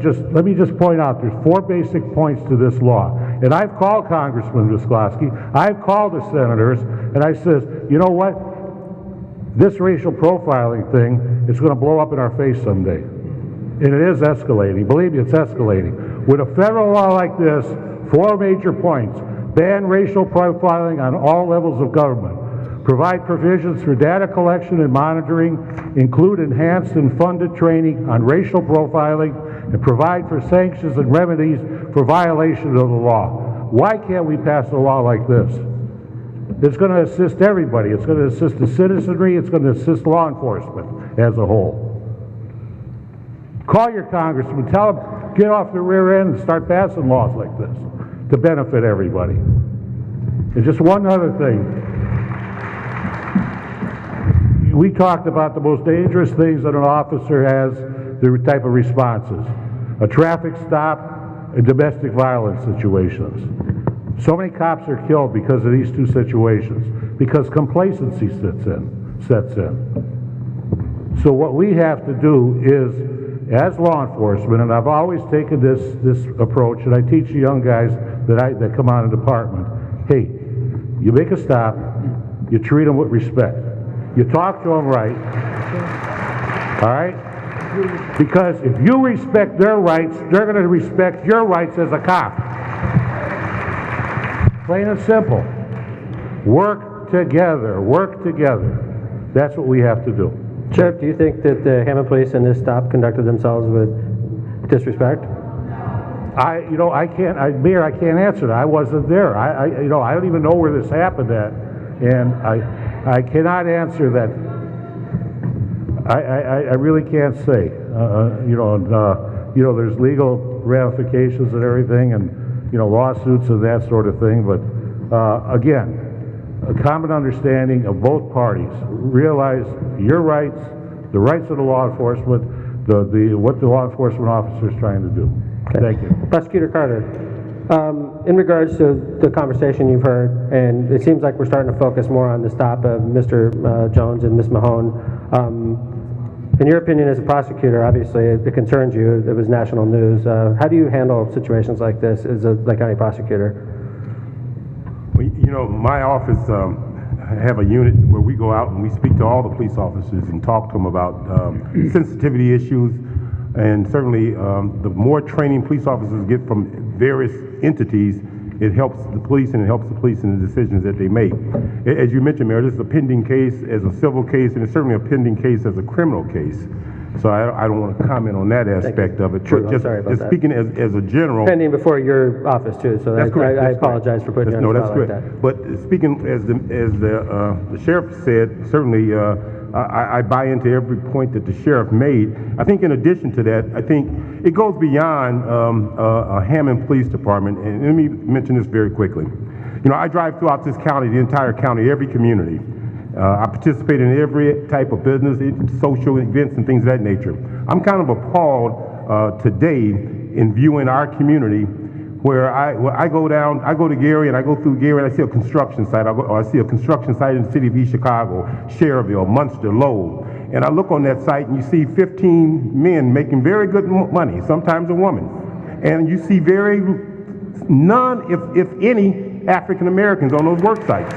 just point out, there's 4 basic points to this law. And I've called Congressman Wisklowski, I've called the senators, and I says, you know what? This racial profiling thing is going to blow up in our face someday. And it is escalating. Believe me, it's escalating. With a federal law like this, 4 major points: ban racial profiling on all levels of government, provide provisions for data collection and monitoring, include enhanced and funded training on racial profiling, and provide for sanctions and remedies for violation of the law. Why can't we pass a law like this? It's going to assist everybody. It's going to assist the citizenry. It's going to assist law enforcement as a whole. Call your congressman. Tell them, get off the rear end and start passing laws like this to benefit everybody. And just one other thing. We talked about the most dangerous things that an officer has, the type of responses. A traffic stop and domestic violence situations. So many cops are killed because of these 2 situations, because complacency sets in. So what we have to do is, as law enforcement, and I've always taken this approach, and I teach the young guys that come out of the department, hey, you make a stop, you treat them with respect. You talk to them right, all right? Because if you respect their rights, they're going to respect your rights as a cop. Plain and simple. Work together, work together. That's what we have to do. Sheriff, do you think that the Hammond police in this stop conducted themselves with disrespect? Mayor, I can't answer that. I wasn't there. I don't even know where this happened at, and I cannot answer that. I really can't say. There's legal ramifications and everything, and lawsuits and that sort of thing. But again, a common understanding of both parties, realize your rights, the rights of the law enforcement, what the law enforcement officer is trying to do. Okay. Thank you. Prosecutor Carter, in regards to the conversation you've heard, and it seems like we're starting to focus more on the stop of Mr. Jones and Ms. Mahone. In your opinion as a prosecutor, obviously it concerns you. It was national news. How do you handle situations like this as a Lake County prosecutor? Well, you know, my office have a unit where we go out and we speak to all the police officers and talk to them about sensitivity issues. And certainly, the more training police officers get from various entities, it helps the police and it helps the police in the decisions that they make. As you mentioned, Mayor, this is a pending case as a civil case, and it's certainly a pending case as a criminal case. So I don't want to comment on that aspect of it. True, Just speaking as a general. Pending before your office too, so That's correct. I apologize for putting you on the spot like that. But speaking as the sheriff said, certainly I buy into every point that the sheriff made. I think in addition to that, I think it goes beyond Hammond Police Department, and let me mention this very quickly. You know, I drive throughout this county, the entire county, every community. I participate in every type of business, social events and things of that nature. I'm kind of appalled today in viewing our community where I go to Gary and I go through Gary and I see a construction site, or I see a construction site in the city of East Chicago, Cherville, Munster, Lowell, and I look on that site and you see 15 men making very good money, sometimes a woman, and you see none, if any, African Americans on those work sites.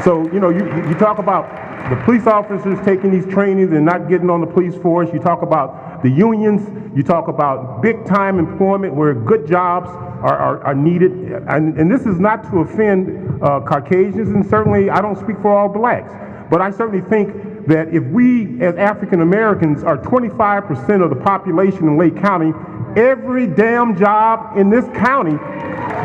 So, you know, you talk about the police officers taking these trainings and not getting on the police force. You talk about the unions. You talk about big time employment where good jobs are needed. And this is not to offend Caucasians, and certainly I don't speak for all blacks. But I certainly think that if we as African Americans are 25% of the population in Lake County, every damn job in this county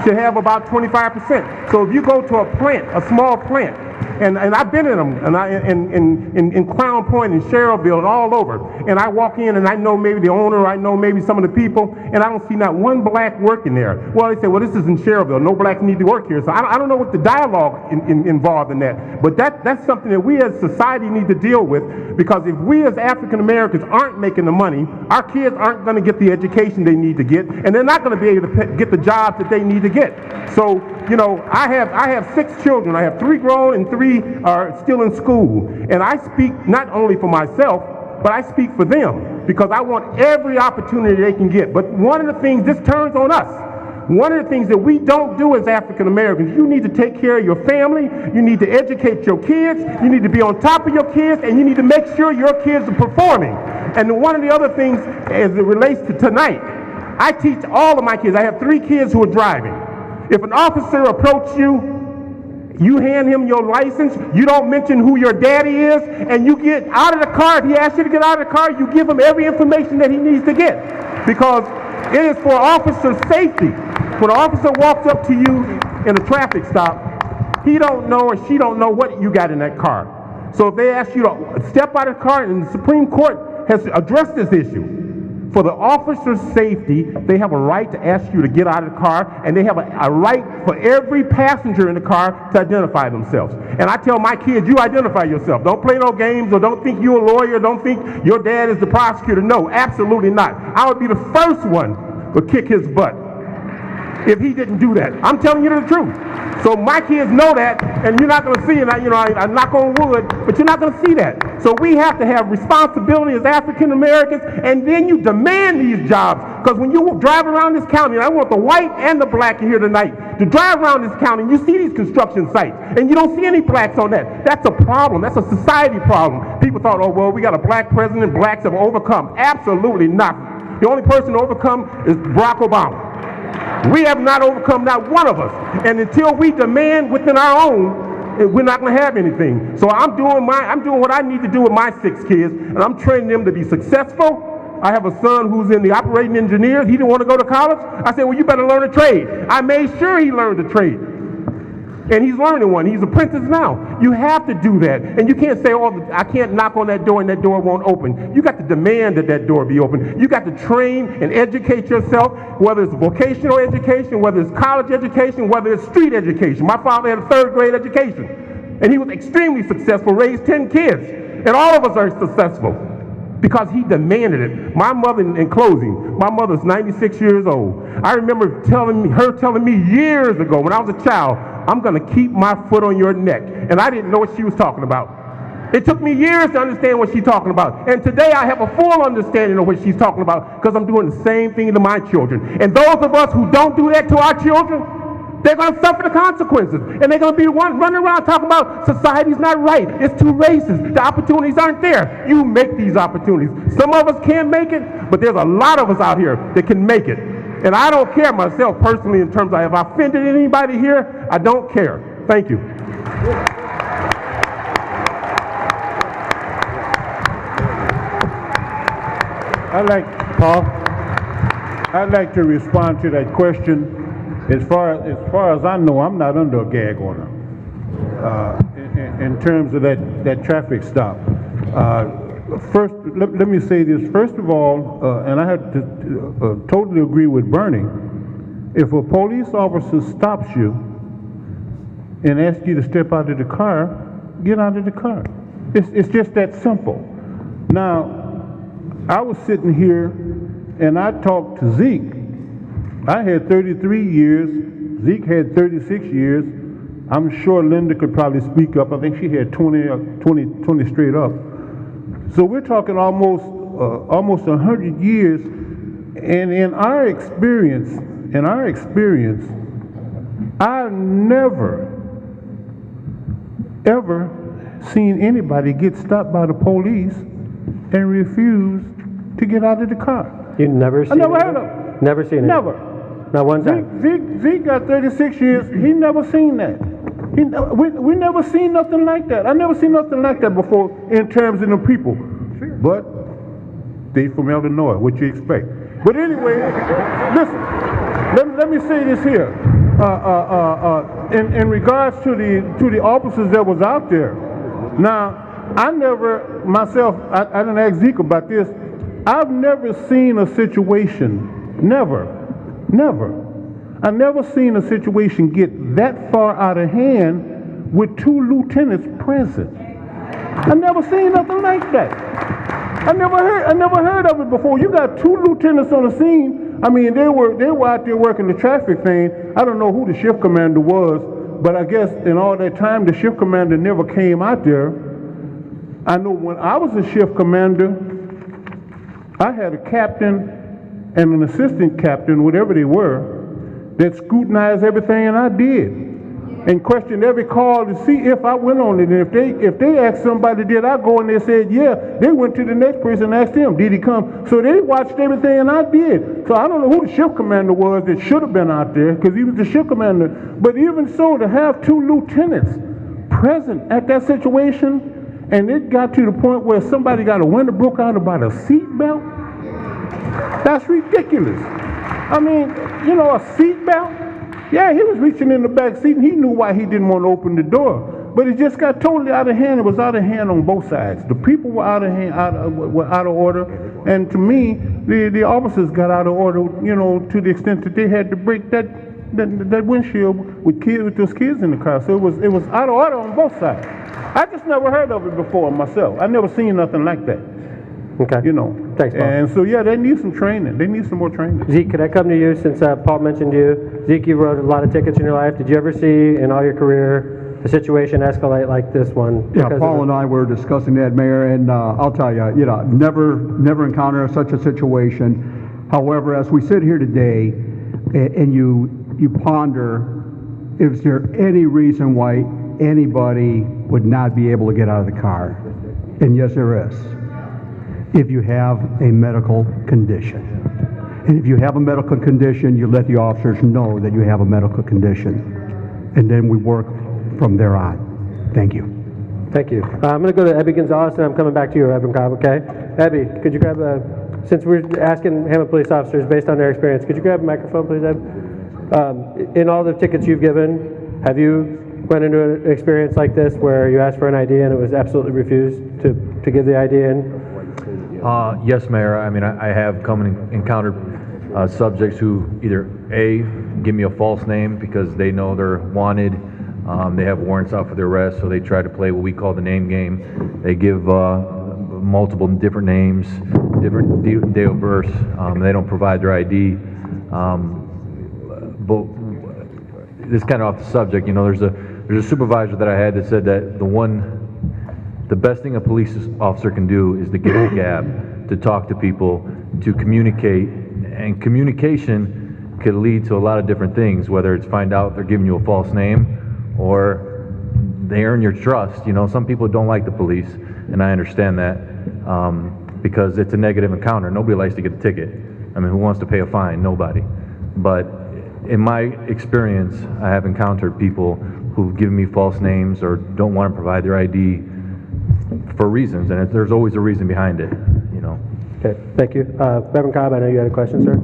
should have about 25%. So if you go to a plant, a small plant, and I've been in them, and in Crown Point and Cherville and all over, and I walk in and I know maybe the owner, I know maybe some of the people, and I don't see not one black working there. Well, they say, well, this is in Cherville, no blacks need to work here. So I don't know what the dialogue involved in that, but that's something that we as society need to deal with, because if we as African Americans aren't making the money, our kids aren't going to get the education they need to get, and they're not going to be able to get the jobs that they need to get. So, you know, I have 6 children. I have 3 grown and 3 are still in school. And I speak not only for myself, but I speak for them, because I want every opportunity they can get. But one of the things, this turns on us. One of the things that we don't do as African Americans, you need to take care of your family, you need to educate your kids, you need to be on top of your kids, and you need to make sure your kids are performing. And one of the other things as it relates to tonight, I teach all of my kids, I have 3 kids who are driving. If an officer approaches you, you hand him your license, you don't mention who your daddy is, and you get out of the car. If he asks you to get out of the car, you give him every information that he needs to get, because it is for officer safety. When an officer walks up to you in a traffic stop, he don't know or she don't know what you got in that car. So if they ask you to step out of the car, and the Supreme Court has addressed this issue, for the officer's safety, they have a right to ask you to get out of the car, and they have a right for every passenger in the car to identify themselves. And I tell my kids, you identify yourself. Don't play no games, or don't think you're a lawyer, don't think your dad is the prosecutor. No, absolutely not. I would be the first one to kick his butt if he didn't do that. I'm telling you the truth. So my kids know that, and you're not going to see it. You know, I knock on wood, but you're not going to see that. So we have to have responsibility as African Americans, and then you demand these jobs. Because when you drive around this county, and I want the white and the black in here tonight to drive around this county, and you see these construction sites, and you don't see any blacks on that. That's a problem. That's a society problem. People thought, oh, well, we got a black president, blacks have overcome. Absolutely not. The only person to overcome is Barack Obama. We have not overcome, not one of us. And until we demand within our own, we're not going to have anything. So I'm doing what I need to do with my 6 kids, and I'm training them to be successful. I have a son who's in the operating engineers. He didn't want to go to college. I said, well, you better learn a trade. I made sure he learned a trade. And he's learning one. He's apprentice now. You have to do that. And you can't say, oh, I can't knock on that door and that door won't open. You got to demand that that door be open. You got to train and educate yourself, whether it's vocational education, whether it's college education, whether it's street education. My father had a 3rd grade education. And he was extremely successful, raised 10 kids. And all of us are successful because he demanded it. My mother, in closing, my mother's 96 years old. I remember her telling me years ago when I was a child, I'm going to keep my foot on your neck. And I didn't know what she was talking about. It took me years to understand what she's talking about. And today I have a full understanding of what she's talking about because I'm doing the same thing to my children. And those of us who don't do that to our children, they're going to suffer the consequences. And they're going to be running around talking about society's not right. It's too racist. The opportunities aren't there. You make these opportunities. Some of us can't make it, but there's a lot of us out here that can make it. And I don't care myself personally in terms of if I offended anybody here, I don't care. Thank you. I'd like to respond to that question. As far as I know, I'm not under a gag order in terms of that traffic stop. First, let me say this. First of all, and I have to totally agree with Bernie. If a police officer stops you and asks you to step out of the car, get out of the car. It's just that simple. Now, I was sitting here and I talked to Zeke. I had 33 years, Zeke had 36 years. I'm sure Linda could probably speak up. I think she had 20 straight up. So we're talking almost 100 years. And in our experience, I've never, ever seen anybody get stopped by the police and refuse to get out of the car. You never seen it? I never heard of it. Never seen it? Never. Not one time? Zeke got 36 years. He never seen that. We never seen nothing like that. I never seen nothing like that before in terms of the people. Sure. But they from Illinois, what you expect. But anyway, listen, let me say this here. In regards to the officers that was out there. Now, I never, myself, I didn't ask Zeke about this. I've never seen a situation, never. I've never seen a situation get that far out of hand with two lieutenants present. I never seen nothing like that. I never heard of it before. You got two lieutenants on the scene. I mean, they were out there working the traffic thing. I don't know who the shift commander was, but I guess in all that time the shift commander never came out there. I know when I was a shift commander, I had a captain and an assistant captain, whatever they were, that scrutinized everything I did and questioned every call to see if I went on it. And if they asked somebody, did I go, and they said, yeah, they went to the next person and asked him, did he come? So they watched everything I did. So I don't know who the shift commander was that should have been out there because he was the shift commander. But even so, to have two lieutenants present at that situation, and it got to the point where somebody got a window broke out about a seatbelt, that's ridiculous. I mean, you know, a seatbelt? Yeah, he was reaching in the back seat and he knew why he didn't want to open the door. But it just got totally out of hand. It was out of hand on both sides. The people were out of hand, were out of order. And to me, the officers got out of order, you know, to the extent that they had to break that windshield with those kids in the car. So it was out of order on both sides. I just never heard of it before myself. I never seen nothing like that. Okay. You know. Thanks, Paul. And so, yeah, they need some training. They need some more training. Zeke, could I come to you since Paul mentioned you? Zeke, you wrote a lot of tickets in your life. Did you ever see in all your career a situation escalate like this one? Yeah, Paul and I were discussing that, Mayor, and I'll tell you, never encountered such a situation. However, as we sit here today and you ponder, is there any reason why anybody would not be able to get out of the car? And yes, there is. If you have a medical condition. And if you have a medical condition, you let the officers know that you have a medical condition. And then we work from there on. Thank you. Thank you. I'm going to go to Ebby Gonzalez, and I'm coming back to you, Reverend Cobb, okay? Ebby, could you grab since we're asking Hammond police officers based on their experience, could you grab a microphone, please, Eb? In all the tickets you've given, have you went into an experience like this where you asked for an ID and it was absolutely refused to give the ID in? Yes, Mayor. I mean, I have come and encountered subjects who either A, give me a false name because they know they're wanted, They have warrants out for their arrest, so they try to play what we call the name game. They give multiple different names, different day of birth. They don't provide their ID. But this is kind of off the subject. You know, there's a supervisor that I had that said that the best thing a police officer can do is to get a gab, to talk to people, to communicate, and communication could lead to a lot of different things, whether it's find out they're giving you a false name or they earn your trust. You know, some people don't like the police, and I understand that, because it's a negative encounter. Nobody likes to get a ticket. I mean, who wants to pay a fine? Nobody. But in my experience, I have encountered people who've given me false names or don't want to provide their ID for reasons, and there's always a reason behind it, you know. Okay, thank you. Reverend Cobb, I know you had a question, sir.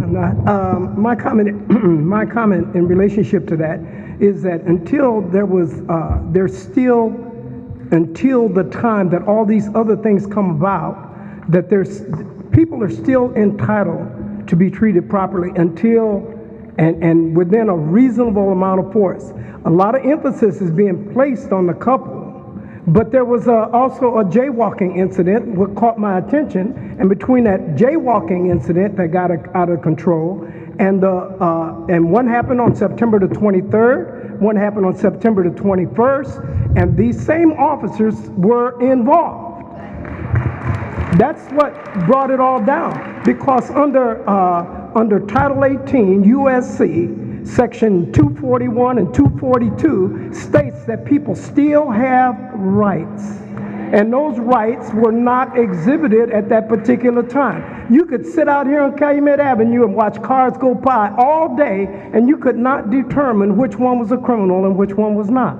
My comment, my comment in relationship to that is that until there was, until the time that all these other things come about, that people are still entitled to be treated properly until, and within a reasonable amount of force. A lot of emphasis is being placed on the couple, but there was also a jaywalking incident what caught my attention, and between that jaywalking incident that got out of control, and one happened on September the 23rd, one happened on September the 21st, and these same officers were involved. That's what brought it all down, because under Title 18 USC, Section 241 and 242 states that people still have rights, and those rights were not exhibited at that particular time. You could sit out here on Calumet Avenue and watch cars go by all day, and you could not determine which one was a criminal and which one was not.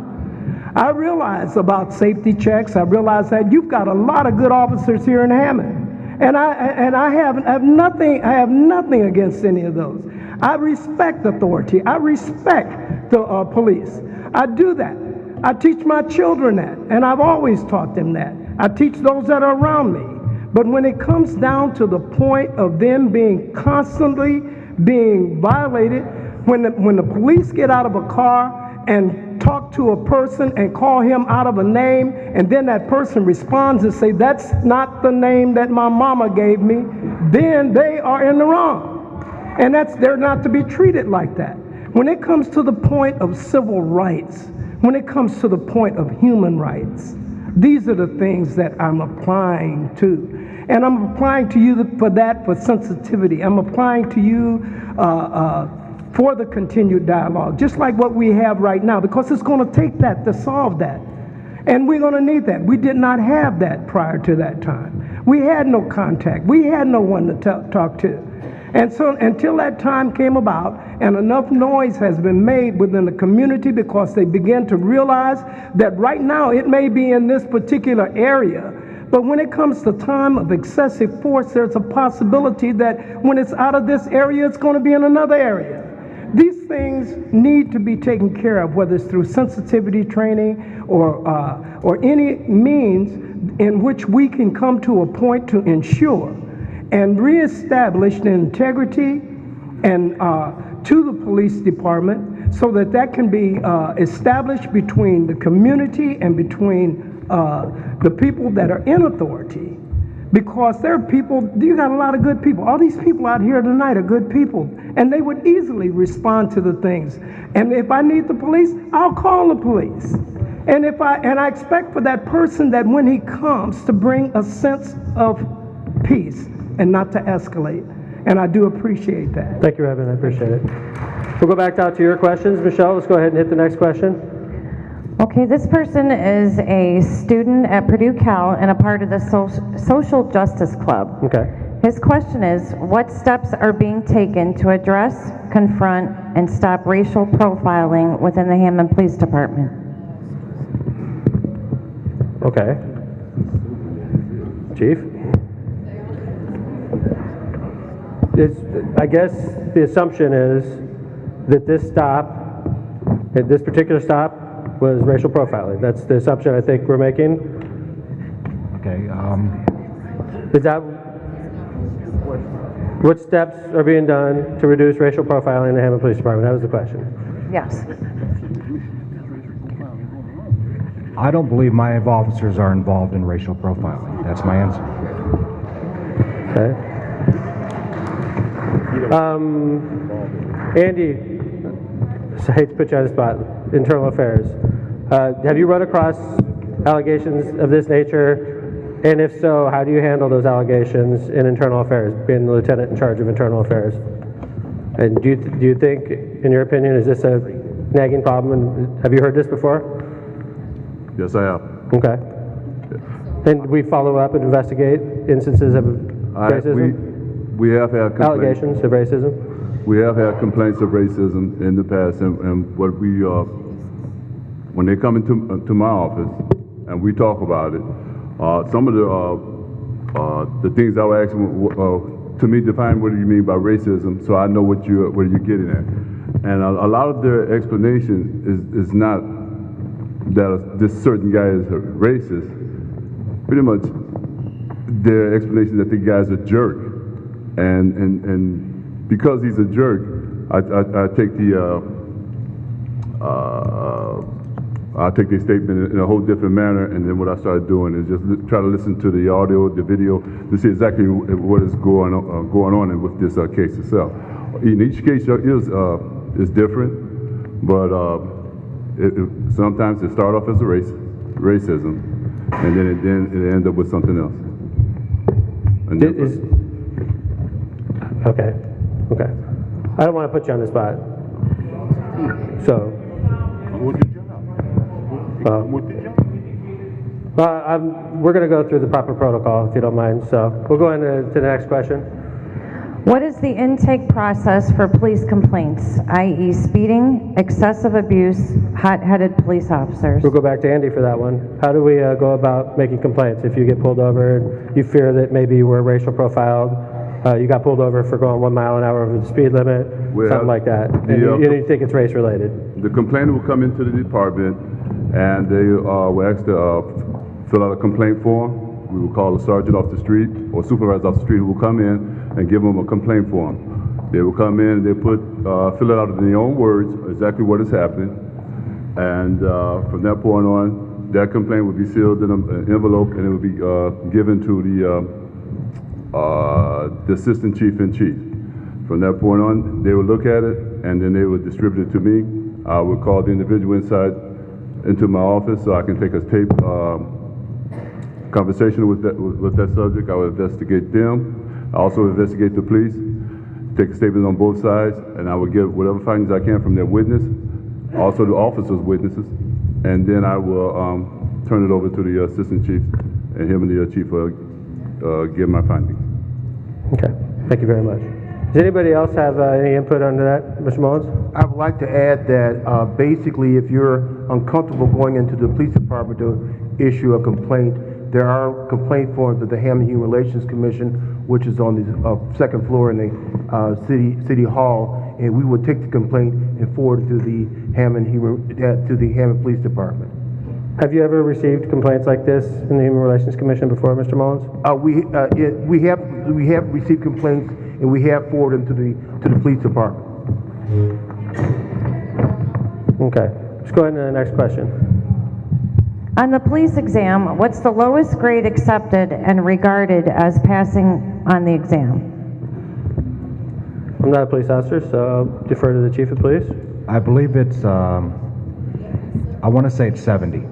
I realize about safety checks. I realize that you've got a lot of good officers here in Hammond, and I have nothing against any of those. I respect authority. I respect the police. I do that. I teach my children that, and I've always taught them that. I teach those that are around me. But when it comes down to the point of them being constantly being violated, when the police get out of a car and talk to a person and call him out of a name, and then that person responds and say, "That's not the name that my mama gave me," then they are in the wrong. And they're not to be treated like that. When it comes to the point of civil rights, when it comes to the point of human rights, these are the things that I'm applying to. And I'm applying to you for sensitivity. I'm applying to you for the continued dialogue, just like what we have right now, because it's going to take that to solve that. And we're going to need that. We did not have that prior to that time. We had no contact. We had no one to talk to. And so until that time came about, and enough noise has been made within the community because they begin to realize that right now it may be in this particular area, but when it comes to time of excessive force, there's a possibility that when it's out of this area, it's going to be in another area. These things need to be taken care of, whether it's through sensitivity training or any means in which we can come to a point to ensure and reestablish the integrity and to the police department, so that that can be established between the community and between the people that are in authority. Because there are people, you got a lot of good people. All these people out here tonight are good people, and they would easily respond to the things. And if I need the police, I'll call the police. And I expect for that person that when he comes to bring a sense of peace and not to escalate. And I do appreciate that. Thank you, Reverend. I appreciate it. We'll go back out to your questions. Michelle, let's go ahead and hit the next question. Okay, this person is a student at Purdue Cal and a part of the Social Justice Club. Okay. His question is, what steps are being taken to address, confront, and stop racial profiling within the Hammond Police Department? Okay. Chief? I guess the assumption is that this particular stop was racial profiling. That's the assumption I think we're making. Okay. Is that what steps are being done to reduce racial profiling in the Hammond Police Department? That was the question. Yes. I don't believe my officers are involved in racial profiling. That's my answer. Okay. Andy, I hate to put you on the spot, internal affairs. Have you run across allegations of this nature? And if so, how do you handle those allegations in internal affairs, being the lieutenant in charge of internal affairs? And do you think, in your opinion, is this a nagging problem? And have you heard this before? Yes, I have. Okay. And we follow up and investigate instances of racism? We have had complaints. Allegations of racism? We have had complaints of racism in the past, and what we, when they come into my office and we talk about it, some of the things I would ask them, to me, define what do you mean by racism, so I know what you're getting at. And a lot of their explanation is not that this certain guy is racist. Pretty much, their explanation that the guy's a jerk, and because he's a jerk, I take the statement in a whole different manner, and then what I started doing is just try to listen to the audio, the video, to see exactly what is going on with this case itself. In each case is different, but sometimes it starts off as a racism, and then it ends up with something else. And okay. I don't want to put you on the spot. So. We're going to go through the proper protocol, if you don't mind. So we'll go into the next question. What is the intake process for police complaints, i.e. speeding, excessive abuse, hot-headed police officers? We'll go back to Andy for that one. How do we go about making complaints if you get pulled over and you fear that maybe you were racial profiled, you got pulled over for going 1 mile an hour over the speed limit, something like that, and you think it's race related? The complainant will come into the department and they will ask to fill out a complaint form. We will call a sergeant off the street or supervisor off the street who will come in and give them a complaint form. They will come in and they fill it out in their own words, exactly what is happening. And from that point on, that complaint will be sealed in an envelope and it will be given to the assistant chief in chief. From that point on, they will look at it and then they will distribute it to me. I will call the individual into my office so I can take a tape conversation with that subject. I will investigate them. I also investigate the police, take a statement on both sides, and I will get whatever findings I can from their witness, also the officers' witnesses, and then I will turn it over to the assistant chief, and him and the chief will give my findings. Okay, thank you very much. Does anybody else have any input on that, Mr. Mullins? I would like to add that basically if you're uncomfortable going into the police department to issue a complaint, there are complaint forms at the Hammond Human Relations Commission, which is on the second floor in the city hall, and we would take the complaint and forward it to the Hammond Police Department. Have you ever received complaints like this in the Human Relations Commission before, Mr. Mullins? We have received complaints and we have forwarded them to the police department. Okay, let's go ahead to the next question. On the police exam, what's the lowest grade accepted and regarded as passing on the exam? I'm not a police officer, so I'll defer to the chief of police. I believe it's, I want to say it's 70.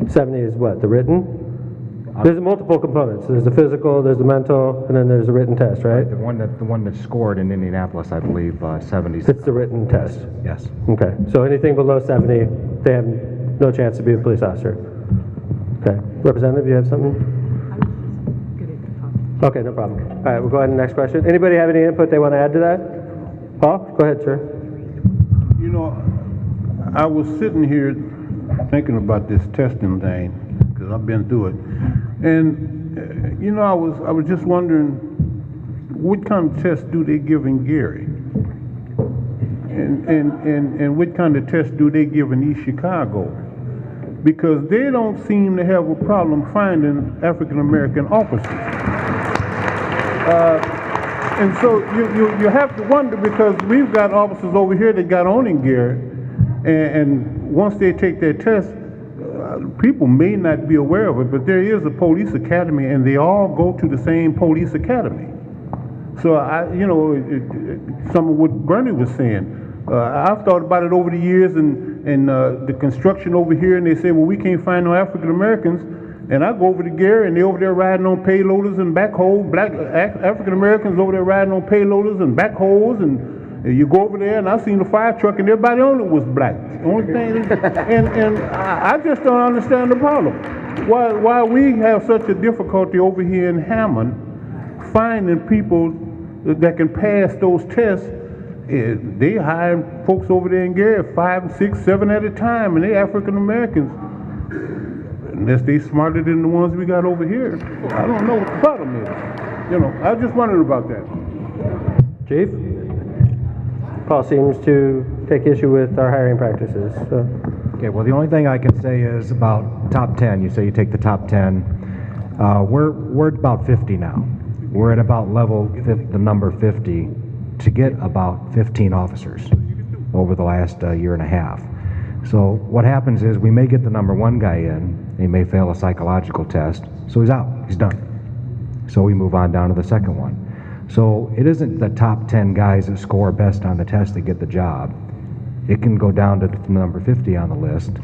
70 is what, the written? There's multiple components. There's the physical, there's the mental, and then there's the written test, right? The one that scored in Indianapolis, I believe, 70. It's the written test? Yes. Okay, so anything below 70, they have no chance to be a police officer. Okay, Representative, you have something? Okay, no problem. All right, we'll go ahead to the next question. Anybody have any input they want to add to that? Paul, go ahead, sir. You know, I was sitting here thinking about this testing thing, because I've been through it. And, you know, I was just wondering, what kind of tests do they give in Gary? And what kind of tests do they give in East Chicago? Because they don't seem to have a problem finding African-American officers. And so you have to wonder, because we've got officers over here that got on in Gary, and once they take their test, people may not be aware of it, but there is a police academy, and they all go to the same police academy. So some of what Bernie was saying, I've thought about it over the years, and the construction over here, and they say, well, we can't find no African Americans, and I go over to Gary, and they over there riding on payloaders and backhoes. Black African Americans over there riding on payloaders and backhoes, and you go over there, and I seen the fire truck, and everybody on it was black. The only thing, and I just don't understand the problem. Why we have such a difficulty over here in Hammond finding people that can pass those tests. They hire folks over there in Gary 5, 6, 7 at a time, and they African Americans. Unless they smarter than the ones we got over here. I don't know what the problem is. I just wondered about that. Chief? Paul seems to take issue with our hiring practices. So. Okay, well, the only thing I can say is about top 10. You say you take the top 10. We're at about 50 now. We're at about the number 50 to get about 15 officers over the last year and a half. So what happens is we may get the number 1 guy in, he may fail a psychological test, so he's out, he's done. So we move on down to the second one. So it isn't the top 10 guys that score best on the test that get the job. It can go down to number 50 on the list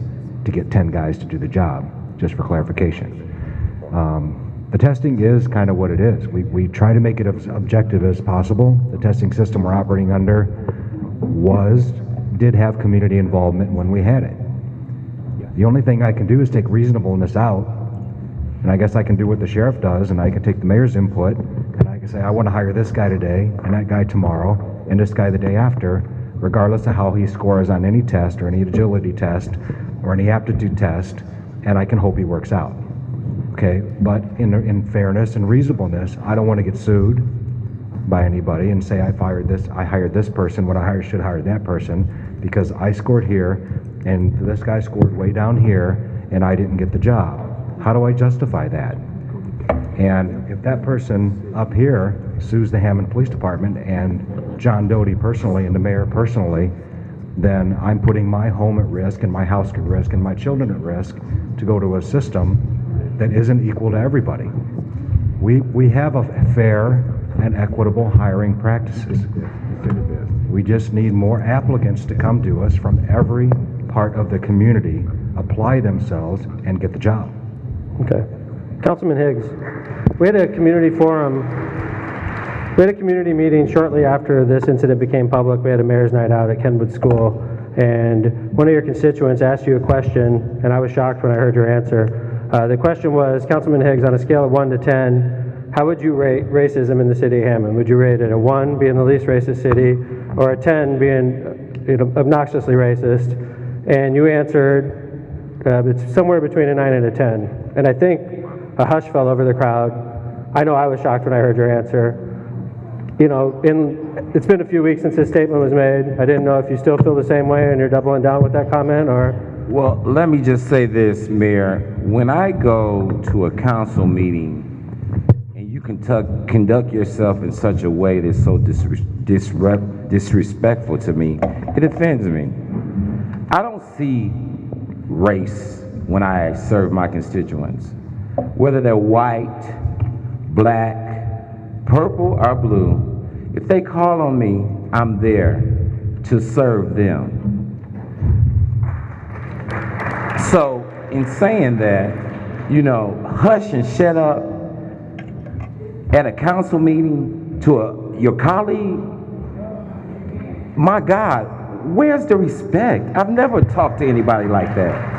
to get 10 guys to do the job, just for clarification. The testing is kind of what it is. We try to make it as objective as possible. The testing system we're operating under did have community involvement when we had it. The only thing I can do is take reasonableness out, and I guess I can do what the sheriff does, and I can take the mayor's input, and I can say, I want to hire this guy today, and that guy tomorrow, and this guy the day after, regardless of how he scores on any test, or any agility test, or any aptitude test, and I can hope he works out. Okay, but in fairness and reasonableness, I don't want to get sued by anybody and say I hired this person when I should hire that person because I scored here and this guy scored way down here and I didn't get the job. How do I justify that? And if that person up here sues the Hammond Police Department and John Doty personally and the mayor personally, then I'm putting my home at risk and my house at risk and my children at risk to go to a system that isn't equal to everybody. We have a fair and equitable hiring practices. We just need more applicants to come to us from every part of the community, apply themselves, and get the job. Okay. Councilman Higgs, we had a community forum, we had a community meeting shortly after this incident became public. We had a mayor's night out at Kenwood School, and one of your constituents asked you a question, and I was shocked when I heard your answer. The question was, Councilman Higgs, on a scale of 1 to 10, how would you rate racism in the city of Hammond? Would you rate it a 1 being the least racist city, or a 10 being obnoxiously racist? And you answered, it's somewhere between a 9 and a 10. And I think a hush fell over the crowd. I know I was shocked when I heard your answer. It's been a few weeks since this statement was made. I didn't know if you still feel the same way and you're doubling down with that comment, or? Well, let me just say this, Mayor. When I go to a council meeting and you conduct yourself in such a way that's so disrespectful to me, it offends me. I don't see race when I serve my constituents. Whether they're white, black, purple, or blue, if they call on me, I'm there to serve them. So, in saying that, hush and shut up at a council meeting to your colleague, my God, where's the respect? I've never talked to anybody like that.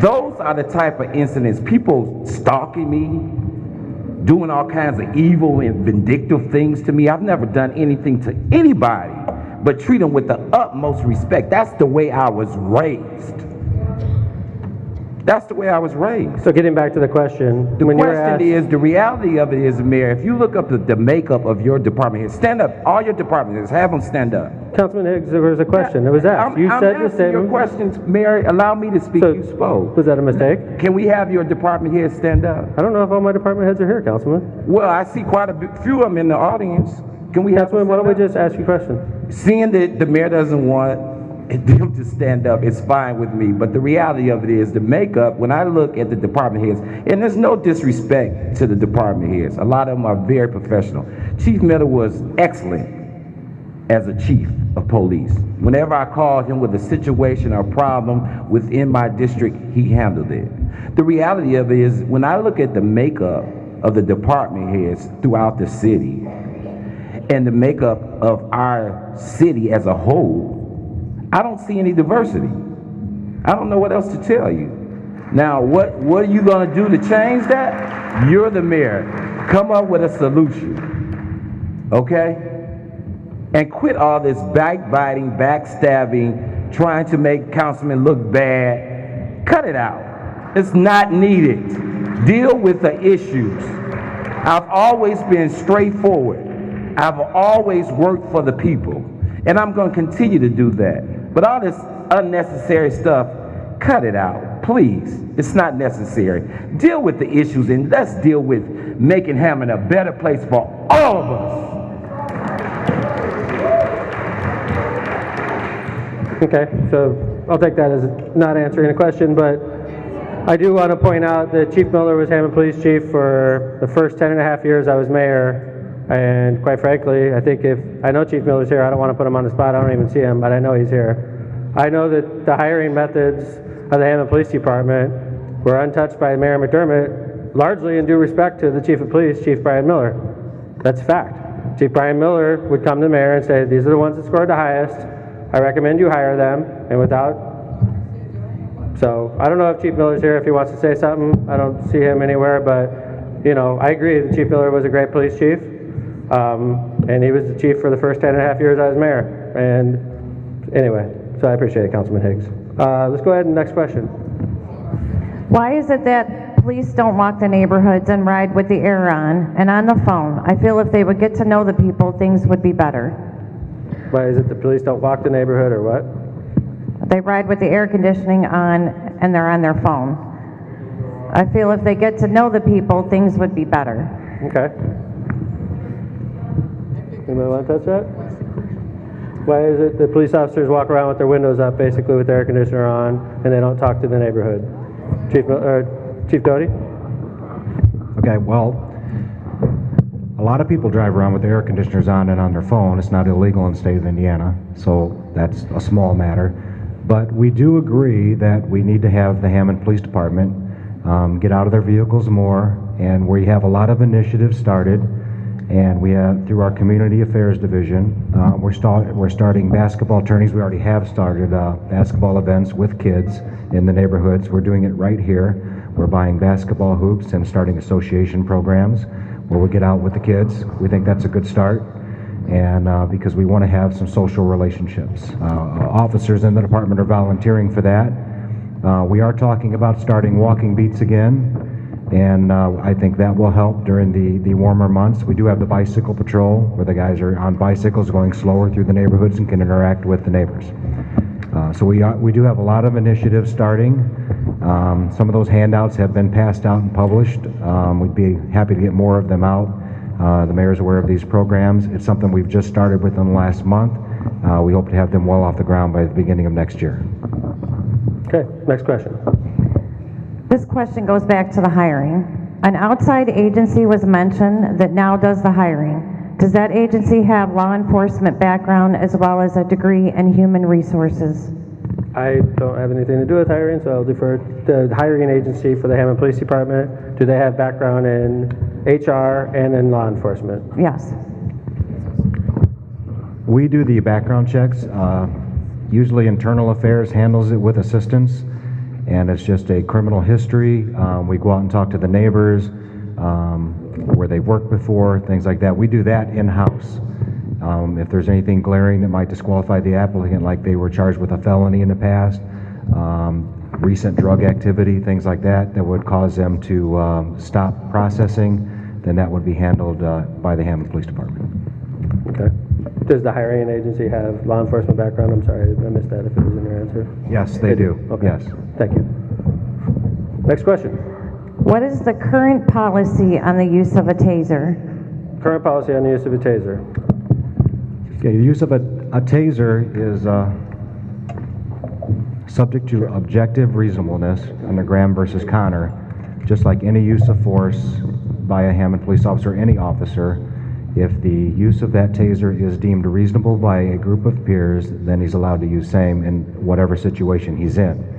Those are the type of incidents, people stalking me, doing all kinds of evil and vindictive things to me. I've never done anything to anybody but treat them with the utmost respect. That's the way I was raised. That's the way I was raised. So getting back to the question. The reality of it is, Mayor, if you look up the makeup of your department heads, stand up, all your department heads, have them stand up. Councilman Higgs, there was a question. It was asked. You said your statement. Your questions, Mayor, allow me to speak. You spoke. Was that a mistake? Can we have your department heads stand up? I don't know if all my department heads are here, Councilman. Well, I see quite a few of them in the audience. Can we have? Councilman, why don't we just ask you a question? Seeing that the mayor doesn't want them to stand up, it's fine with me. But the reality of it is the makeup, when I look at the department heads, and there's no disrespect to the department heads. A lot of them are very professional. Chief Miller was excellent as a chief of police. Whenever I called him with a situation or problem within my district, he handled it. The reality of it is when I look at the makeup of the department heads throughout the city and the makeup of our city as a whole, I don't see any diversity. I don't know what else to tell you. Now, what are you going to do to change that? You're the mayor. Come up with a solution, okay? And quit all this backbiting, backstabbing, trying to make councilmen look bad. Cut it out. It's not needed. Deal with the issues. I've always been straightforward. I've always worked for the people. And I'm going to continue to do that. But all this unnecessary stuff, cut it out, please. It's not necessary. Deal with the issues, and let's deal with making Hammond a better place for all of us. Okay, so I'll take that as not answering the question, but I do want to point out that Chief Miller was Hammond Police Chief for the first 10 and a half years I was mayor. And quite frankly, I think if I know Chief Miller's here, I don't want to put him on the spot. I don't even see him, but I know he's here. I know that the hiring methods of the Hammond Police Department were untouched by Mayor McDermott, largely in due respect to the Chief of Police, Chief Brian Miller. That's a fact. Chief Brian Miller would come to the mayor and say, these are the ones that scored the highest. I recommend you hire them. And so I don't know if Chief Miller's here, if he wants to say something. I don't see him anywhere, but you know, I agree that Chief Miller was a great police chief. And he was the chief for the first 10 and a half years I was mayor. And anyway, so I appreciate it, Councilman Higgs. Let's go ahead and next question. Why is it that police don't walk the neighborhoods and ride with the air on and on the phone? I feel if they would get to know the people, things would be better. Why is it the police don't walk the neighborhood or what? They ride with the air conditioning on and they're on their phone. I feel if they get to know the people, things would be better. Okay. Anybody want to touch that? Why is it that police officers walk around with their windows up, basically with the air conditioner on, and they don't talk to the neighborhood? Chief Doty? Okay, well, a lot of people drive around with their air conditioners on and on their phone. It's not illegal in the state of Indiana, so that's a small matter. But we do agree that we need to have the Hammond Police Department get out of their vehicles more, and we have a lot of initiatives started. And we have, through our Community Affairs Division, we're starting basketball tourneys. We already have started basketball events with kids in the neighborhoods. We're doing it right here. We're buying basketball hoops and starting association programs where we get out with the kids. We think that's a good start, and because we want to have some social relationships. Officers in the department are volunteering for that. We are talking about starting walking beats again. And I think that will help during the warmer months. We do have the bicycle patrol where the guys are on bicycles going slower through the neighborhoods and can interact with the neighbors. So we do have a lot of initiatives starting. Some of those handouts have been passed out and published. We'd be happy to get more of them out. The mayor's aware of these programs. It's something we've just started with in the last month. We hope to have them well off the ground by the beginning of next year. Okay, next question. This question goes back to the hiring. An outside agency was mentioned that now does the hiring. Does that agency have law enforcement background as well as a degree in human resources? I don't have anything to do with hiring, so I'll defer to the hiring agency for the Hammond Police Department. Do they have background in HR and in law enforcement? Yes. We do the background checks. Usually Internal Affairs handles it with assistance. And it's just a criminal history. We go out and talk to the neighbors, where they've worked before, things like that. We do that in-house. If there's anything glaring that might disqualify the applicant, like they were charged with a felony in the past, recent drug activity, things like that, that would cause them to stop processing, then that would be handled by the Hammond Police Department. Okay. Does the hiring agency have law enforcement background? I'm sorry, I missed that if it was in your answer. Yes, they do. Okay. Yes. Thank you. Next question. What is the current policy on the use of a taser? Current policy on the use of a taser. Okay, the use of a taser is subject to objective reasonableness under Graham versus Connor, just like any use of force by a Hammond police officer, any officer. If the use of that taser is deemed reasonable by a group of peers, then he's allowed to use same in whatever situation he's in.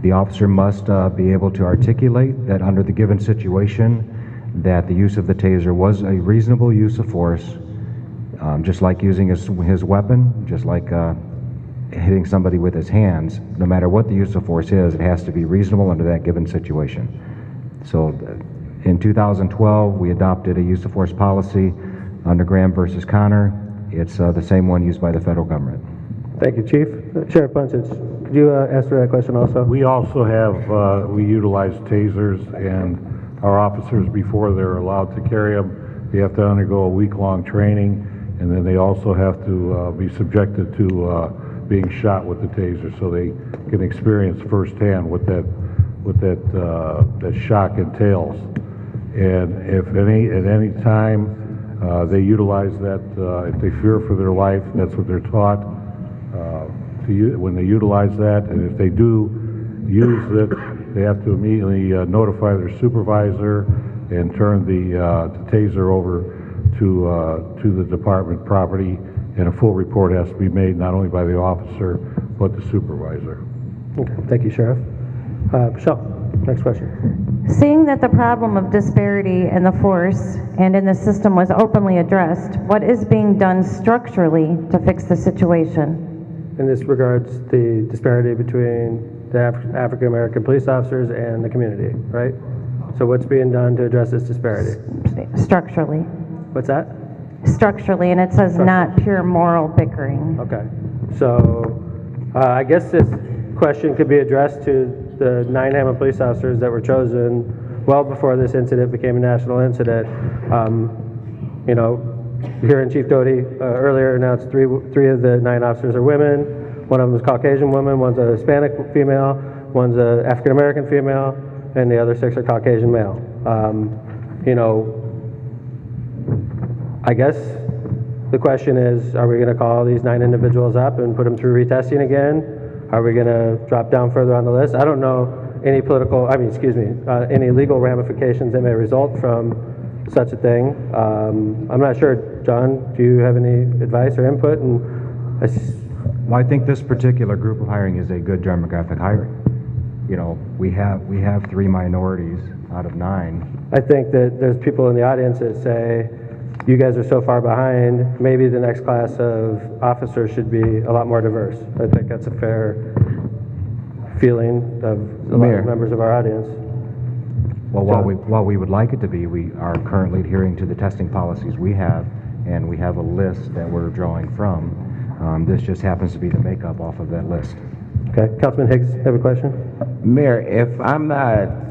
The officer must be able to articulate that under the given situation, that the use of the taser was a reasonable use of force, just like using his weapon, just like hitting somebody with his hands. No matter what the use of force is, it has to be reasonable under that given situation. So in 2012, we adopted a use of force policy under Graham versus Connor. It's the same one used by the federal government. Thank you, Chief. Sheriff Bunchich, could you answer that question also? We also have, we utilize tasers, and our officers, before they're allowed to carry them, they have to undergo a week-long training, and then they also have to be subjected to being shot with the taser, so they can experience firsthand what that shock entails. And if at any time they utilize that, if they fear for their life, that's what they're taught. When they utilize that, and if they do use it, they have to immediately notify their supervisor and turn the taser over to the department property, and a full report has to be made not only by the officer but the supervisor. Okay, thank you, Sheriff. Michelle, next question. Seeing that the problem of disparity in the force and in the system was openly addressed, what is being done structurally to fix the situation? And this regards the disparity between the African American police officers and the community, right? So what's being done to address this disparity? Structurally. What's that? Structurally, and it says not pure moral bickering. Okay. So I guess this question could be addressed to the 9 Hammond police officers that were chosen well before this incident became a national incident. You know, hearing Chief Doty earlier announced three of the 9 officers are women. One of them is Caucasian woman, one's a Hispanic female, one's a African American female, and the other 6 are Caucasian male. You know, I guess the question is, are we going to call these 9 individuals up and put them through retesting again? Are we going to drop down further on the list? I don't know any any legal ramifications that may result from such a thing. I'm not sure. John, do you have any advice or input? Well, I think this particular group of hiring is a good demographic hiring. You know, we have 3 minorities out of 9. I think that there's people in the audience that say, you guys are so far behind, maybe the next class of officers should be a lot more diverse. I think that's a fair feeling of a lot of members of our audience. Well, while we would like it to be, we are currently adhering to the testing policies we have, and we have a list that we're drawing from. This just happens to be the makeup off of that list. Okay, Councilman Higgs, have a question? Mayor, if I'm not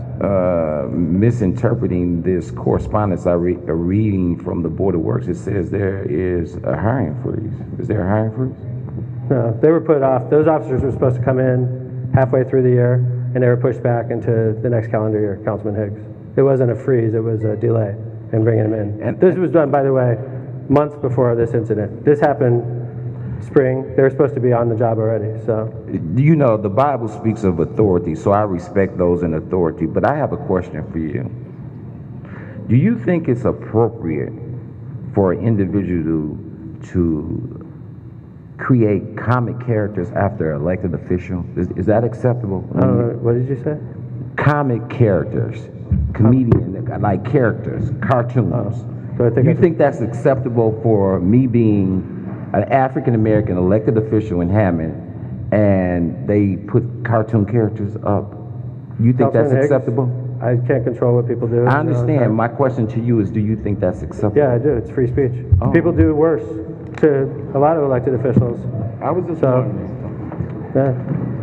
misinterpreting this correspondence reading from the Board of Works, it says there is a hiring freeze. Is there a hiring freeze? No, they were put off. Those officers were supposed to come in halfway through the year, and they were pushed back into the next calendar year, Councilman Higgs. It wasn't a freeze, it was a delay in bringing them in. And this was done, by the way, months before this incident. This happened spring. They were supposed to be on the job already, so. You know, the Bible speaks of authority, so I respect those in authority, but I have a question for you. Do you think it's appropriate for an individual to create comic characters after an elected official? Is that acceptable? I don't know, what did you say? Comic characters, comedian, like characters, cartoons. So I think you think that's acceptable for me being an African-American elected official in Hammond, and they put cartoon characters up? You think that's acceptable? I can't control what people do. I understand. My question to you is, do you think that's acceptable? Yeah, I do. It's free speech. People do worse to a lot of elected officials. I was just wondering. Yeah.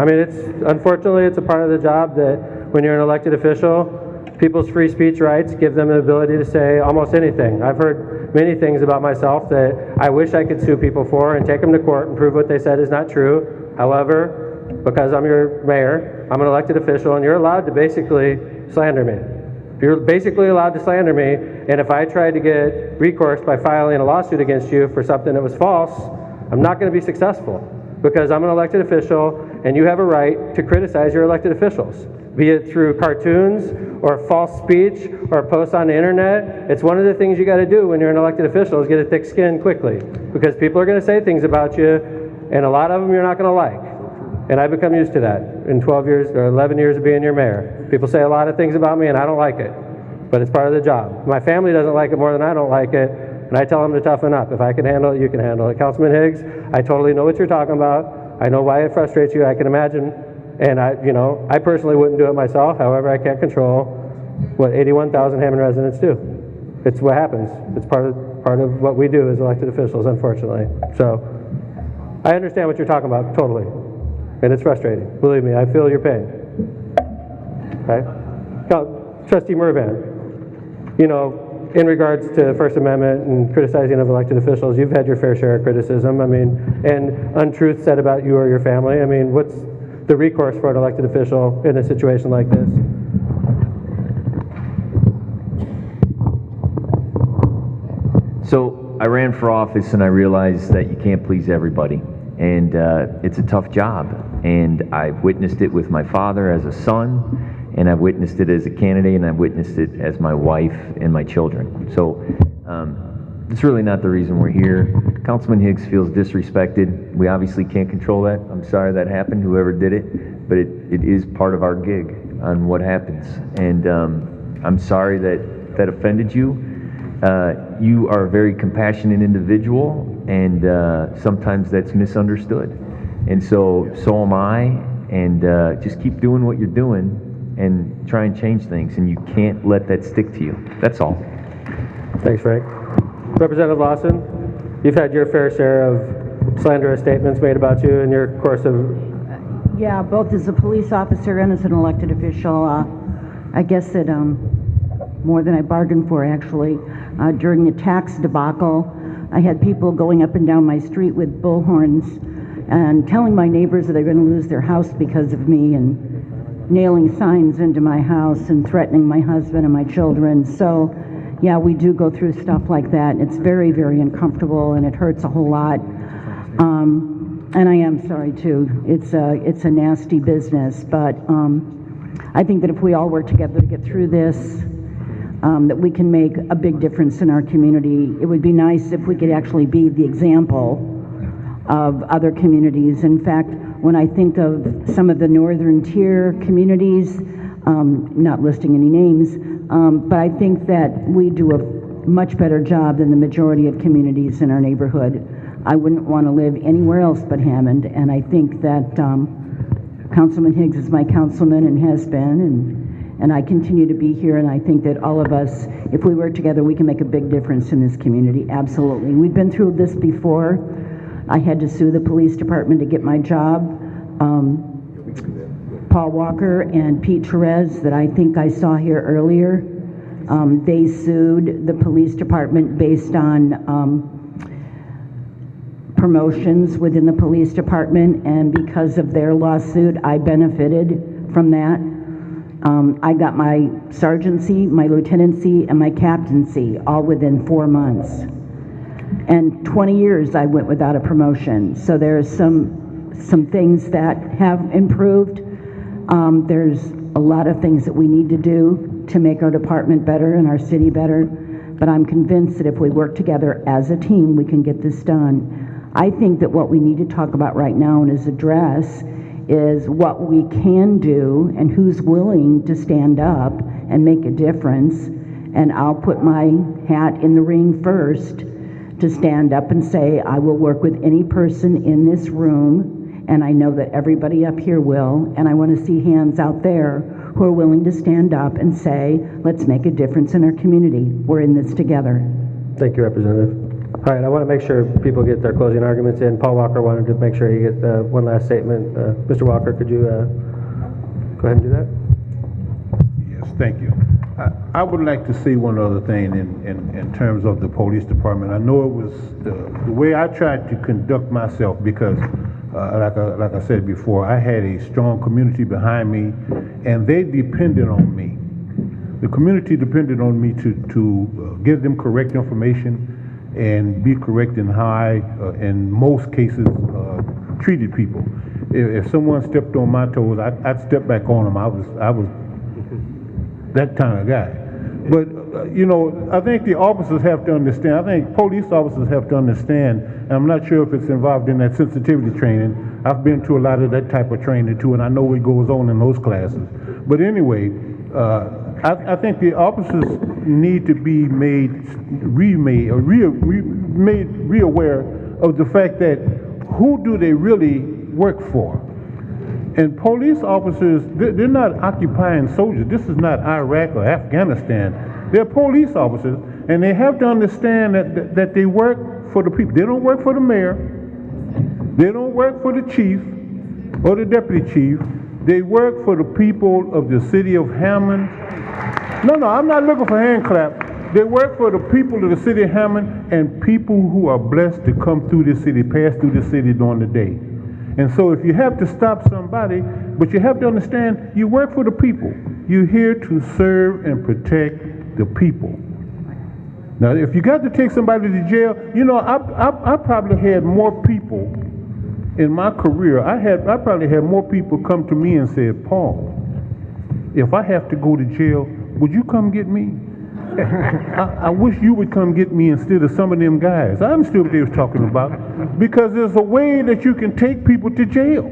I mean, unfortunately, it's a part of the job that when you're an elected official, people's free speech rights give them the ability to say almost anything. I've heard many things about myself that I wish I could sue people for and take them to court and prove what they said is not true. However, because I'm your mayor, I'm an elected official, and you're allowed to basically slander me. You're basically allowed to slander me, and if I tried to get recourse by filing a lawsuit against you for something that was false, I'm not going to be successful because I'm an elected official, and you have a right to criticize your elected officials, be it through cartoons or false speech or posts on the internet. It's one of the things you got to do when you're an elected official is get a thick skin quickly, because people are going to say things about you, and a lot of them you're not going to like. And I've become used to that in 12 years or 11 years of being your mayor. People say a lot of things about me, and I don't like it, but it's part of the job. My family doesn't like it more than I don't like it, and I tell them to toughen up. If I can handle it, you can handle it. Councilman Higgs, I totally know what you're talking about. I know why it frustrates you. I can imagine, and I personally wouldn't do it myself. However, I can't control what 81,000 Hammond residents do. It's what happens. It's part of what we do as elected officials, unfortunately. So I understand what you're talking about totally, and it's frustrating. Believe me, I feel your pain. Okay, Trustee Mervan, in regards to First Amendment and criticizing of elected officials, you've had your fair share of criticism, and untruth said about you or your family. What's the recourse for an elected official in a situation like this? So I ran for office and I realized that you can't please everybody, and it's a tough job, and I've witnessed it with my father as a son, and I've witnessed it as a candidate, and I've witnessed it as my wife and my children. So it's really not the reason we're here. Councilman Higgs feels disrespected. We obviously can't control that. I'm sorry that happened, whoever did it, but it is part of our gig on what happens. And I'm sorry that offended you. You are a very compassionate individual, and sometimes that's misunderstood. And so am I, and just keep doing what you're doing and try and change things, and you can't let that stick to you. That's all. Thanks, Frank. Representative Lawson, you've had your fair share of slanderous statements made about you in your course of... Yeah, both as a police officer and as an elected official. I guess that more than I bargained for, actually. During the tax debacle, I had people going up and down my street with bullhorns and telling my neighbors that they're going to lose their house because of me, and nailing signs into my house and threatening my husband and my children. So yeah, we do go through stuff like that. It's very, very uncomfortable, and it hurts a whole lot. And I am sorry too. It's a nasty business, but I think that if we all work together to get through this, that we can make a big difference in our community. It would be nice if we could actually be the example of other communities. In fact, when I think of some of the northern tier communities, not listing any names, but I think that we do a much better job than the majority of communities in our neighborhood. I wouldn't want to live anywhere else but Hammond, and I think that Councilman Higgs is my councilman and has been, and I continue to be here, and I think that all of us, if we work together, we can make a big difference in this community, absolutely. We've been through this before. I had to sue the police department to get my job. Paul Walker and Pete Therese, that I think I saw here earlier, they sued the police department based on promotions within the police department, and because of their lawsuit, I benefited from that. I got my sergeancy, my lieutenancy, and my captaincy all within 4 months. And 20 years I went without a promotion. So there's some things that have improved. There's a lot of things that we need to do to make our department better and our city better. But I'm convinced that if we work together as a team, we can get this done. I think that what we need to talk about right now and is address is what we can do and who's willing to stand up and make a difference. And I'll put my hat in the ring first to stand up and say, I will work with any person in this room, and I know that everybody up here will, and I want to see hands out there who are willing to stand up and say, let's make a difference in our community. We're in this together. Thank you, Representative. All right, I want to make sure people get their closing arguments in. Paul Walker wanted to make sure you get one last statement. Mr. Walker, could you go ahead and do that? Yes, thank you. I would like to say one other thing in terms of the police department. I know it was the way I tried to conduct myself, because like I said before, I had a strong community behind me, and they depended on me. The community depended on me to give them correct information and be correct in how I, in most cases, treated people. if someone stepped on my toes, I'd step back on them. I was that kind of guy. But, you know, I think the officers have to understand, I think police officers have to understand, and I'm not sure if it's involved in that sensitivity training. I've been to a lot of that type of training too, and I know what goes on in those classes. But anyway, I think the officers need to be made reaware of the fact that who do they really work for? And police officers, they're not occupying soldiers. This is not Iraq or Afghanistan. They're police officers, and they have to understand that they work for the people. They don't work for the mayor. They don't work for the chief or the deputy chief. They work for the people of the city of Hammond. No, I'm not looking for hand clap. They work for the people of the city of Hammond and people who are blessed to come through this city, pass through this city during the day. And so if you have to stop somebody, but you have to understand, you work for the people. You're here to serve and protect the people. Now, if you got to take somebody to jail, you know, I probably had more people in my career. I probably had more people come to me and say, Paul, if I have to go to jail, would you come get me? I wish you would come get me instead of some of them guys. I understood what they was talking about. Because there's a way that you can take people to jail.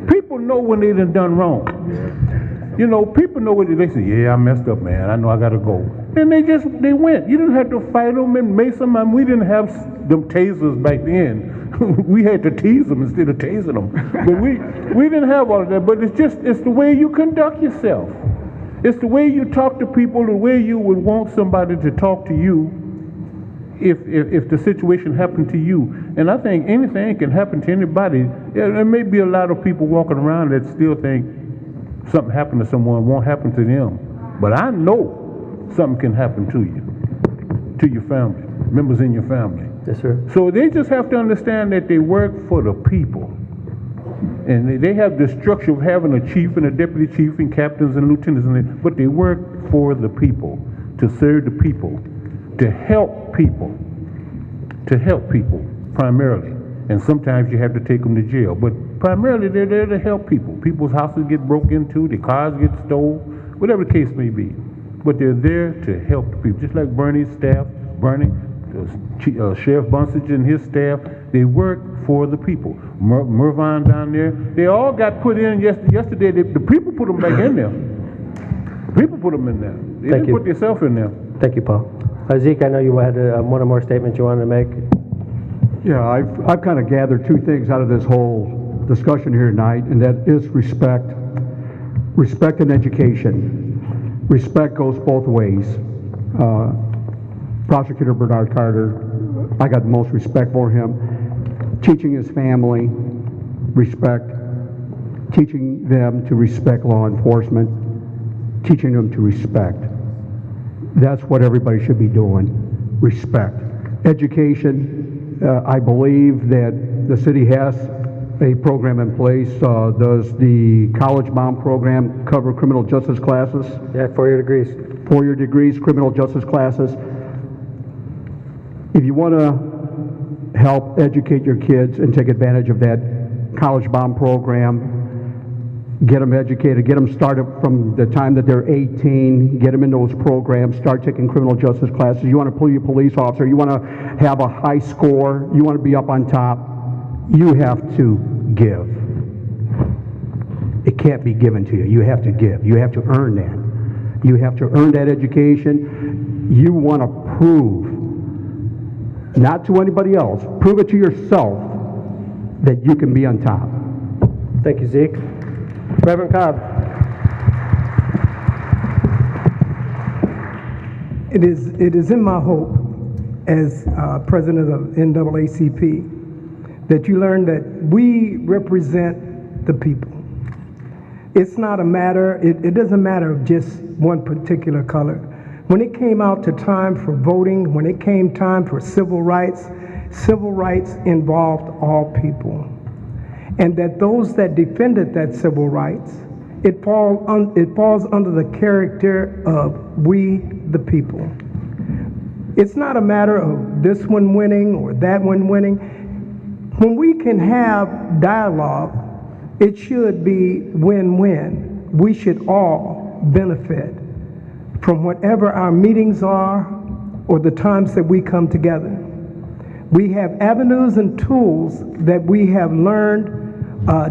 People know when they done wrong. You know, people know what they say, yeah, I messed up, man. I know I gotta go. And they went. You didn't have to fight them and make some. We didn't have them tasers back then. We had to tease them instead of tasing them. But we didn't have all of that. But it's the way you conduct yourself. It's the way you talk to people, the way you would want somebody to talk to you if the situation happened to you. And I think anything can happen to anybody. Yeah, there may be a lot of people walking around that still think something happened to someone won't happen to them. But I know something can happen to you, to your family, members in your family. Yes, sir. So they just have to understand that they work for the people. And they have the structure of having a chief and a deputy chief and captains and lieutenants, but they work for the people, to serve the people, to help people primarily. And sometimes you have to take them to jail, but primarily they're there to help people. People's houses get broke into, their cars get stolen, whatever the case may be. But they're there to help the people, just like Bernie's staff, Sheriff Bunsage and his staff, they work for the people. Mervine down there, they all got put in yesterday. The people put them back in there. People put them in there. They didn't put themselves in there. Thank you, Paul. Zeke, I know you had one or more statements you wanted to make. Yeah, I've kind of gathered two things out of this whole discussion here tonight, and that is respect. Respect and education. Respect goes both ways. Prosecutor Bernard Carter, I got the most respect for him. Teaching his family respect, teaching them to respect law enforcement, teaching them to respect. That's what everybody should be doing, respect. Education, I believe that the city has a program in place. Does the college bound program cover criminal justice classes? Yeah, 4-year degrees. 4-year degrees, criminal justice classes. If you want to help educate your kids and take advantage of that college bound program, get them educated, get them started from the time that they're 18, get them in those programs, start taking criminal justice classes. You want to be a police officer, you want to have a high score, you want to be up on top, you have to give. It can't be given to you. You have to give. You have to earn that. You have to earn that education. You want to prove, not to anybody else, prove it to yourself that you can be on top. Thank you, Zeke. Reverend Cobb. It is in my hope as president of NAACP that you learn that we represent the people. It's not a matter, it doesn't matter of just one particular color. When it came out to time for voting, when it came time for civil rights involved all people. And that those that defended that civil rights, it falls under the character of we the people. It's not a matter of this one winning or that one winning. When we can have dialogue It should be win-win. We should all benefit from whatever our meetings are or the times that we come together. We have avenues and tools that we have learned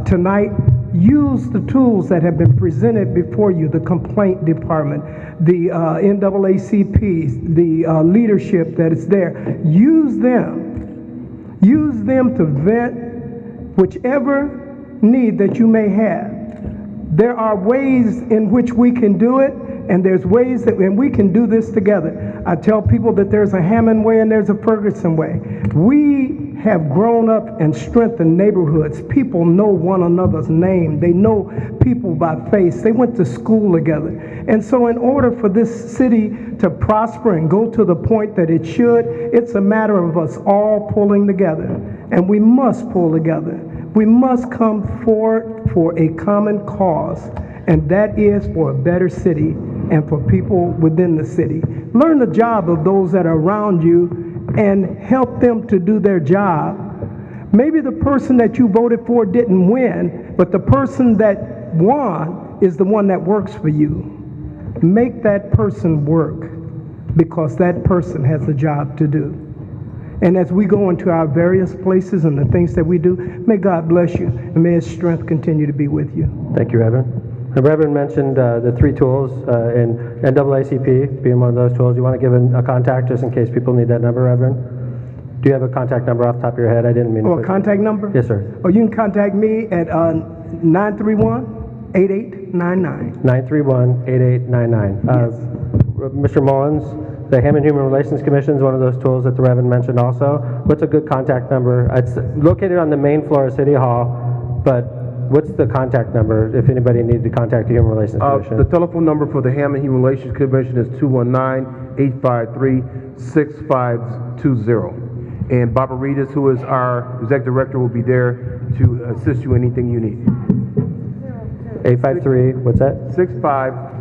tonight. Use the tools that have been presented before you, the complaint department, the NAACP, the leadership that is there. Use them. Use them to vent whichever need that you may have. There are ways in which we can do it, and there's ways that and we can do this together. I tell people that there's a Hammond way and there's a Ferguson way. We have grown up and strengthened neighborhoods. People know one another's name. They know people by face. They went to school together. And so in order for this city to prosper and go to the point that it should, it's a matter of us all pulling together. And we must pull together. We must come forward for a common cause, and that is for a better city and for people within the city. Learn the job of those that are around you and help them to do their job. Maybe the person that you voted for didn't win, but the person that won is the one that works for you. Make that person work, because that person has a job to do. And as we go into our various places and the things that we do, may God bless you, and may His strength continue to be with you. Thank you, Reverend. The Reverend mentioned the 3 tools, and NAACP being one of those tools. You want to give a contact just in case people need that number, Reverend? Do you have a contact number off the top of your head? I didn't mean to. Oh, a contact number? Yes, sir. Oh, you can contact me at 931-8899. 931-8899. Mr. Mullins, the Hammond Human Relations Commission is one of those tools that the Reverend mentioned also. What's a good contact number? It's located on the main floor of City Hall, but what's the contact number if anybody needed to contact the Human Relations Commission? The telephone number for the Hammond Human Relations Commission is 219-853-6520. And Barbara Reedus, who is our executive director, will be there to assist you in anything you need. 853, what's that? 6502.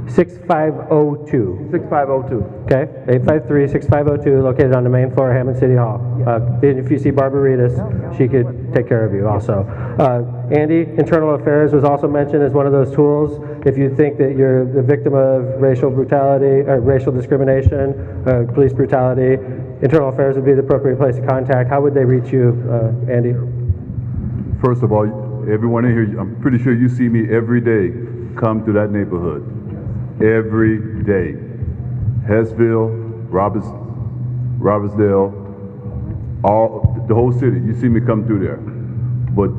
6502. 6502. Okay, 853-6502, located on the main floor of Hammond City Hall. And if you see Barbara Reedus, she could take care of you also. Andy, Internal Affairs was also mentioned as one of those tools. If you think that you're the victim of racial brutality, or racial discrimination, police brutality, Internal Affairs would be the appropriate place to contact. How would they reach you, Andy? First of all, everyone in here, I'm pretty sure you see me every day come to that neighborhood. Every day. Hessville, Robertsdale, the whole city. You see me come through there. But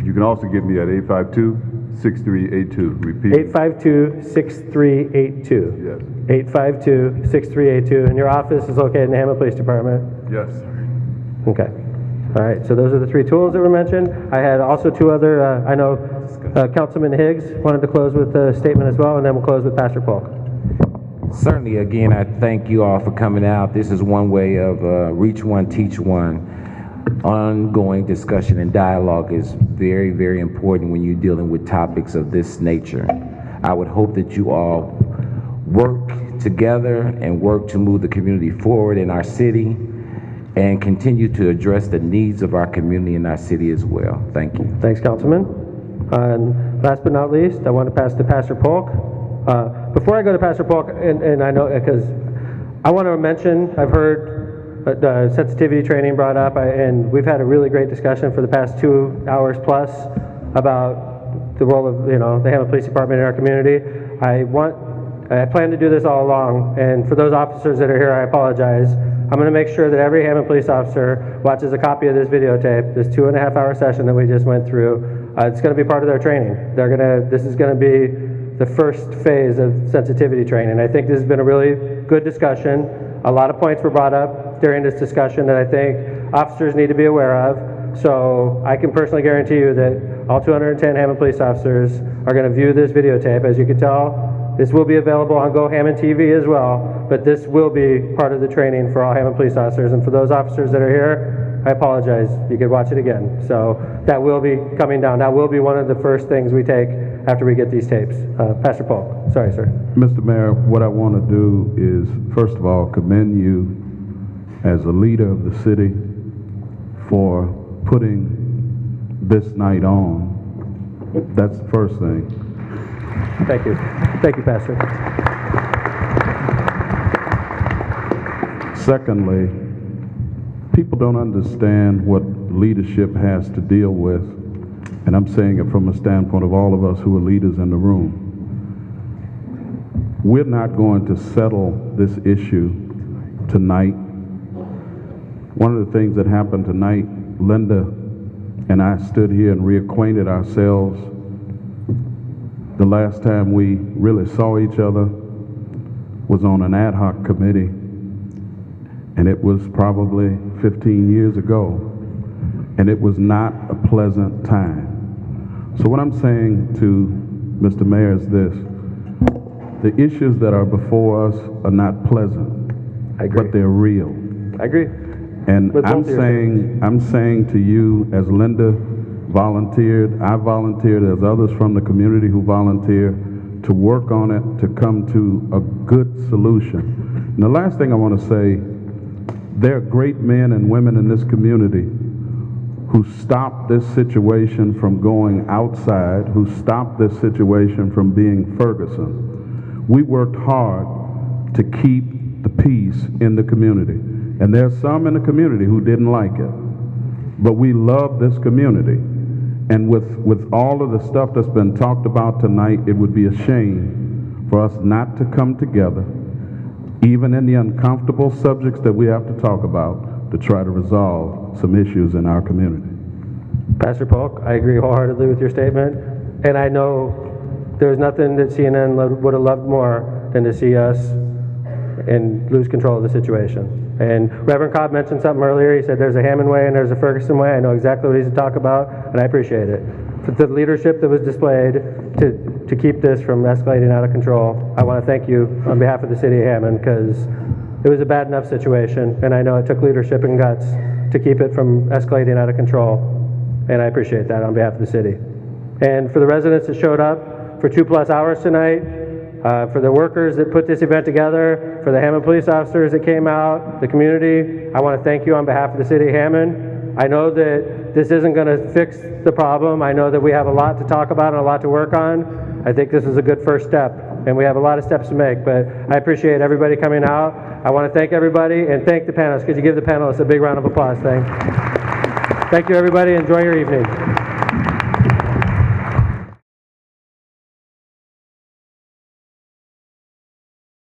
you can also get me at 852-6382. Repeat. 852-6382. Yes. 852-6382. And your office is located in the Hammond Police Department? Yes. Okay. All right, so those are the 3 tools that were mentioned. I had also 2 other, I know Councilman Higgs wanted to close with a statement as well, and then we'll close with Pastor Polk. Certainly, again, I thank you all for coming out. This is one way of reach one, teach one. Ongoing discussion and dialogue is very, very important when you're dealing with topics of this nature. I would hope that you all work together and work to move the community forward in our city and continue to address the needs of our community and our city as well. Thank you. Thanks, Councilman. And last but not least, I want to pass to Pastor Polk. Before I go to Pastor Polk, and I know, because I want to mention, I've heard sensitivity training brought up, and we've had a really great discussion for the past 2 hours plus about the role of, the Hammond Police Department in our community. I plan to do this all along, and for those officers that are here, I apologize. I'm going to make sure that every Hammond police officer watches a copy of this videotape, this 2.5-hour session that we just went through. It's going to be part of their training. This is going to be the first phase of sensitivity training. I think this has been a really good discussion. A lot of points were brought up during this discussion that I think officers need to be aware of. So I can personally guarantee you that all 210 Hammond police officers are going to view this videotape. As you can tell, this will be available on Go Hammond TV as well, but this will be part of the training for all Hammond police officers. And for those officers that are here, I apologize. You could watch it again. So that will be coming down. That will be one of the first things we take after we get these tapes. Pastor Polk. Sorry, sir. Mr. Mayor, what I want to do is, first of all, commend you as a leader of the city for putting this night on. That's the first thing. Thank you. Thank you, Pastor. Secondly, people don't understand what leadership has to deal with, and I'm saying it from a standpoint of all of us who are leaders in the room. We're not going to settle this issue tonight. One of the things that happened tonight, Linda and I stood here and reacquainted ourselves. The last time we really saw each other was on an ad hoc committee, and it was probably 15 years ago, and it was not a pleasant time. So what I'm saying to Mr. Mayor is this: the issues that are before us are not pleasant, but they're real. I agree. And I'm saying to you, as Linda volunteered, I volunteered, as others from the community who volunteer, to work on it, to come to a good solution. And the last thing I want to say, there are great men and women in this community who stopped this situation from going outside, who stopped this situation from being Ferguson. We worked hard to keep the peace in the community. And there are some in the community who didn't like it. But we love this community. And with all of the stuff that's been talked about tonight, it would be a shame for us not to come together, even in the uncomfortable subjects that we have to talk about, to try to resolve some issues in our community. Pastor Polk, I agree wholeheartedly with your statement. And I know there's nothing that CNN would have loved more than to see us and lose control of the situation. And Reverend Cobb mentioned something earlier. He said there's a Hammond way and there's a Ferguson way. I know exactly what he's to talk about, and I appreciate it. For the leadership that was displayed to keep this from escalating out of control, I want to thank you on behalf of the city of Hammond, because it was a bad enough situation, and I know it took leadership and guts to keep it from escalating out of control, and I appreciate that on behalf of the city. And for the residents that showed up for 2+ hours tonight, for the workers that put this event together, for the Hammond police officers that came out, the community, I want to thank you on behalf of the city of Hammond. I know that this isn't going to fix the problem. I know that we have a lot to talk about and a lot to work on. I think this is a good first step, and we have a lot of steps to make, but I appreciate everybody coming out. I want to thank everybody and thank the panelists. Could you give the panelists a big round of applause? Thank you, everybody. Enjoy your evening.